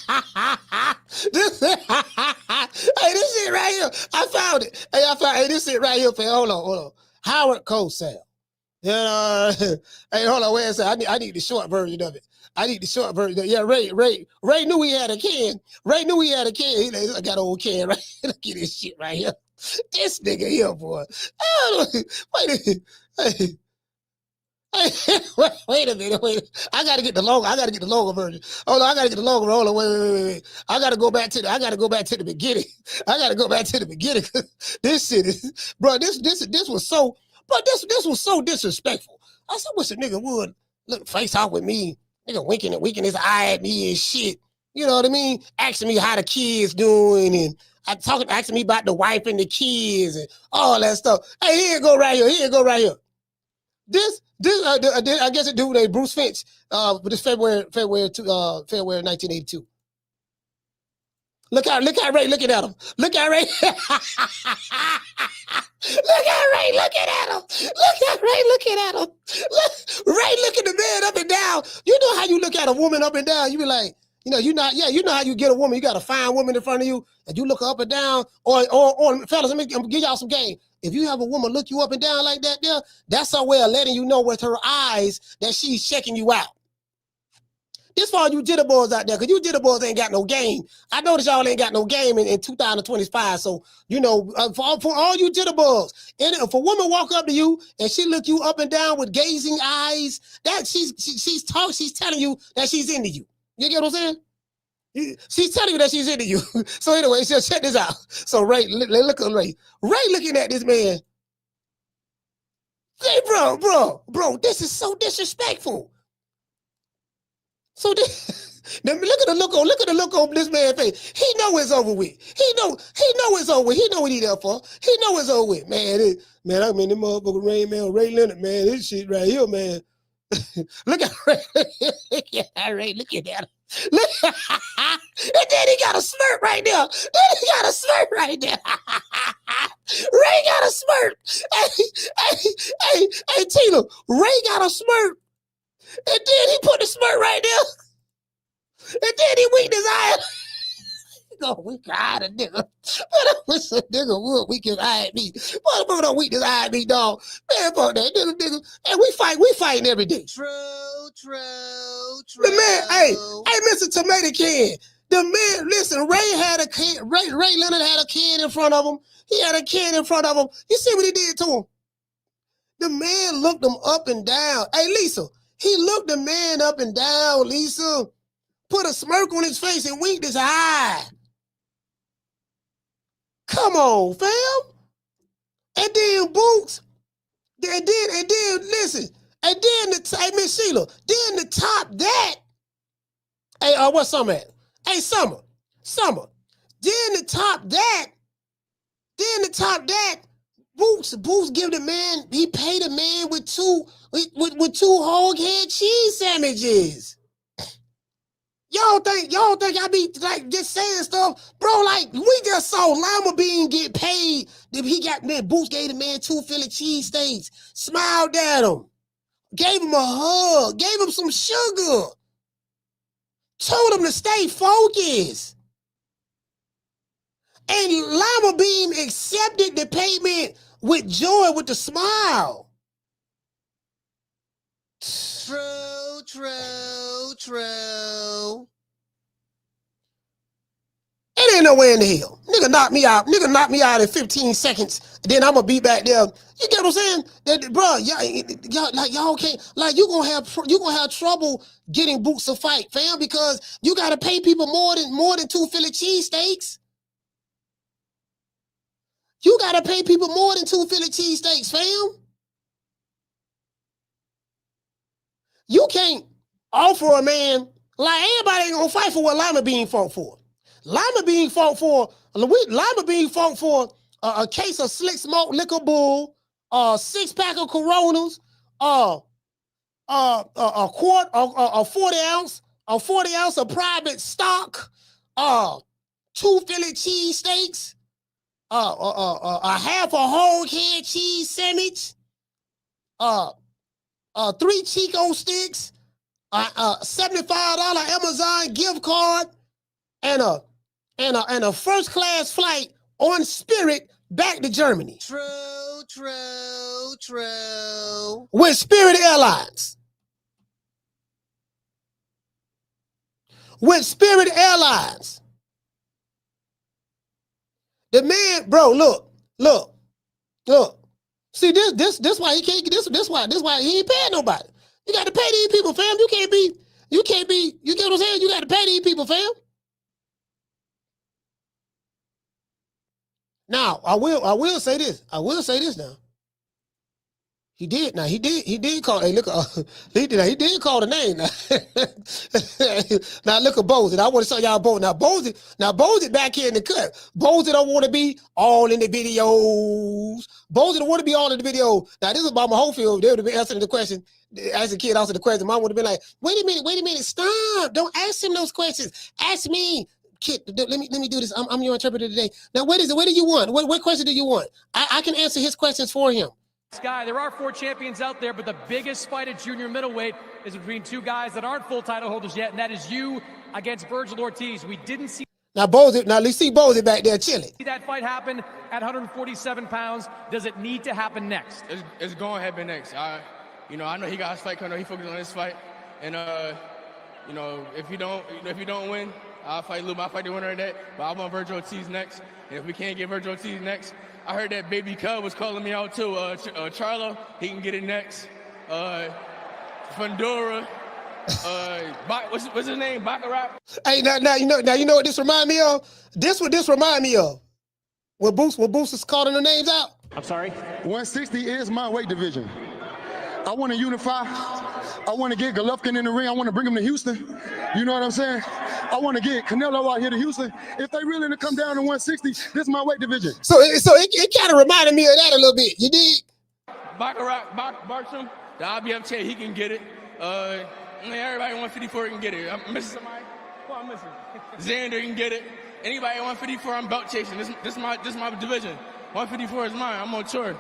here. I found it. Hey, this shit right here. Hold on. Howard Cosell. Hey, hold on. Wait a second. I need the short version of it. Yeah, Ray knew he had a can. He like, I got an old can, right? Look at this shit right here. This nigga here, boy. Wait a minute. I gotta get the logo version. Hold on, I gotta get the logo. Hold on, wait. I gotta go back to the beginning. This shit is, bro. This was so, bro. This was so disrespectful. I said, wish a nigga would look face off with me, nigga winking his eye at me and shit. You know what I mean? Asking me how the kids doing and asking me about the wife and the kids and all that stuff. Hey, here you go right here. This I guess it do named Bruce Finch. But this February 1982. Look at Ray looking at him. Look at Ray. Look at Ray looking at him. Ray looking the man up and down. You know how you look at a woman up and down? You be like, you know how you get a woman. You got a fine woman in front of you, and you look her up and down. Or fellas, let me give y'all some game. If you have a woman look you up and down like that, there, that's her way of letting you know with her eyes that she's checking you out. This for all you jitterboys out there, because you jitterboys ain't got no game. I know that y'all ain't got no game in 2025. So, you know, for all you jitterboys, and if a woman walk up to you and she look you up and down with gazing eyes, that she's telling you that she's into you. You get what I'm saying? She's telling you that she's into you. So anyway, so check this out. So Ray, look at Ray. Ray looking at this man. Hey, bro, this is so disrespectful. So look at the look on this man's face. He know it's over with. He know it's over with. He know what he there for. He know it's over with. Man, I mean, the motherfucker Ray Leonard, man, this shit right here, man. Look at Ray. Ray, look at that. Look. And then he got a smirk right there. Ray got a smirk. Hey, Tina, Ray got a smirk. And then he put the smirk right there. And then he winked his eye. We got a nigga. But I wish a nigga would. We can hide me. Motherfucker don't weakness hide me, dog. Man, fuck that nigga. And we fighting every day. True. The man, hey, Mr. Tomato Can. The man, listen, Ray had a can. Ray Leonard had a can in front of him. He had a can in front of him. You see what he did to him? The man looked him up and down. Hey, Lisa, he looked the man up and down, Lisa. Put a smirk on his face and winked his eye. Come on, fam. And then Boots. And then listen. And then Miss Sheila. Then to top that. Hey, what's Summer at? Hey, Summer. Then to top that. Boots give the man, he paid the man with two hog head cheese sandwiches. Y'all think I be like just saying stuff, bro? Like we just saw Lima-Bean get paid. Boots gave the man 2 Philly cheesesteaks, smiled at him, gave him a hug, gave him some sugar, told him to stay focused. And Lima-Bean accepted the payment with joy, with the smile. True. It ain't nowhere in the hell. Nigga knock me out in 15 seconds. Then I'm gonna be back there. You get what I'm saying? Bro, y'all can't, like, you gonna have trouble getting Boots to fight, fam, because you gotta pay people more than 2 Philly cheesesteaks. You gotta pay people more than 2 Philly cheesesteaks, fam. You can't offer a man, like, everybody ain't gonna fight for what Lima-Bean fought for. Lima-Bean fought for a case of slick smoke liquor bull, 6-pack of Coronas, a 40 ounce of private stock, 2 Philly cheesesteaks, a half a whole head cheese sandwich, 3 Chico sticks, a $75 Amazon gift card, and a first-class flight on Spirit back to Germany. True. With Spirit Airlines. The man, bro, look. See, this why he can't get this why he ain't paying nobody. You got to pay these people, fam. You get what I'm saying? You got to pay these people, fam. Now, I will say this now. He did call, hey, look, he did call the name now. Now look at Bozy. I want to show y'all Bozy. Now Bozy back here in the cut. Bozy don't want to be all in the videos. Bozy don't want to be all in the video. Now this is about my whole field. They would have been answering the question. As a kid, answering the question. Mom would have been like, wait a minute, stop. Don't ask him those questions. Ask me. Kid, let me do this. I'm your interpreter today. Now, what is it? What do you want? What question do you want? I can answer his questions for him. Guy, there are 4 champions out there, but the biggest fight at junior middleweight is between 2 guys that aren't full title holders yet, and that is you against Vergil Ortiz. We didn't see let's see Bozy back there chilling. that fight happen at 147 pounds. Does it need to happen next? It's going to happen next. I know he got his fight coming up. He focused on his fight, and if you don't win, I'll fight Lou. I'll fight the winner of that. But I want Vergil Ortiz next, and if we can't get Vergil Ortiz next, I heard that Baby Cub was calling me out too. Charlo, he can get it next. Fundora, what's his name? Bakhram. Hey, now you know what this remind me of? This remind me of. When Boots is calling the names out. I'm sorry? 160 is my weight division. I want to unify. I want to get Golovkin in the ring. I want to bring him to Houston. You know what I'm saying? I want to get Canelo out here to Houston. If they really to come down to 160, this is my weight division. So it kind of reminded me of that a little bit. You dig? Bakhram, the IBF champ, he can get it. Everybody 154 can get it. I'm missing somebody. Who I'm missing? Xander can get it. Anybody 154, I'm belt chasing. This is my division. 154 is mine. I'm on tour.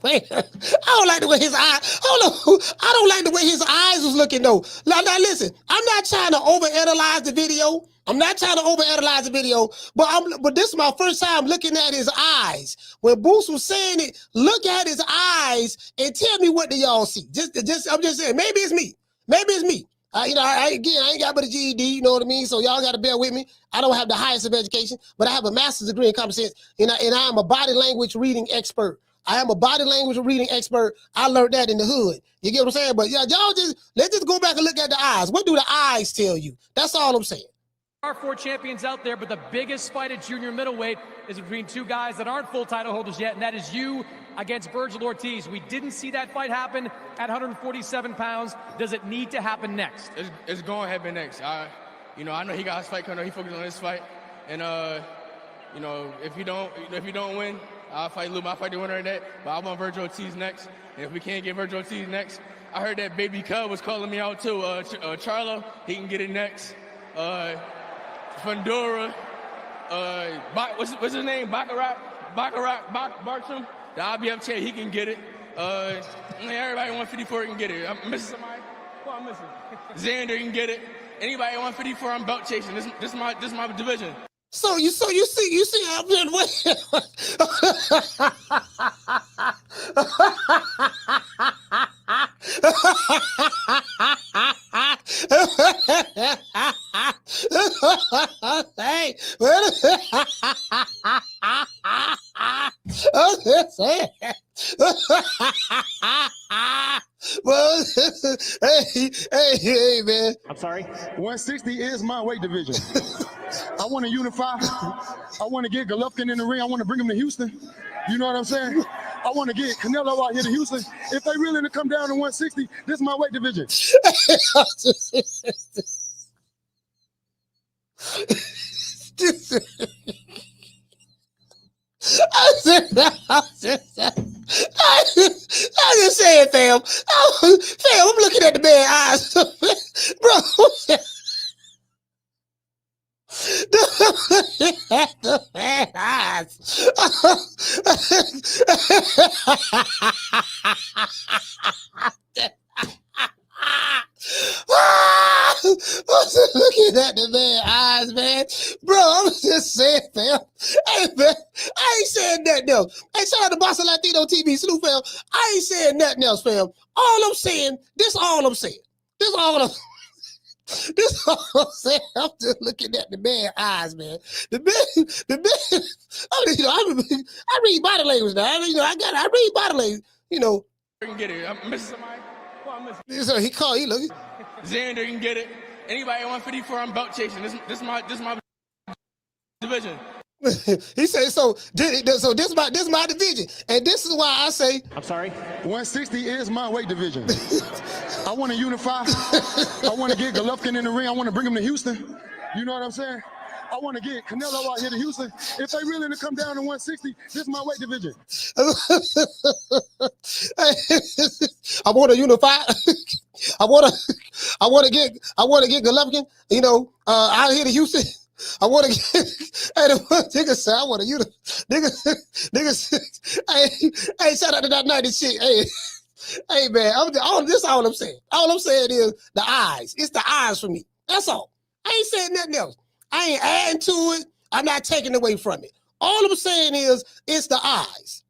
Wait, I don't like the way his eyes. Hold on, I don't like the way his eyes was looking though. Now listen, I'm not trying to overanalyze the video. But this is my first time looking at his eyes. When Boots was saying it, look at his eyes and tell me what do y'all see. I'm just saying, maybe it's me. I ain't got but a GED, you know what I mean? So y'all got to bear with me. I don't have the highest of education, but I have a master's degree in common sense, and I am a body language reading expert. I learned that in the hood. You get what I'm saying? But y'all let's just go back and look at the eyes. What do the eyes tell you? That's all I'm saying. There are 4 champions out there, but the biggest fight at junior middleweight is between 2 guys that aren't full title holders yet, and that is you against Vergil Ortiz. We didn't see that fight happen at 147 pounds. Does it need to happen next? It's going to happen next. I know he got his fight coming up. He focused on his fight, and if you don't win, I'll fight Lou. I'll fight the winner of that. But I want Vergil Ortiz next, and if we can't get Vergil Ortiz next, I heard that Baby Cub was calling me out too. Charlo, he can get it next. Fundora, what's his name? Bakhram, the IBF champ, he can get it. Everybody 154 can get it. I'm missing somebody. Who I'm missing? Xander can get it. Anybody 154, I'm belt chasing. This my division. So you see, I've been waiting. Hey, well, hey, man. I'm sorry? 160 is my weight division. I want to unify. I want to get Golovkin in the ring. I want to bring him to Houston. You know what I'm saying? I want to get Canelo out here to Houston. If they really to come down to 160, this is my weight division. I'm just saying, fam. I'm looking at the man's eyes, bro. The man's eyes. I'm just looking at the man's eyes, man. Bro, I'm just saying, fam. Hey, man, I ain't saying nothing else. Hey, shout out to Bossa Latino TV, Snoop, fam. I ain't saying nothing else, fam. All I'm saying. I'm just looking at the man's eyes, man. The man. I read body language now. I read body language. I can get it. I'm missing somebody. Who I'm missing? So he look. Xander can get it. Anybody 154, I'm belt chasing. This my division. He said so. This my division, and this is why I say. I'm sorry. 160 is my weight division. I want to unify. I want to get Golovkin in the ring. I want to bring him to Houston. You know what I'm saying? I want to get Canelo out here to Houston. If they really to come down to 160, this is my weight division. I want to unify. I want to get Golovkin. Out here to Houston. I want to get. Hey, the nigga said I want to unify. Nigga. Hey, shout out to that 90 shit. Hey, man. This is all I'm saying. All I'm saying is the eyes. It's the eyes for me. That's all. I ain't saying nothing else. I ain't adding to it. I'm not taking away from it. All I'm saying is it's the eyes.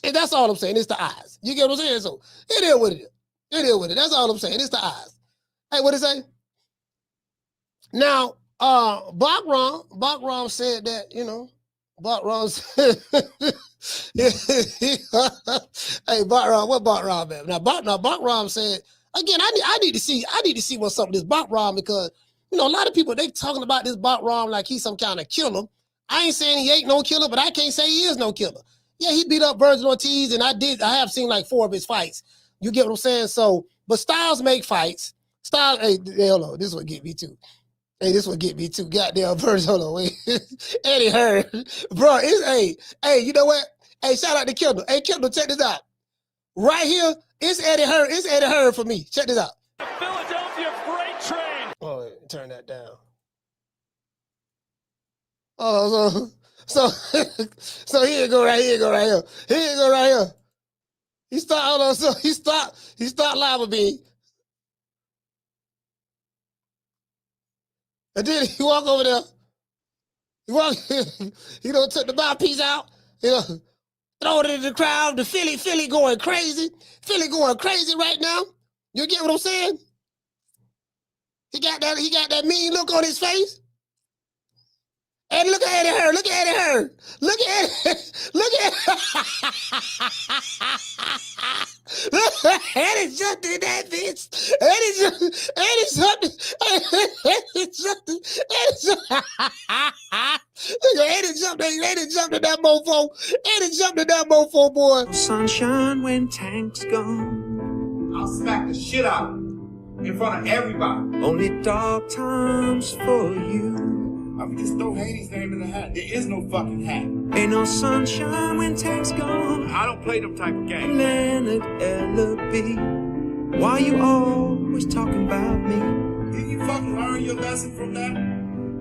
And that's all I'm saying. It's the eyes. You get what I'm saying? So it is what it is. It is what it is. That's all I'm saying. It's the eyes. Hey, what did it say? Now, Bakhram said that, Bakhram said, hey, Bakhram, what Bakhram, man? Now, Bakhram said, again, I need to see what's up with this Bakhram, because a lot of people, they talking about this Bakhram like he's some kind of killer. I ain't saying he ain't no killer, but I can't say he is no killer. Yeah, he beat up Vergil Ortiz, and I have seen like 4 of his fights. You get what I'm saying? So, but styles make fights. Styles, hey, hold on, this would get me too. Hey, this would get me too. Goddamn Vergil, hold on, wait. Eddie Hearn. Bro, hey, you know what? Hey, shout out to Kendall. Hey, Kendall, check this out. Right here, it's Eddie Hearn. It's Eddie Hearn for me. Check this out. Philadelphia freight train. Oh, turn that down. Oh, So here you go right here. Here you go right here. He start, hold on, so he start Lima-Bean. And then he walk over there. He don't took the mouthpiece out. Throw it in the crowd. The Philly going crazy. Philly going crazy right now. You get what I'm saying? He got that mean look on his face. And look at Eddie Hearn. Look at Eddie Hearn. Look at Eddie jumped in that bitch. Eddie jumped in that mofo. Eddie jumped in that mofo, boy. Sunshine when Tank's gone. I'll smack the shit out of him in front of everybody. Only dark times for you. I mean, just throw Haney's name in the hat. There is no fucking hat. Ain't no sunshine when Tank's gone. I don't play them type of games. Leonard L.B. Why you always talking about me? Did you fucking learn your lesson from that?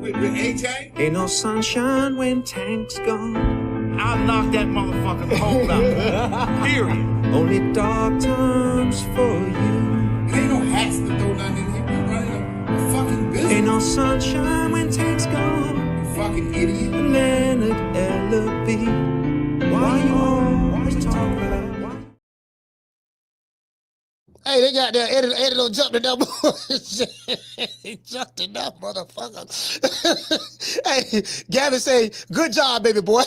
With AJ? Ain't no sunshine when Tank's gone. I'll knock that motherfucker's hole out. Period. Only dark times for you. Ain't no hats to throw nothing in here. We're running a fucking business. Ain't no sunshine when Tank's gone. You fucking idiot. Leonard L.B. Why you always talking about? Hey, they got that Eddie don't jump in that He jumped in that motherfucker. Hey, Gavin say, good job, baby boy.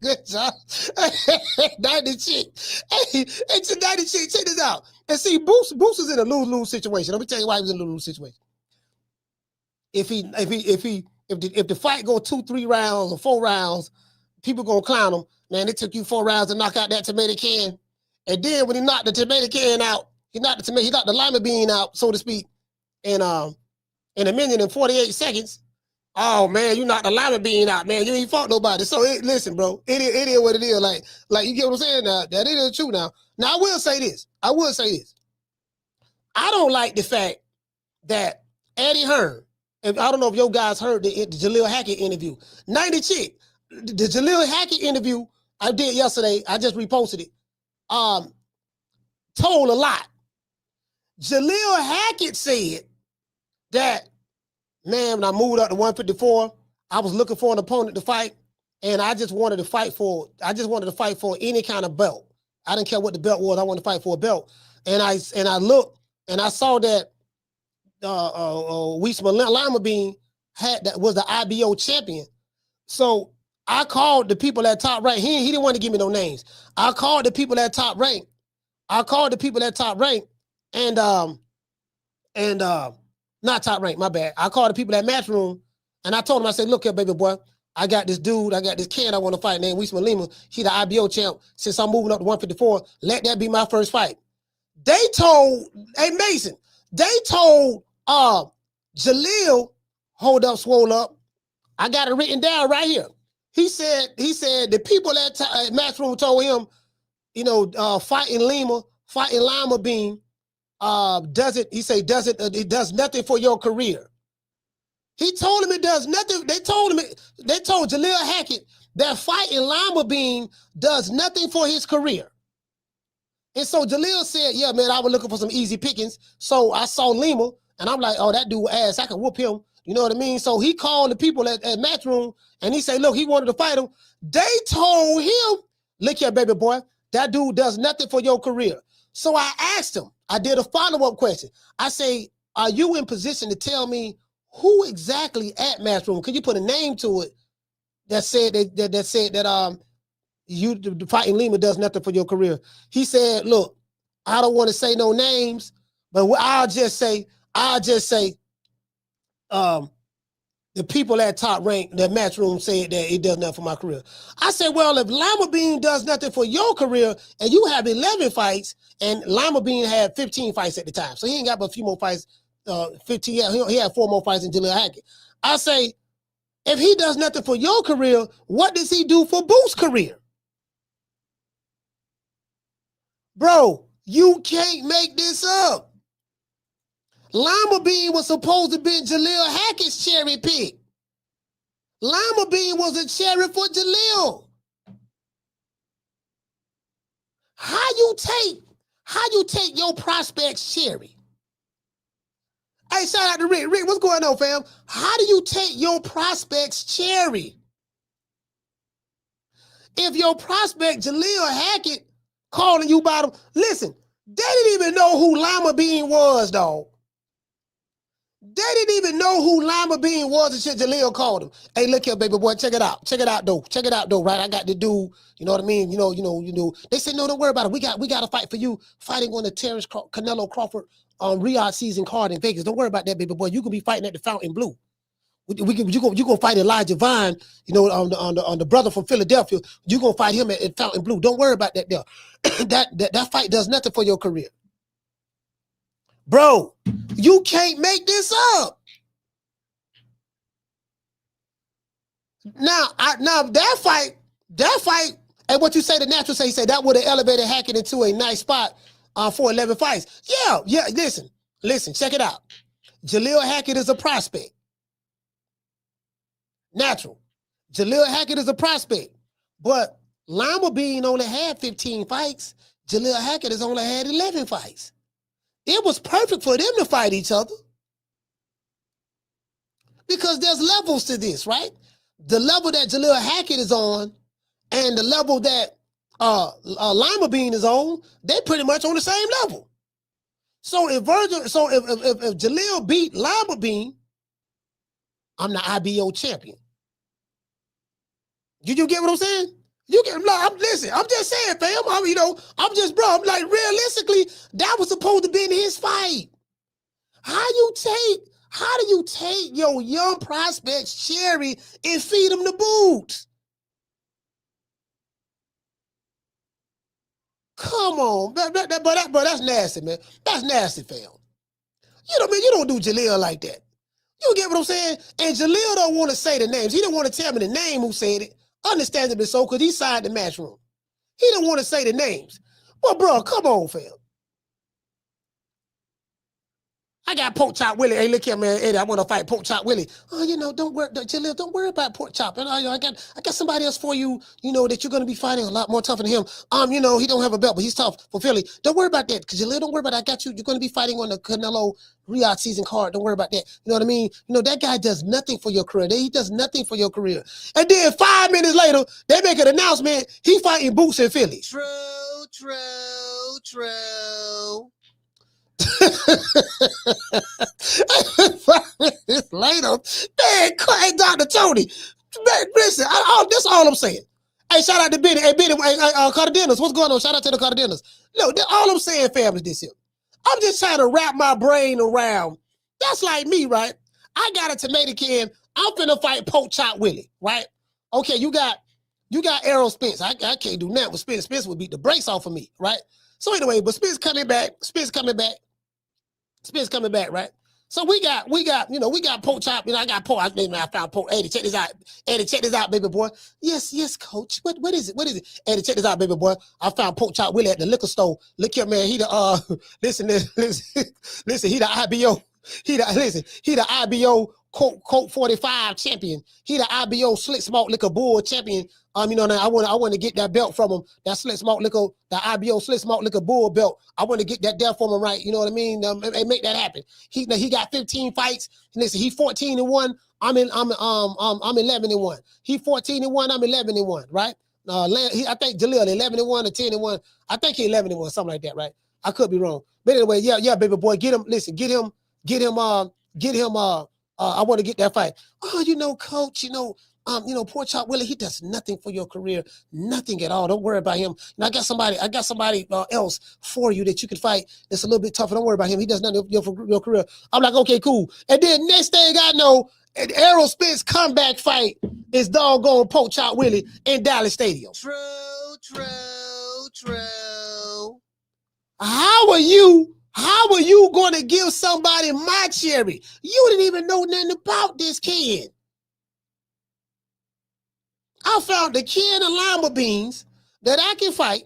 Good job. 90 chick. Hey, it's a 90 chick. Check this out. And see, Boots is in a lose-lose situation. Let me tell you why he was in a lose-lose situation. If the fight go 2-3 rounds or 4 rounds, people gonna clown him. Man, it took you 4 rounds to knock out that tomato can. And then when he knocked the tomato can out, he knocked the Lima-Bean out, so to speak, in a minute and 48 seconds. Oh man, you knocked the Lima-Bean out, man. You ain't fought nobody. So listen, bro, it is what it is. Like you get what I'm saying now. That is true now. Now I will say this. I don't like the fact that Eddie Hearn, and I don't know if your guys heard the Jaleel Hackett interview. 90 chick. The Jaleel Hackett interview I did yesterday, I just reposted it. Told a lot. Jaleel Hackett said that, man, when I moved up to 154, I was looking for an opponent to fight, and I just wanted to fight for any kind of belt. I didn't care what the belt was. I wanted to fight for a belt. And I looked and I saw that Uisma Lima-Bean was the IBO champion. So I called the people at Top Rank. He didn't want to give me no names. I called the people at Top Rank. And not Top Rank, my bad. I called the people at Matchroom, and I told them, I said, look here, baby boy, I got this kid I want to fight named Uisma Lima. He the IBO champ. Since I'm moving up to 154, let that be my first fight. They told, hey Mason, Jaleel, hold up, swole up. I got it written down right here. He said the people at Matchroom told him, fighting Lima-Bean, it does nothing for your career. He told him it does nothing. They told Jaleel Hackett that fighting Lima-Bean does nothing for his career. And so Jaleel said, yeah, man, I was looking for some easy pickings. So I saw Lima, and I'm like, oh, that dude ass, I can whoop him. You know what I mean? So he called the people at Matchroom, and he said, look, he wanted to fight him. They told him, look here, baby boy, that dude does nothing for your career. So I asked him, I did a follow-up question. I say, are you in position to tell me who exactly at Matchroom? Could you put a name to it that said that you fighting Lima does nothing for your career? He said, look, I don't want to say no names, but I'll just say, the people at Top Rank, that Matchroom said that it does nothing for my career. I said, well, if Lima-Bean does nothing for your career and you have 11 fights, and Lima-Bean had 15 fights at the time, so he ain't got but a few more fights, 15, yeah, he had 4 more fights than Jaleel Hackett. I say, if he does nothing for your career, what does he do for Boots' career? Bro, you can't make this up. Lima-Bean was supposed to be Jaleel Hackett's cherry pick. Lima-Bean was a cherry for Jaleel. How you take your prospects cherry? Hey, shout out to Rick. Rick, what's going on, fam? How do you take your prospects cherry? If your prospect Jaleel Hackett calling you about him, listen, they didn't even know who Lima-Bean was, dog. They didn't even know who Lima-Bean was until Jaleel called him. Hey, look here, baby boy, check it out. Check it out, though. Check it out, though, right? I got the dude, you know what I mean? You know. They said, no, don't worry about it. We got to fight for you, fighting on the Terence Canelo Crawford Riyadh season card in Vegas. Don't worry about that, baby boy. You can be fighting at the Fountain Blue. You gonna fight Elijah Vine, you know, on the brother from Philadelphia. You gonna fight him at Fountain Blue. Don't worry about that there. that fight does nothing for your career. Bro, you can't make this up. Now that fight, and what you say, the natural say, he said that would have elevated Hackett into a nice spot for 11 fights. Yeah, listen, check it out. Jaleel Hackett is a prospect. Natural. Jaleel Hackett is a prospect. But Lima-Bean only had 15 fights. Jaleel Hackett has only had 11 fights. It was perfect for them to fight each other. Because there's levels to this, right? The level that Jaleel Hackett is on and the level that Lima-Bean is on, they pretty much on the same level. So if Jaleel beat Lima-Bean, I'm the IBO champion. Did you get what I'm saying? Listen, I'm just saying, fam. I'm like, realistically, that was supposed to be in his fight. How do you take your young prospects cherry and feed them the boots? Come on, but that's nasty, man. That's nasty, fam. You know what I mean? You don't do Jaleel like that. You get what I'm saying? And Jaleel don't want to say the names. He don't want to tell me the name who said it. Understandably so, because he signed the match room. He don't want to say the names. Well, bro, come on, fam. I got Pork Chop Willie. Hey, look here, man, Eddie, I want to fight Pork Chop Willie. Oh, don't worry, Jaleel, don't worry about Pork Chop. I got somebody else for you, that you're going to be fighting a lot more tougher than him. He don't have a belt, but he's tough for Philly. Don't worry about that, because Jaleel, don't worry about that. I got you. You're going to be fighting on the Canelo Riyadh season card. Don't worry about that. You know what I mean? That guy does nothing for your career. He does nothing for your career. And then 5 minutes later, they make an announcement. He fighting Boots in Philly. True. 5 minutes later, man, Dr. Tony, man, listen, that's all I'm saying. Hey, shout out to Benny. Hey, Benny, Cardenas, what's going on? Shout out to the Cardenas. Look, all I'm saying, fam, is this here. I'm just trying to wrap my brain around. That's like me, right? I got a tomato can. I'm finna fight Pork Chop Willie, right? Okay, you got Errol Spence. I can't do nothing with Spence. Spence would beat the brakes off of me, right? So anyway, but Spence coming back, right? So we got Pork Chop. I got Pork. I found Pork. Eddie, check this out. Eddie, check this out, baby boy. Yes, coach. What is it? Eddie, check this out, baby boy. I found Pork Chop Willie at the liquor store. Look here, man. He the listen. He the IBO. He the IBO Colt 45 champion. He the IBO Slick Smart Liquor Bull champion. I want to get that belt from him. That Slick Smart Liquor, the IBO Slick Smart Liquor Bull belt. I want to get that there from him, right? You know what I mean? And make that happen. He got 15 fights. Listen, he 14-1. I'm 11-1. He 14-1. I'm 11-1. Right? I think Jaleel 11-1 or 10-1. I think he 11-1, something like that, right? I could be wrong, but anyway, yeah, baby boy, get him. Listen, get him. I want to get that fight. Oh, coach, Pork Chop Willie, he does nothing for your career, nothing at all. Don't worry about him. And I got somebody else for you that you can fight that's a little bit tougher. Don't worry about him. He does nothing for your career. I'm like, okay, cool. And then next thing I know, an Errol Spence comeback fight is doggone Pork Chop Willie in Dallas Stadium. True. How are you going to give somebody my cherry? You didn't even know nothing about this kid. I found the can of lima beans that I can fight.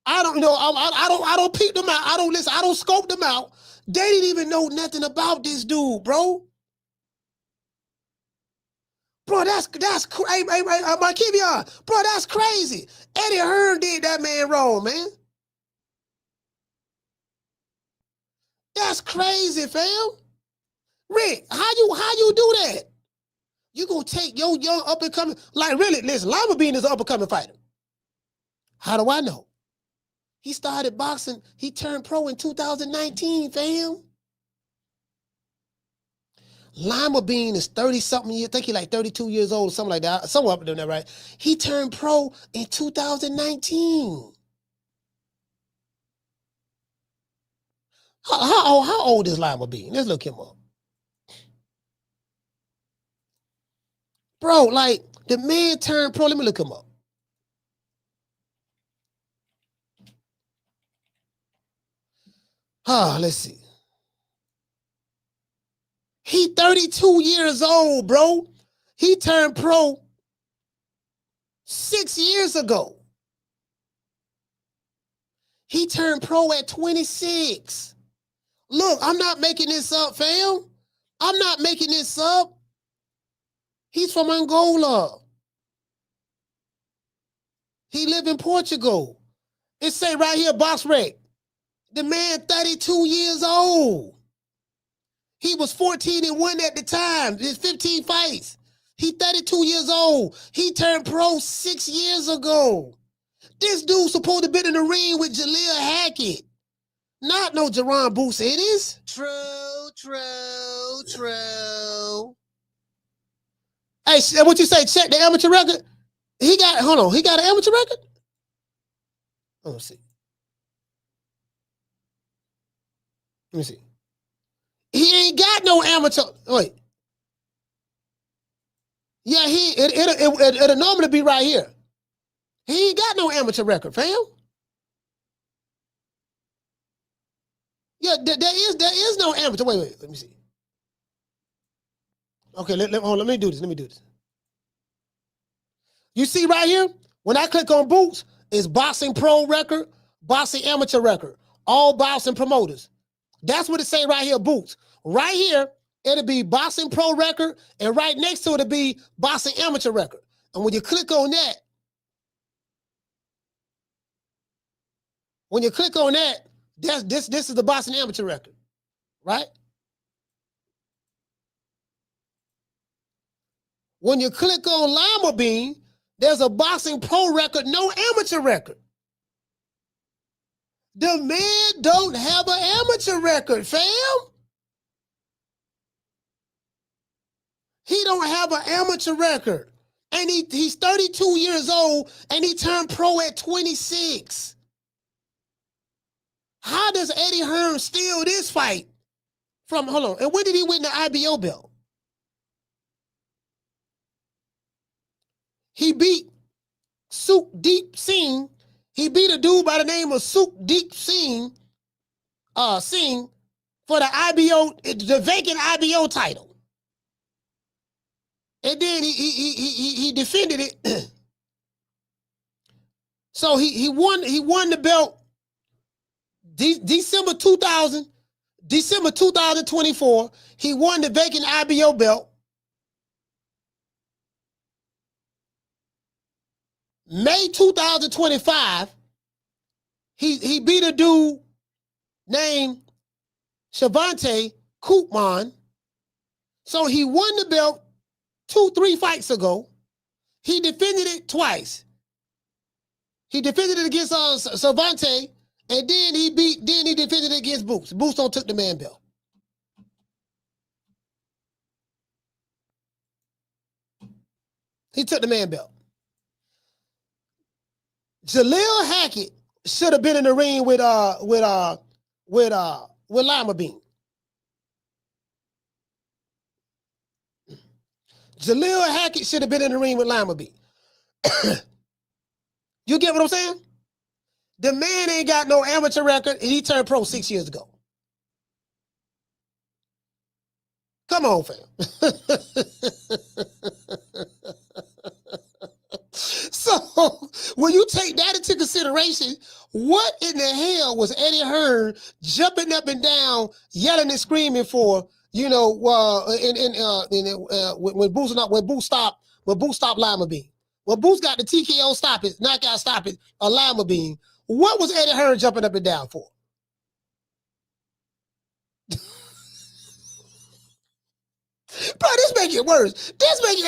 I don't peep them out. I don't listen. I don't scope them out. They didn't even know nothing about this dude, bro. Bro, that's crazy. Hey, Markevion, bro, that's crazy. Eddie Hearn did that man wrong, man. That's crazy, fam. Rick, how you do that? You gonna take your young up and coming, like really, listen, Lima-Bean is an up and coming fighter. How do I know? He started boxing, he turned pro in 2019, fam. Lima-Bean is 30-something years, I think he's like 32 years old or something like that, somewhere up there, right? He turned pro in 2019. How old is Lima-Bean? Let's look him up. Bro, like, the man turned pro. Let me look him up. Let's see. He 32 years old, bro. He turned pro 6 years ago. He turned pro at 26. Look, I'm not making this up, fam. I'm not making this up. He's from Angola. He live in Portugal. It say right here, box rec. The man 32 years old. He was 14-1 at the time. His 15 fights. He 32 years old. He turned pro 6 years ago. This dude's supposed to be in the ring with Jaleel Hackett. Not no Jerron Boots Ennis. True. Hey, what you say? Check the amateur record. He got an amateur record? Let me see. He ain't got no amateur. Wait. Yeah, it'll normally be right here. He ain't got no amateur record, fam. Yeah, there is no amateur. Wait, let me see. Okay, let me do this. You see right here, when I click on Boots, it's boxing pro record, boxing amateur record, all boxing promoters. That's what it say right here, Boots. Right here, it'll be boxing pro record, and right next to it'll be boxing amateur record. And when you click on that, this is the boxing amateur record, right? When you click on Lima-Bean, there's a boxing pro record, no amateur record. The man don't have an amateur record, fam. He don't have an amateur record. And he's 32 years old, and he turned pro at 26. How does Eddie Hearn steal this fight from, hold on, and when did he win the IBO belt? He beat Sukhdeep Singh. He beat a dude by the name of Sukhdeep Singh, for the IBO, the vacant IBO title. And then he defended it. So he won the belt December 2024. He won the vacant IBO belt. May 2025, he beat a dude named Shavante Koopman. So he won the belt 2-3 fights ago. He defended it twice. He defended it against Shavante, and then he defended it against Boots. Boots don't took the man belt. He took the man belt. Jaleel Hackett should have been in the ring with Lima-Bean. Jaleel Hackett should have been in the ring with Lima-Bean. You get what I'm saying? The man ain't got no amateur record, and he turned pro 6 years ago. Come on, fam. So, when you take that into consideration, what in the hell was Eddie Hearn jumping up and down, yelling and screaming for? You know, when Boots stopped when Boots stopped Lima-Bean. When Boots got the TKO stoppage, knockout stoppage, a Lima-Bean, what was Eddie Hearn jumping up and down for? Bro, this make it worse. This make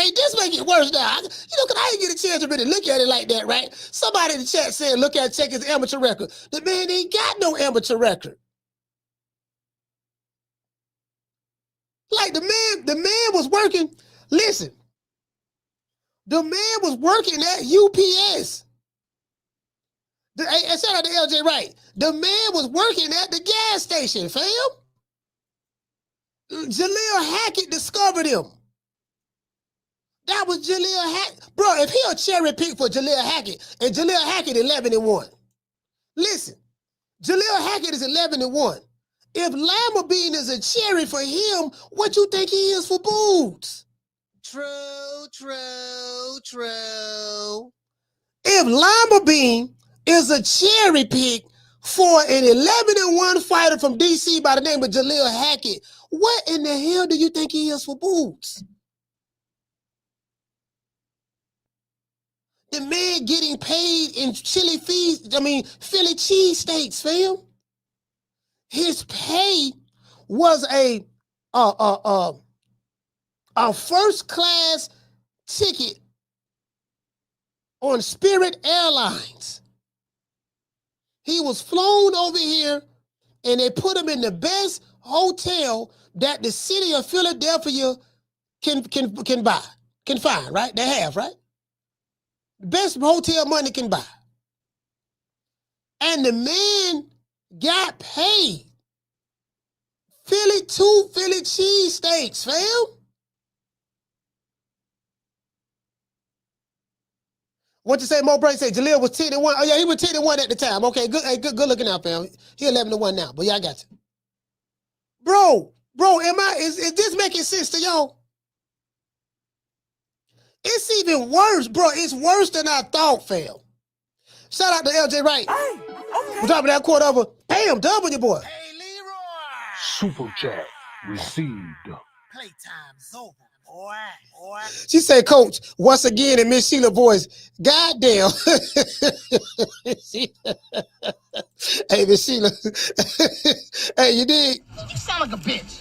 it worse now. Cause I didn't get a chance to really look at it like that, right? Somebody in the chat said, check his amateur record. The man ain't got no amateur record. Like the man was working. Listen, the man was working at UPS. Shout out to LJ Wright. The man was working at the gas station, fam. Jaleel Hackett discovered him. That was Jaleel Hackett. Bro, if he a cherry pick for Jaleel Hackett, and Jaleel Hackett 11-1. Listen, Jaleel Hackett is 11-1. If Lima-Bean is a cherry for him, what you think he is for Boots? True. If Lima-Bean is a cherry pick for an 11-1 fighter from DC by the name of Jaleel Hackett, what in the hell do you think he is for Boots? The man getting paid in Philly cheesesteaks, fam. His pay was a first class ticket on Spirit Airlines. He was flown over here and they put him in the best hotel that the city of Philadelphia can find, right? They have, right? Best hotel money can buy. And the man got paid. Two Philly cheesesteaks, fam. What you say, Mo Bray say Jaleel was 10-1. Oh yeah, he was 10-1 at the time. Okay, good. Hey, good looking out, fam. He 11-1 now, but yeah, I got you. Bro, is this making sense to y'all? It's even worse, bro. It's worse than I thought, fam. Shout out to LJ Wright. Hey, okay. We're dropping that quote over. Bam, W, boy. Hey, Leroy. Super chat received. Playtime's over, boy. She said, Coach, once again in Miss Sheila voice, goddamn. Hey, Miss Sheila. Hey, you dig? You sound like a bitch.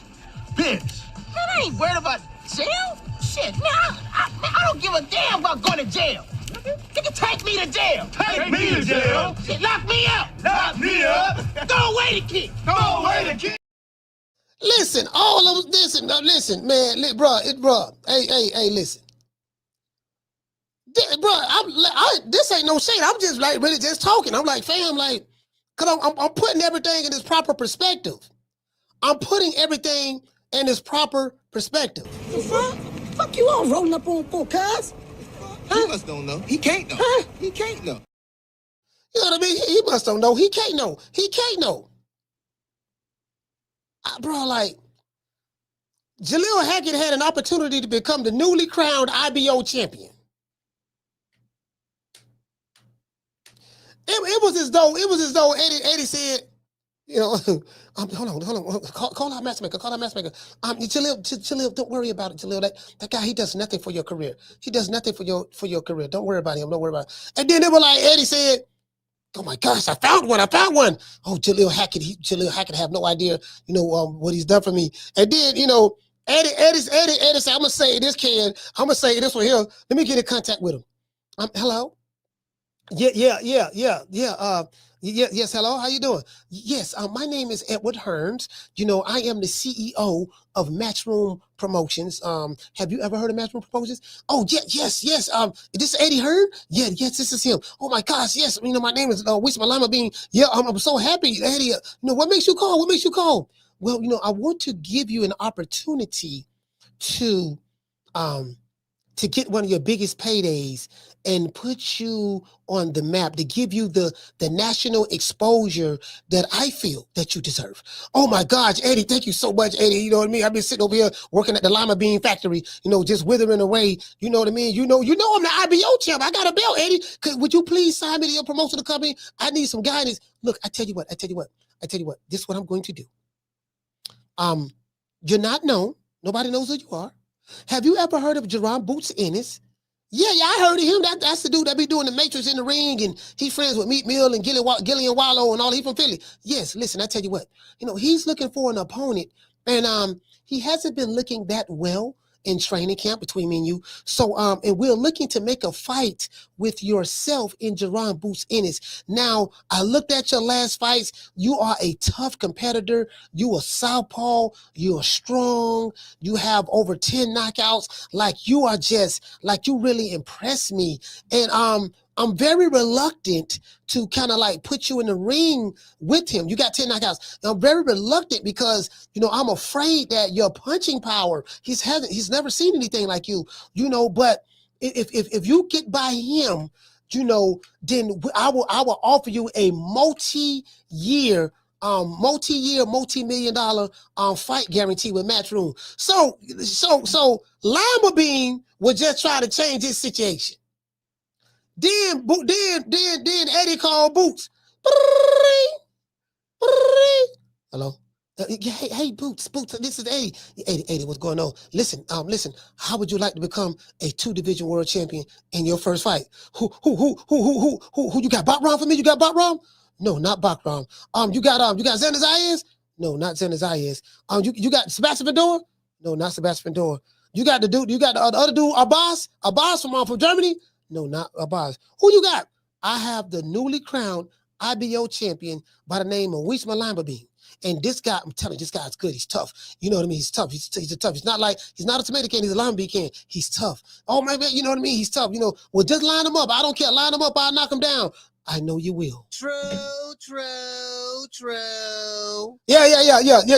Bitch. Man, I ain't worried about jail. Shit, man, I don't give a damn about going to jail. You can take me to jail. Take me to jail. Shit, lock me up. Lock me up. Throw away the key. Throw away the key. Listen, all of us, listen, man, bro. Hey, listen. Bro, this ain't no shade. I'm just like really just talking. I'm like, fam, like, cause I'm putting everything in its proper perspective. I'm putting everything in its proper perspective. The fuck? Fuck you all rolling up on for, cuz? He must don't know. He can't know. Huh? He can't know. You know what I mean? He must don't know. He can't know. He can't know. Bro, like, Jaleel Hackett had an opportunity to become the newly crowned IBO champion. It was as though Eddie said, you know, hold on. Call our matchmaker. Jaleel, don't worry about it, Jaleel. That guy, he does nothing for your career. He does nothing for your career. Don't worry about him. Don't worry about it. And then they were like, Eddie said, oh my gosh, I found one. Oh, Jaleel Hackett have no idea, you know, what he's done for me. And then, you know, Eddie said, I'm gonna say this, Ken. I'm gonna say this one here. Let me get in contact with him. Hello? Yeah. Yes, hello, how you doing? Yes, my name is Edward Hearns. You know, I am the CEO of Matchroom Promotions. Have you ever heard of Matchroom Promotions? Oh, yes. This is Eddie Hearn? Yes, this is him. Oh my gosh, yes. You know, my name is Uisma Lima-Bean. Yeah, I'm so happy, Eddie. You know, what makes you call? Well, you know, I want to give you an opportunity to get one of your biggest paydays and put you on the map, to give you the national exposure that I feel that you deserve. Oh my gosh, Eddie, thank you so much, Eddie. You know what I mean? I've been sitting over here working at the Lima-Bean factory, you know, just withering away. You know what I mean? You know I'm the IBO champ. I got a belt, Eddie. Would you please sign me to your promotional company? I need some guidance. Look, I tell you what. This is what I'm going to do. You're not known. Nobody knows who you are. Have you ever heard of Jerome Boots Ennis? Yeah, I heard of him. That's the dude that be doing the Matrix in the ring, and he friends with Meat Mill and Gillian Wallow and all. He from Philly. Yes, listen, I tell you what, he's looking for an opponent, and he hasn't been looking that well in training camp between me and you. So, and we're looking to make a fight with yourself in Jerron Boots Ennis. Now, I looked at your last fights. You are a tough competitor. You are southpaw. You are strong. You have over 10 knockouts. Like you really impress me. And I'm very reluctant to kind of like put you in the ring with him. You got 10 knockouts. And I'm very reluctant because, I'm afraid that your punching power, he's never seen anything like you, but if you get by him, then I will offer you a multi-million dollar fight guarantee with Matchroom. So Lima-Bean will just try to change his situation. Then Eddie called Boots. Hello. Hey, Boots, this is Eddie. Eddie, what's going on? Listen. How would you like to become a 2-division world champion in your first fight? Who you got? Bakhram for me? You got Bakhram? No, not Bakhram. You got Xander Zayas? No, not Xander Zayas. You got Sebastian Fundora? No, not Sebastian Fundora. You got the other dude, Abbas from Germany? No, not Abbas. Who you got? I have the newly crowned IBO champion by the name of Uisma Lima-Bean. And this guy, I'm telling you, this guy's good. He's tough. You know what I mean? He's tough. He's tough. He's not a tomato can. He's a lima bean can. He's tough. Oh, my man, you know what I mean? He's tough. Well, just line him up. I don't care. Line him up. I'll knock him down. I know you will. True. Yeah.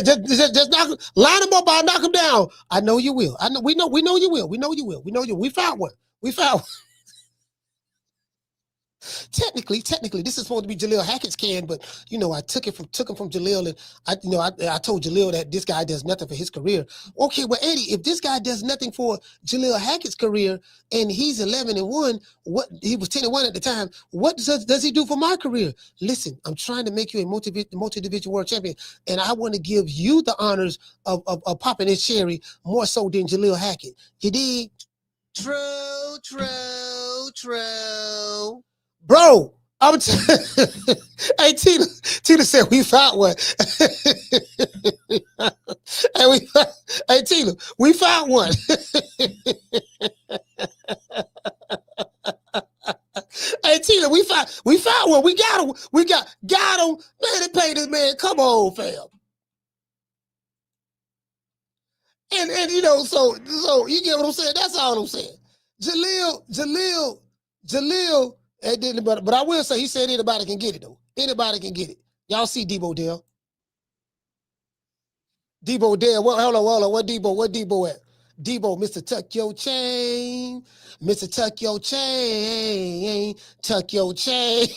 Just line him up. I'll knock him down. I know you will. We know you will. We found one. Technically, this is supposed to be Jaleel Hackett's can, but I took him from Jaleel, and I told Jaleel that this guy does nothing for his career. Okay, well, Eddie, if this guy does nothing for Jaleel Hackett's career, and he's 11-1, he was 10-1 at the time, what does he do for my career? Listen, I'm trying to make you a multi-division world champion, and I want to give you the honors of popping his cherry more so than Jaleel Hackett. You dig? True. Bro, hey, Tina said we found one. Hey, Tina, we found one. Hey, Tina, we found one. We got him. Got him. Man, they paid this man. Come on, fam. And so you get what I'm saying? That's all I'm saying. Jaleel. But I will say, he said anybody can get it, though. Anybody can get it. Y'all see Debo Dale. Hold on. What Debo at? Debo, Mr. Tuck Your Chain. Mr. Tuck Your Chain. Tuck Your Chain.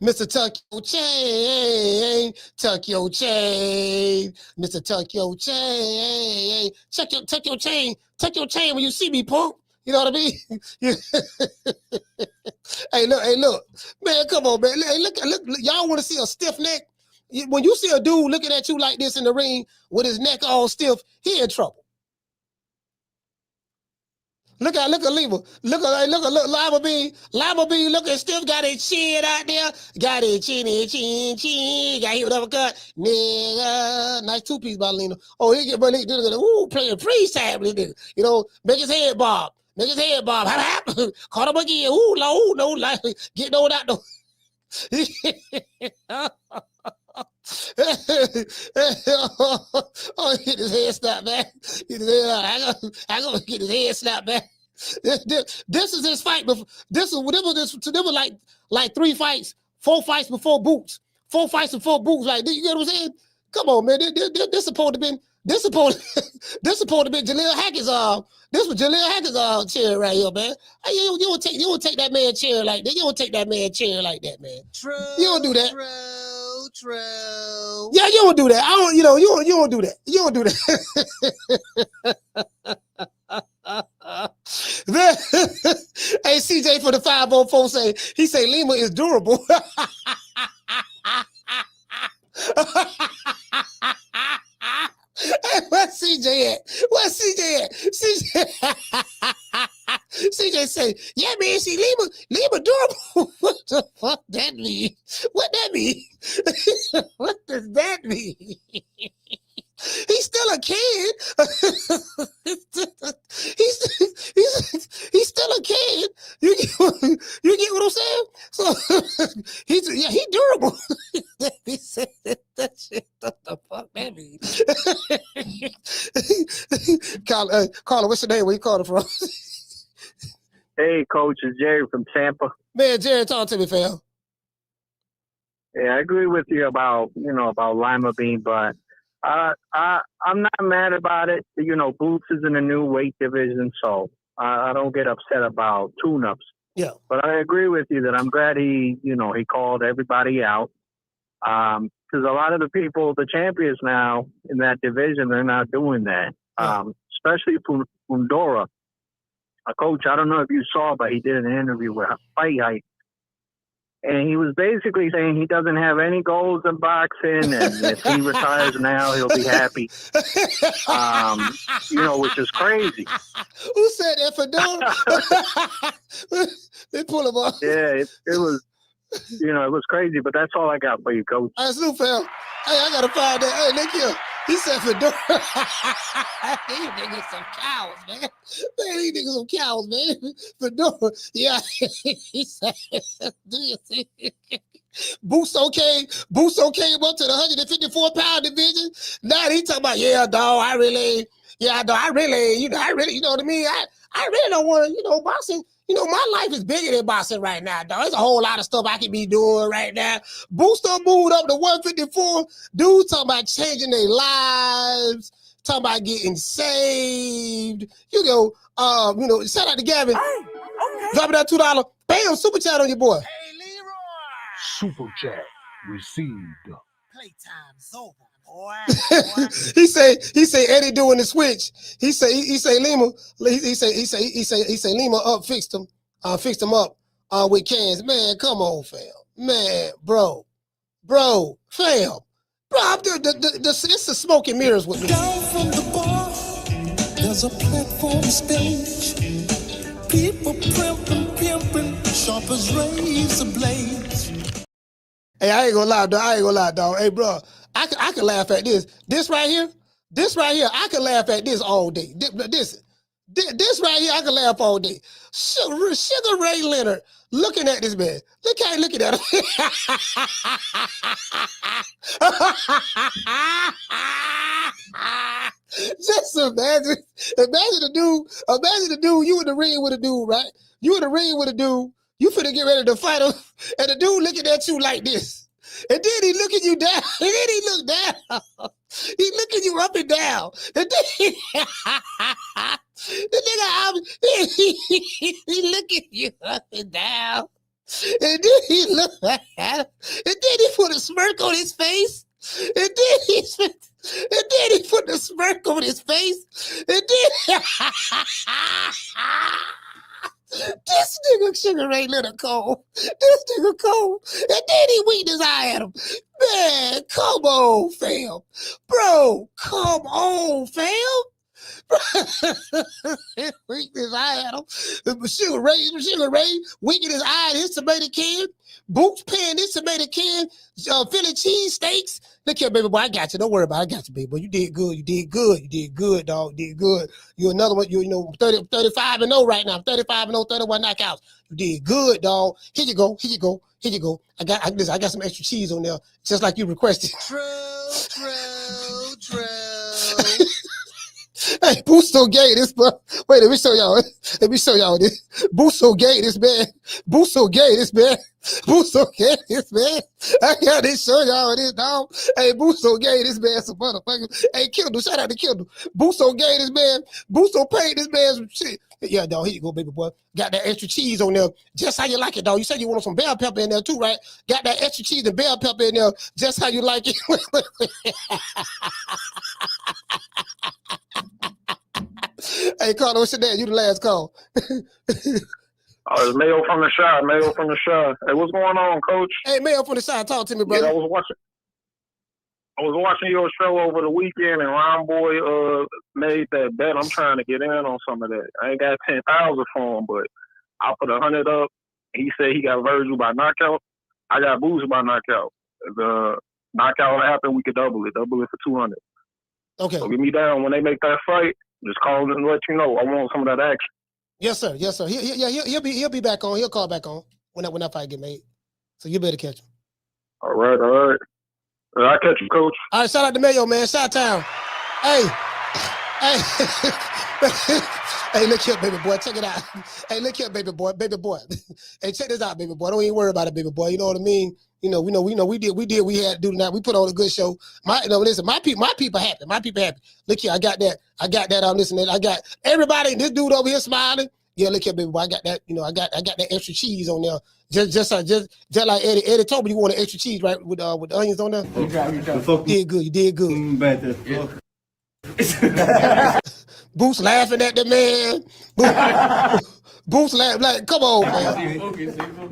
Mr. Tuck Your Chain. Tuck Your Chain. Mr. Tuck Your Chain. Tuck your chain. Tuck your chain when you see me, punk. You know what I mean? Hey, look. Man, come on, man. Hey, look. Y'all want to see a stiff neck? When you see a dude looking at you like this in the ring with his neck all stiff, he in trouble. Look at Lima. Look Lima-Bean. Lima-Bean looking stiff, got his chin out there. Got his chin. Got hit with uppercut. Nigga. Nice 2-piece by Lena. Oh, he get playing freestyle, nigga. Make his head bob. Caught him again. Ooh, no, like, get no that no. Oh, get his head snapped back. I'm gonna get his head snapped back. This is his fight. This was like 3 fights, 4 fights before Boots. 4 fights before Boots. Like, you get what I'm saying? Come on, man. This supposed to be Jaleel Hackett's this was Jaleel Hackett's chair right here, man. Hey, you don't take that man chair like that. You don't take that man chair like that, man. True. You don't do that. True. Yeah, you don't do that. You don't do that. You don't do that. Hey, CJ for the 504 say Lima is durable. Hey, where's CJ at? CJ CJ say, yeah, man, see, Lima durable. What the fuck that mean? What that mean? What does that mean? He's still a kid. he's still a kid. You get what I'm saying? So he durable. He said that shit. What the fuck that mean? Carla, what's your name? Where you calling from? Hey, Coach, it's Jerry from Tampa. Man, Jerry, talk to me, fam. Yeah, I agree with you about Lima-Bean, but I'm not mad about it. Boots is in a new weight division, so I don't get upset about tune-ups. Yeah. But I agree with you that I'm glad he called everybody out. Because a lot of the people, the champions now in that division, they're not doing that. Especially Fundora. Coach, I don't know if you saw, but he did an interview with Fight Hype. And he was basically saying he doesn't have any goals in boxing, and if he retires now, he'll be happy. Which is crazy. Who said that, Fundora? They pull him off. Yeah, it was, it was crazy, but that's all I got for you, Coach. All right, Snoop, fam. Hey, I got to find that. Hey, look here. He said Fundora. These niggas some cowards, man. Man, these niggas some cowards, man. Fundora. Yeah. He said, do you see? Boots okay. Boots okay up to the 154-pound division. Now he talking about, yeah, dog, I really, you know what I mean? I really don't want to, boxing. My life is bigger than boxing right now, dog. There's a whole lot of stuff I can be doing right now. Boots done moved up to 154. Dudes talking about changing their lives, talking about getting saved. Shout out to Gavin. Hey, okay. Dropping that $2. Bam, super chat on your boy. Hey, Leroy. Super chat received. Playtime's over. Boy. he say Eddie doing the switch. He say Lima. He say Lima fixed him up with cans. Man, come on, fam. Man, bro, fam. Bro, it's a smoke and mirrors with me. Down from the bar, there's a platform stage. People pimping, sharp as razor blades. Hey, I ain't gonna lie, dog. Hey, bro, I can laugh at this. This right here, I can laugh at this all day. This right here, I can laugh all day. Sugar Ray Leonard looking at this man. Look how he looking at him. Just imagine the dude, you in the ring with a dude, right? You in the ring with a dude, you finna get ready to fight him, and the dude looking at you like this. And then he looking you down, and then he look down. He looking you up and down. And then he looking you up and down. And then he look at him. And then he put a smirk on his face. And then he put the smirk on his face. And then this nigga Sugar Ray Leonard cold. This nigga cold. And then he winked his eye at him. Man, come on, fam. Bro, come on, fam. Winked his eye at him. Sugar Ray winking his eye at his tomato can. Boots paying his tomato can. Philly cheese steaks. Look here, baby boy. I got you. Don't worry about it. I got you, baby boy. You did good. You did good, dog. You did good. You another one. You 35-0 right now. 35-0, 31 knockouts. You did good, dog. Here you go. I got some extra cheese on there, just like you requested. True. Hey, Boots so gay, this, bro. Wait, let me show y'all this. Boots so gay, this man. I gotta show y'all this, dog. Hey, Boots so gay, this man, some motherfucker. Hey, Kindle, shout out to Kindle. Boots so gay, this man. Boots so paid, this man, some shit. Yeah, dog, here you go, baby boy. Got that extra cheese on there, just how you like it, dog. You said you want some bell pepper in there too, right? Got that extra cheese and bell pepper in there, just how you like it. Hey, Carter, what's your name? You the last call. It's Mayo from the Shire. Hey, what's going on, Coach? Hey, Mayo from the Shire, talk to me, brother. Yeah, I was watching. I was watching your show over the weekend, and Ron Boy made that bet. I'm trying to get in on some of that. I ain't got 10,000 for him, but I put 100 up. He said he got Vergil by knockout. I got Boots by knockout. If the knockout happened, we could double it for 200. Okay. So get me down when they make that fight. Just call and let you know. I want some of that action. Yes, sir. Yes, sir. He'll be back on. He'll call back on when that fight get made. So you better catch him. All right. I'll catch you, Coach. All right, shout out to Mayo, man. Shout town. Hey. Hey, look here, baby boy. Check it out. Hey, look here, baby boy. Hey, check this out, baby boy. Don't even worry about it, baby boy. You know what I mean? We had to do tonight. We put on a good show. Listen, my people happy. Look here, I got that on this and that. I got everybody, this dude over here smiling. Yeah, look here, baby boy. I got that, I got that extra cheese on there. Just like Eddie told me you want an extra cheese, right? With the onions on there. You did good. Better. Boots laughing at the man. Boots laughing like, come on,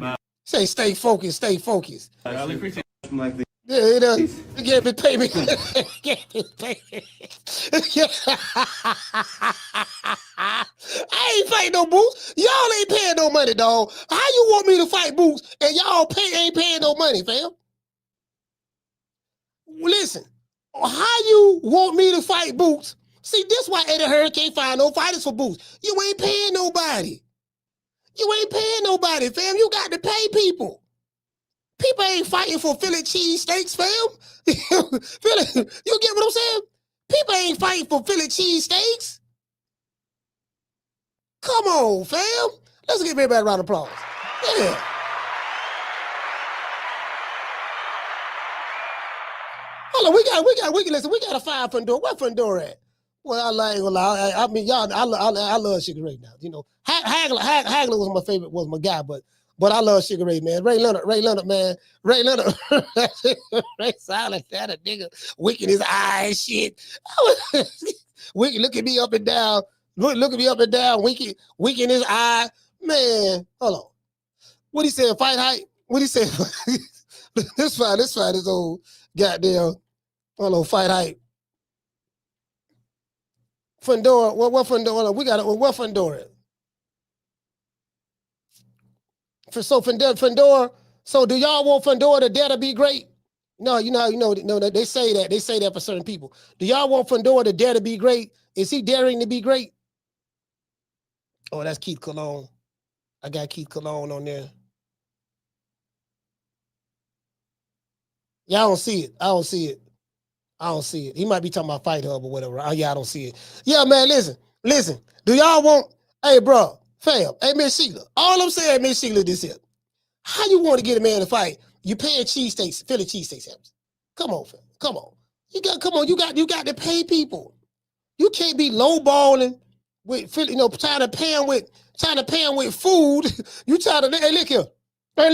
man. Say stay focused. I really appreciate it. Yeah, you can't be paying me. I ain't fighting no Boots. Y'all ain't paying no money, dog. How you want me to fight Boots and y'all ain't paying no money, fam? Listen, how you want me to fight Boots? See, this why Eddie Hearn can't find no fighters for Boots. You ain't paying nobody. Fam. You got to pay people. People ain't fighting for Philly cheesesteaks, fam. You get what I'm saying? People ain't fighting for Philly cheesesteaks. Come on, fam. Let's give everybody a round of applause. Yeah. Hold on, we got to find Fundora. Where Fundora at? Well, I ain't gonna lie. I mean, y'all, I love Sugar Ray now. Hagler was my guy, but I love Sugar Ray, man. Ray Leonard, man. Ray silent that a nigga wicking his eyes, shit. Wicked looking me up and down, wicking his eye, man. Hold on. What he said? Fight height. What he said? This fight is old goddamn. Hold on, fight height. Fundora, what Fundora? We got it. What Fundora? So Fundora. So do y'all want Fundora to dare to be great? No, they say that. They say that for certain people. Do y'all want Fundora to dare to be great? Is he daring to be great? Oh, that's Keith Cologne. I got Keith Cologne on there. Yeah, I don't see it. He might be talking about Fight Hub or whatever. Oh, yeah, I don't see it. Yeah, man, listen. Do y'all want, hey, bro, fam, hey, Miss Sheila. All I'm saying, Miss Sheila, this here. How you want to get a man to fight? You paying cheesesteaks, Philly cheesesteaks. Come on, fam. Come on. You got to pay people. You can't be lowballing with Philly, trying to pay him with food. You trying to, hey, look here. Hey,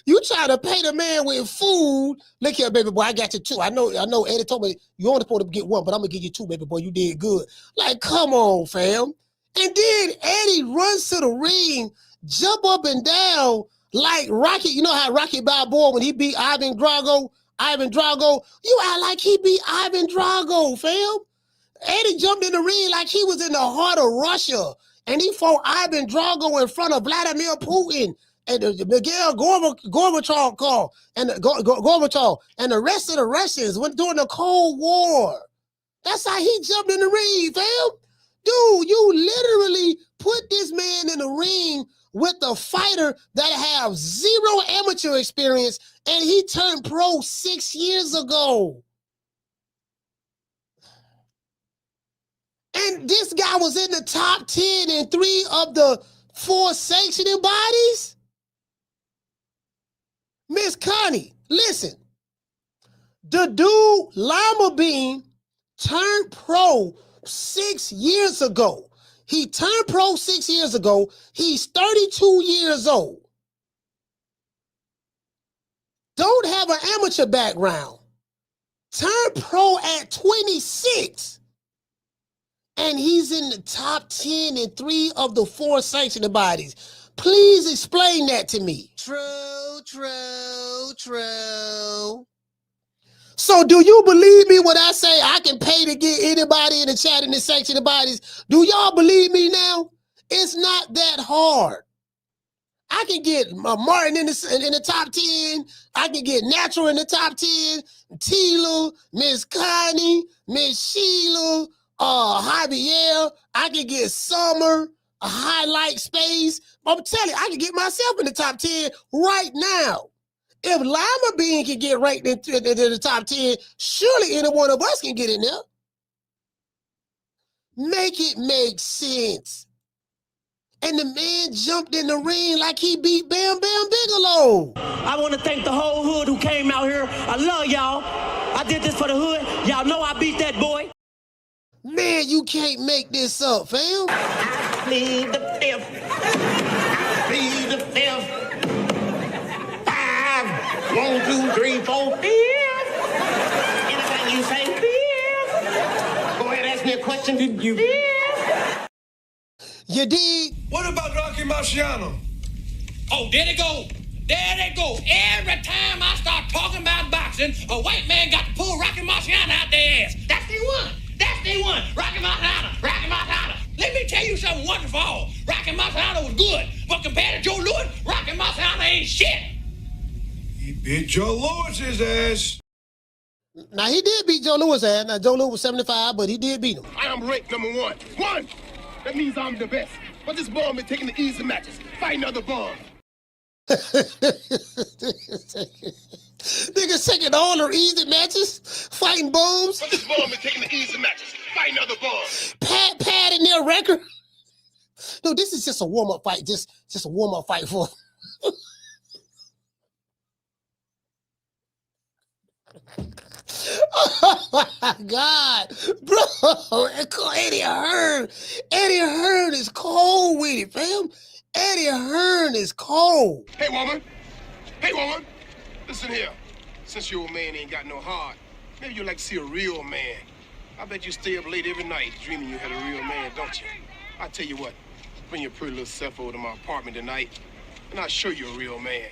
you try to pay the man with food. Look here, baby boy, I got you two. I know Eddie told me you only supposed to get one, but I'm gonna give you two, baby boy. You did good. Like, come on, fam. And then Eddie runs to the ring, jump up and down like Rocky. You know how Rocky Balboa, when he beat Ivan Drago, you act like he beat Ivan Drago, fam. Eddie jumped in the ring like he was in the heart of Russia. And he fought Ivan Drago in front of Vladimir Putin and Miguel Gorbachev and the rest of the Russians went during the Cold War. That's how he jumped in the ring, fam. Dude, you literally put this man in the ring with a fighter that have zero amateur experience, and he turned pro 6 years ago. And this guy was in the top 10 in 3 of the 4 sanctioning bodies. Miss Connie, listen. The dude, Lima-Bean, turned pro 6 years ago. He turned pro 6 years ago. He's 32 years old. Don't have an amateur background. Turned pro at 26. And he's in the top 10 in 3 of the 4 sanctioning bodies. Please explain that to me. True. True. So do you believe me when I say I can pay to get anybody in the chat in the section of bodies? Do y'all believe me now? It's not that hard. I can get Martin in the top 10. I can get Natural in the top 10. Tila, Miss Connie, Miss Sheila, Javier. I can get Summer, a Highlight Space. I'm telling you, I can get myself in the top 10 right now. If Lima-Bean can get ranked into the top 10, surely any one of us can get in there. Make it make sense. And the man jumped in the ring like he beat Bam Bam Bigelow. I want to thank the whole hood who came out here. I love y'all. I did this for the hood. Y'all know I beat that boy. Man, you can't make this up, fam. I plead the fifth. I plead the fifth. 1, 2, 3, 4, 5. Anything you say, 5. Go ahead, ask me a question. Did you? 5. You did. What about Rocky Marciano? Oh, there they go. There they go. Every time I start talking about boxing, a white man got to pull Rocky Marciano out their ass. That's the one. That's the one. Rocky Marciano. Rocky Marciano. Let me tell you something wonderful. Rocky Marciano was good, but compared to Joe Louis, Rocky Marciano ain't shit. He beat Joe Louis's ass. Now, he did beat Joe Louis' ass. Now, Joe Louis was 75, but he did beat him. I am ranked number 1. 1! That means I'm the best. But this bum been taking the easy matches, fighting other bums. Niggas taking all their easy matches, fighting bums. But this bum been taking the easy matches, fighting other bums. Padding their record. No, this is just a warm-up fight. Just a warm-up fight for... Oh my God, bro! Eddie Hearn. Eddie Hearn is cold with it, fam. Eddie Hearn is cold. Hey, woman. Hey, woman. Listen here. Since your old man ain't got no heart, maybe you'd like to see a real man. I bet you stay up late every night dreaming you had a real man, don't you? I tell you what, bring your pretty little self over to my apartment tonight, and I'll show you a real man.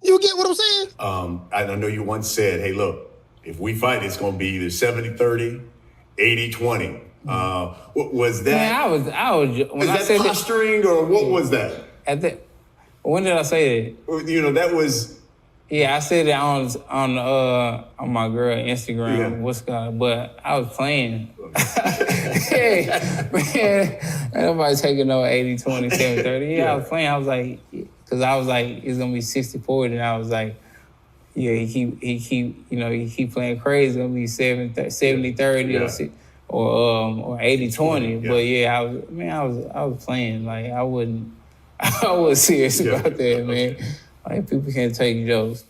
You get what I'm saying? I know you once said, hey, look, if we fight, it's going to be either 70-30, 80-20. What was that? Man, I was. When Is I that said posturing or what was that? When did I say that? You know, that was. Yeah, I said it on my girl Instagram. Yeah. What's called? But I was playing. Hey, man, nobody taking no 80-20, 70-30. Yeah, I was playing. I was like, because I was like, it's gonna be 60-40, and I was like. Yeah, he keep playing crazy. It's gonna be 70-30 or 80-20. But yeah, I was playing. Like I wasn't serious about that, man. Like people can't take jokes.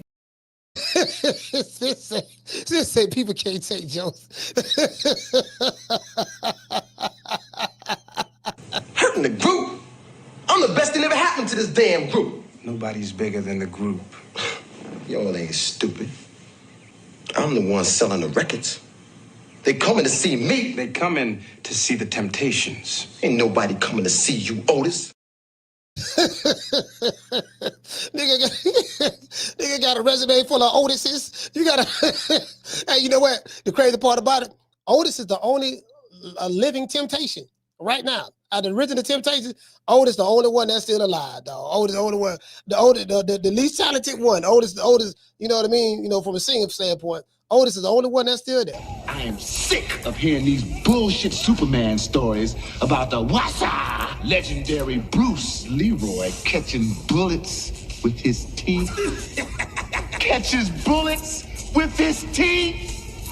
This say people can't take jokes. Hurting the group. I'm the best thing ever happened to this damn group. Nobody's bigger than the group. Y'all ain't stupid. I'm the one selling the records. They coming to see me. They coming to see the Temptations. Ain't nobody coming to see you, Otis. Nigga got a resume full of Otises. You got a... Hey, you know what? The crazy part about it, Otis is the only living Temptation right now. Out of the original Temptations, Otis the only one that's still alive, dog. Otis the only one, the least talented one. Otis, you know what I mean? You know, from a singing standpoint, Otis is the only one that's still there. I am sick of hearing these bullshit Superman stories about the Wassa legendary Bruce Leroy catching bullets with his teeth. Catches bullets with his teeth?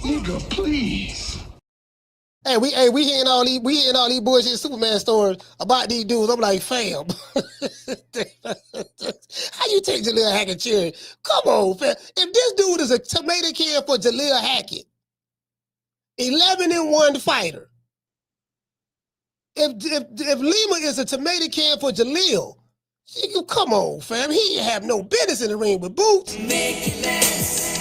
Nigga, please. Hey, we hearing all these bullshit Superman stories about these dudes. I'm like, fam, how you take Jaleel Hackett cherry? Come on, fam. If this dude is a tomato can for Jaleel Hackett, 11-1 fighter. If Lima is a tomato can for Jaleel, come on, fam. He have no business in the ring with Boots. Make it last.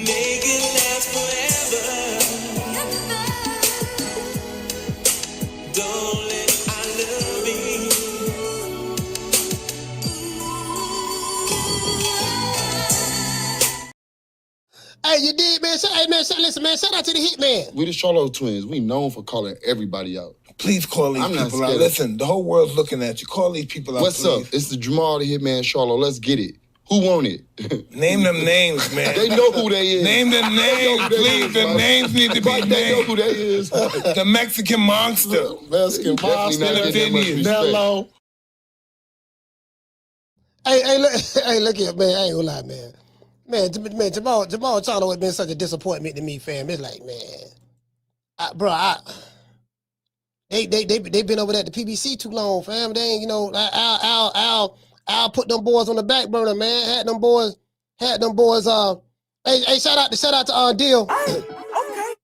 Make it last forever. Don't let our love be Hey, you did, man. Hey, man, listen, man. Shout out to the Hitman. We the Charlo twins. We known for calling everybody out. Please call these people out. Listen, the whole world's looking at you. Call these people out, What's up? It's the Jamal the Hitman Charlo. Let's get it. Who want it? Name them names, man. They know who they is. Name them names, please. The names need to be named. They know who they is. The Mexican Monster. Mexican Monster. Canelo. Hey, look here, man. I ain't gonna lie, man. Man, Jamal Charlo has been such a disappointment to me, fam. It's like, man, they been over there at the PBC too long, fam. They ain't, you know, I'll put them boys on the back burner, man. Had them boys. Hey, shout out to Deal. Hey, okay.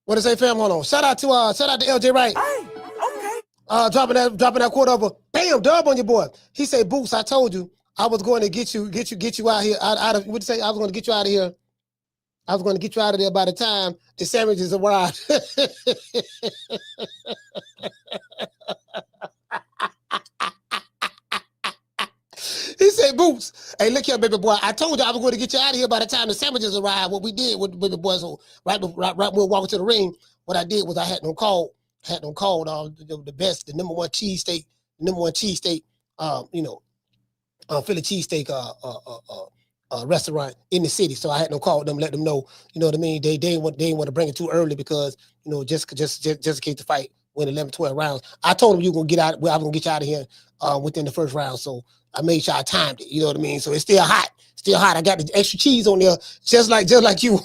What did I say, fam? Hold on. Shout out to LJ Wright. Hey, okay. Dropping that quarter over. Bam, dub on your boy. He said, Boots, I told you I was going to get you out here out of, what'd you say? I was going to get you out of here. I was going to get you out of there by the time the sandwiches arrived. He said, Boots, hey, look here, baby boy. I told you I was going to get you out of here by the time the sandwiches arrived. What we did with the boys, right when we walked to the ring, what I did was I had them called the best, the number one cheesesteak, Philly cheesesteak restaurant in the city. So I had them call them, let them know, you know what I mean? They didn't want to bring it too early because, you know, just in case the fight went 11, 12 rounds. I told them I was gonna get you out of here within the first round. So I made sure I timed it. You know what I mean? So it's still hot. I got the extra cheese on there, just like you.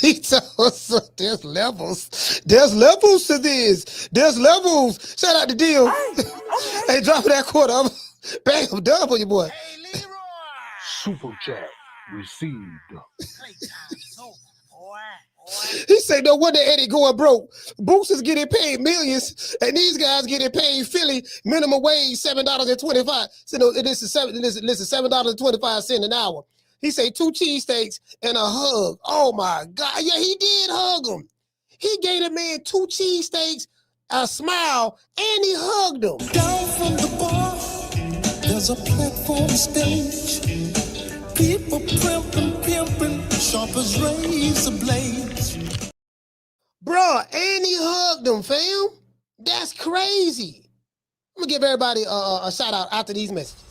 He told us there's levels to this. There's levels. Shout out to Deal. Hey, dropping that quarter. Bang, I'm done for you, boy. Super chat received. He said, no wonder Eddie going broke. Boots is getting paid millions, and these guys getting paid Philly minimum wage $7.25. So no, this is $7.25 an hour. He said 2 cheesesteaks and a hug. Oh my God. Yeah, he did hug him. He gave the man 2 cheesesteaks, a smile, and he hugged him. Down from the bar, there's a platform stage. People pimping, sharp as razor blades. Bruh, and he hugged him, fam. That's crazy. I'm gonna give everybody a shout out after these messages.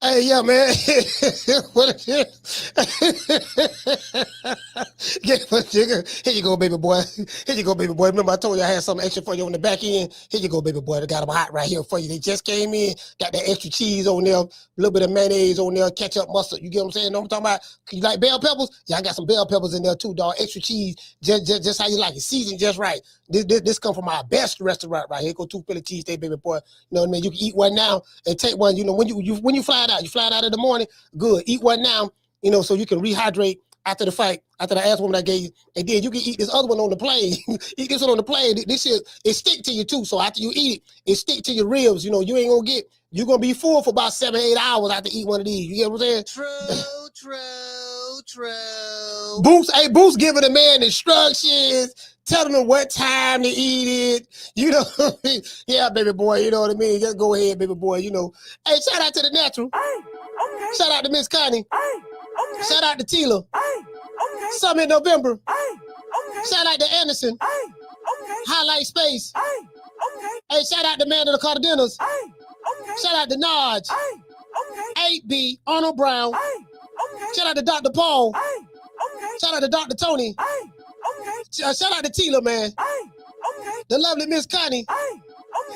Hey, yeah, man. What is it? Here you go, baby boy. Here you go, baby boy. Remember I told you I had something extra for you on the back end? Here you go, baby boy. I got them hot right here for you. They just came in. Got that extra cheese on there. A little bit of mayonnaise on there. Ketchup, mustard. You get what I'm saying? Know what I'm talking about? You like bell peppers? Yeah, I got some bell peppers in there too, dog. Extra cheese. Just how you like it. Seasoned just right. This come from our best restaurant right here. Go 2 Philly cheesesteak, baby boy. You know what I mean? You can eat one now and take one. You know, when you fly it out, you fly it out in the morning, good. Eat one now, you know, so you can rehydrate after the fight, after the ass woman I gave you. And then you can eat this other one on the plane. Eat this one on the plane. This shit, it stick to you too. So after you eat it stick to your ribs. You know, you're going to be full for about 7-8 hours after eat one of these. You get what I'm saying? True. Boots giving the man instructions, telling him what time to eat it. You know what I mean? Yeah, baby boy, you know what I mean? Just go ahead, baby boy, you know. Hey, shout out to the natural. Hey, okay. Shout out to Miss Connie. Hey, okay. Shout out to Tila. Hey, okay. Summit November. Hey, okay. Shout out to Anderson. Hey, okay. Highlight Space. Hey, okay. Hey, shout out to Man of the Cardenas. Hey, okay. Shout out to Nodge. Hey, okay. 8B, Arnold Brown. Hey, okay. Shout out to Dr. Paul. Hey, okay. Shout out to Dr. Tony. Shout out to Tila, man. The lovely Miss Connie.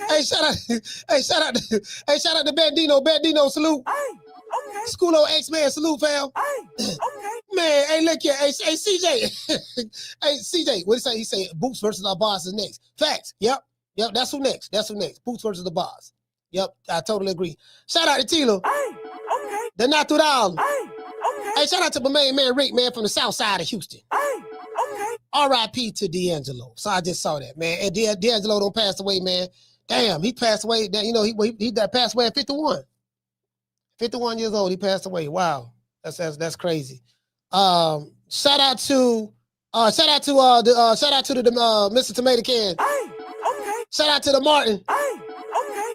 Hey, shout out to Bandino. Bandino, salute. School of X-Man, salute, fam. Man, hey, look here. Hey, CJ. Hey, CJ, what did he say? He said Boots versus our boss is next. Facts. Yep, that's who next. Boots versus the boss. Yep, I totally agree. Shout out to Tila. The Natural. Hey, shout out to my main man, Rick, man, from the south side of Houston. R.I.P. to D'Angelo. So I just saw that, man. And D'Angelo don't pass away, man. Damn, he passed away. You know, he passed away at 51. 51 years old, he passed away. Wow, that's crazy. Shout out to the Mr. Tomato Can. Shout out to the Martin.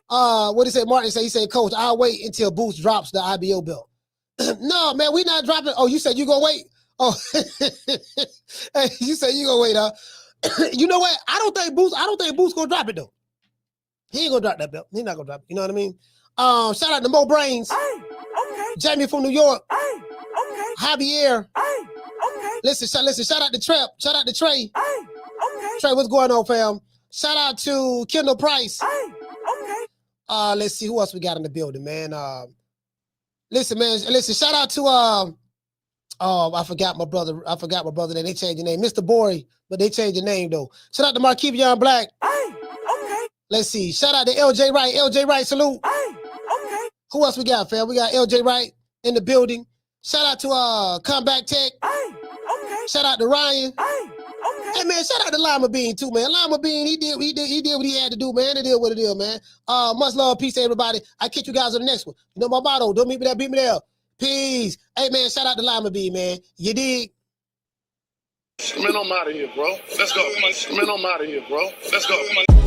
What did he say? Martin said, he said, Coach, I'll wait until Boots drops the IBO belt. No, man, we not dropping. Oh, you said you gonna wait? Oh, hey, you said you gonna wait, huh? You know what? I don't think Boots gonna drop it though. He ain't gonna drop that belt. He not gonna drop it. You know what I mean? Shout out to Mo Brains. Jamie from New York. Javier. Listen, shout out to Trap. Shout out to Trey. Trey, what's going on, fam? Shout out to Kendall Price. Let's see who else we got in the building, man. Listen, shout out to I forgot my brother. They changed the name. Mr. Bory, but they changed the name though. Shout out to Markevion Black. Let's see. Shout out to LJ Wright. LJ Wright, salute. Who else we got, fam? We got LJ Wright in the building. Shout out to Comeback Tech. Shout out to Ryan. Hey man, shout out to Lima-Bean too, man. Lima-Bean, he did what he had to do, man. It is what it is, man. Much love, peace to everybody. I catch you guys on the next one. You know my motto, don't meet me there, beat me there. Peace. Hey man, shout out to Lima-Bean, man. You dig? Man, I'm out of here, bro. Let's go. Man, I'm out of here, bro. Let's go.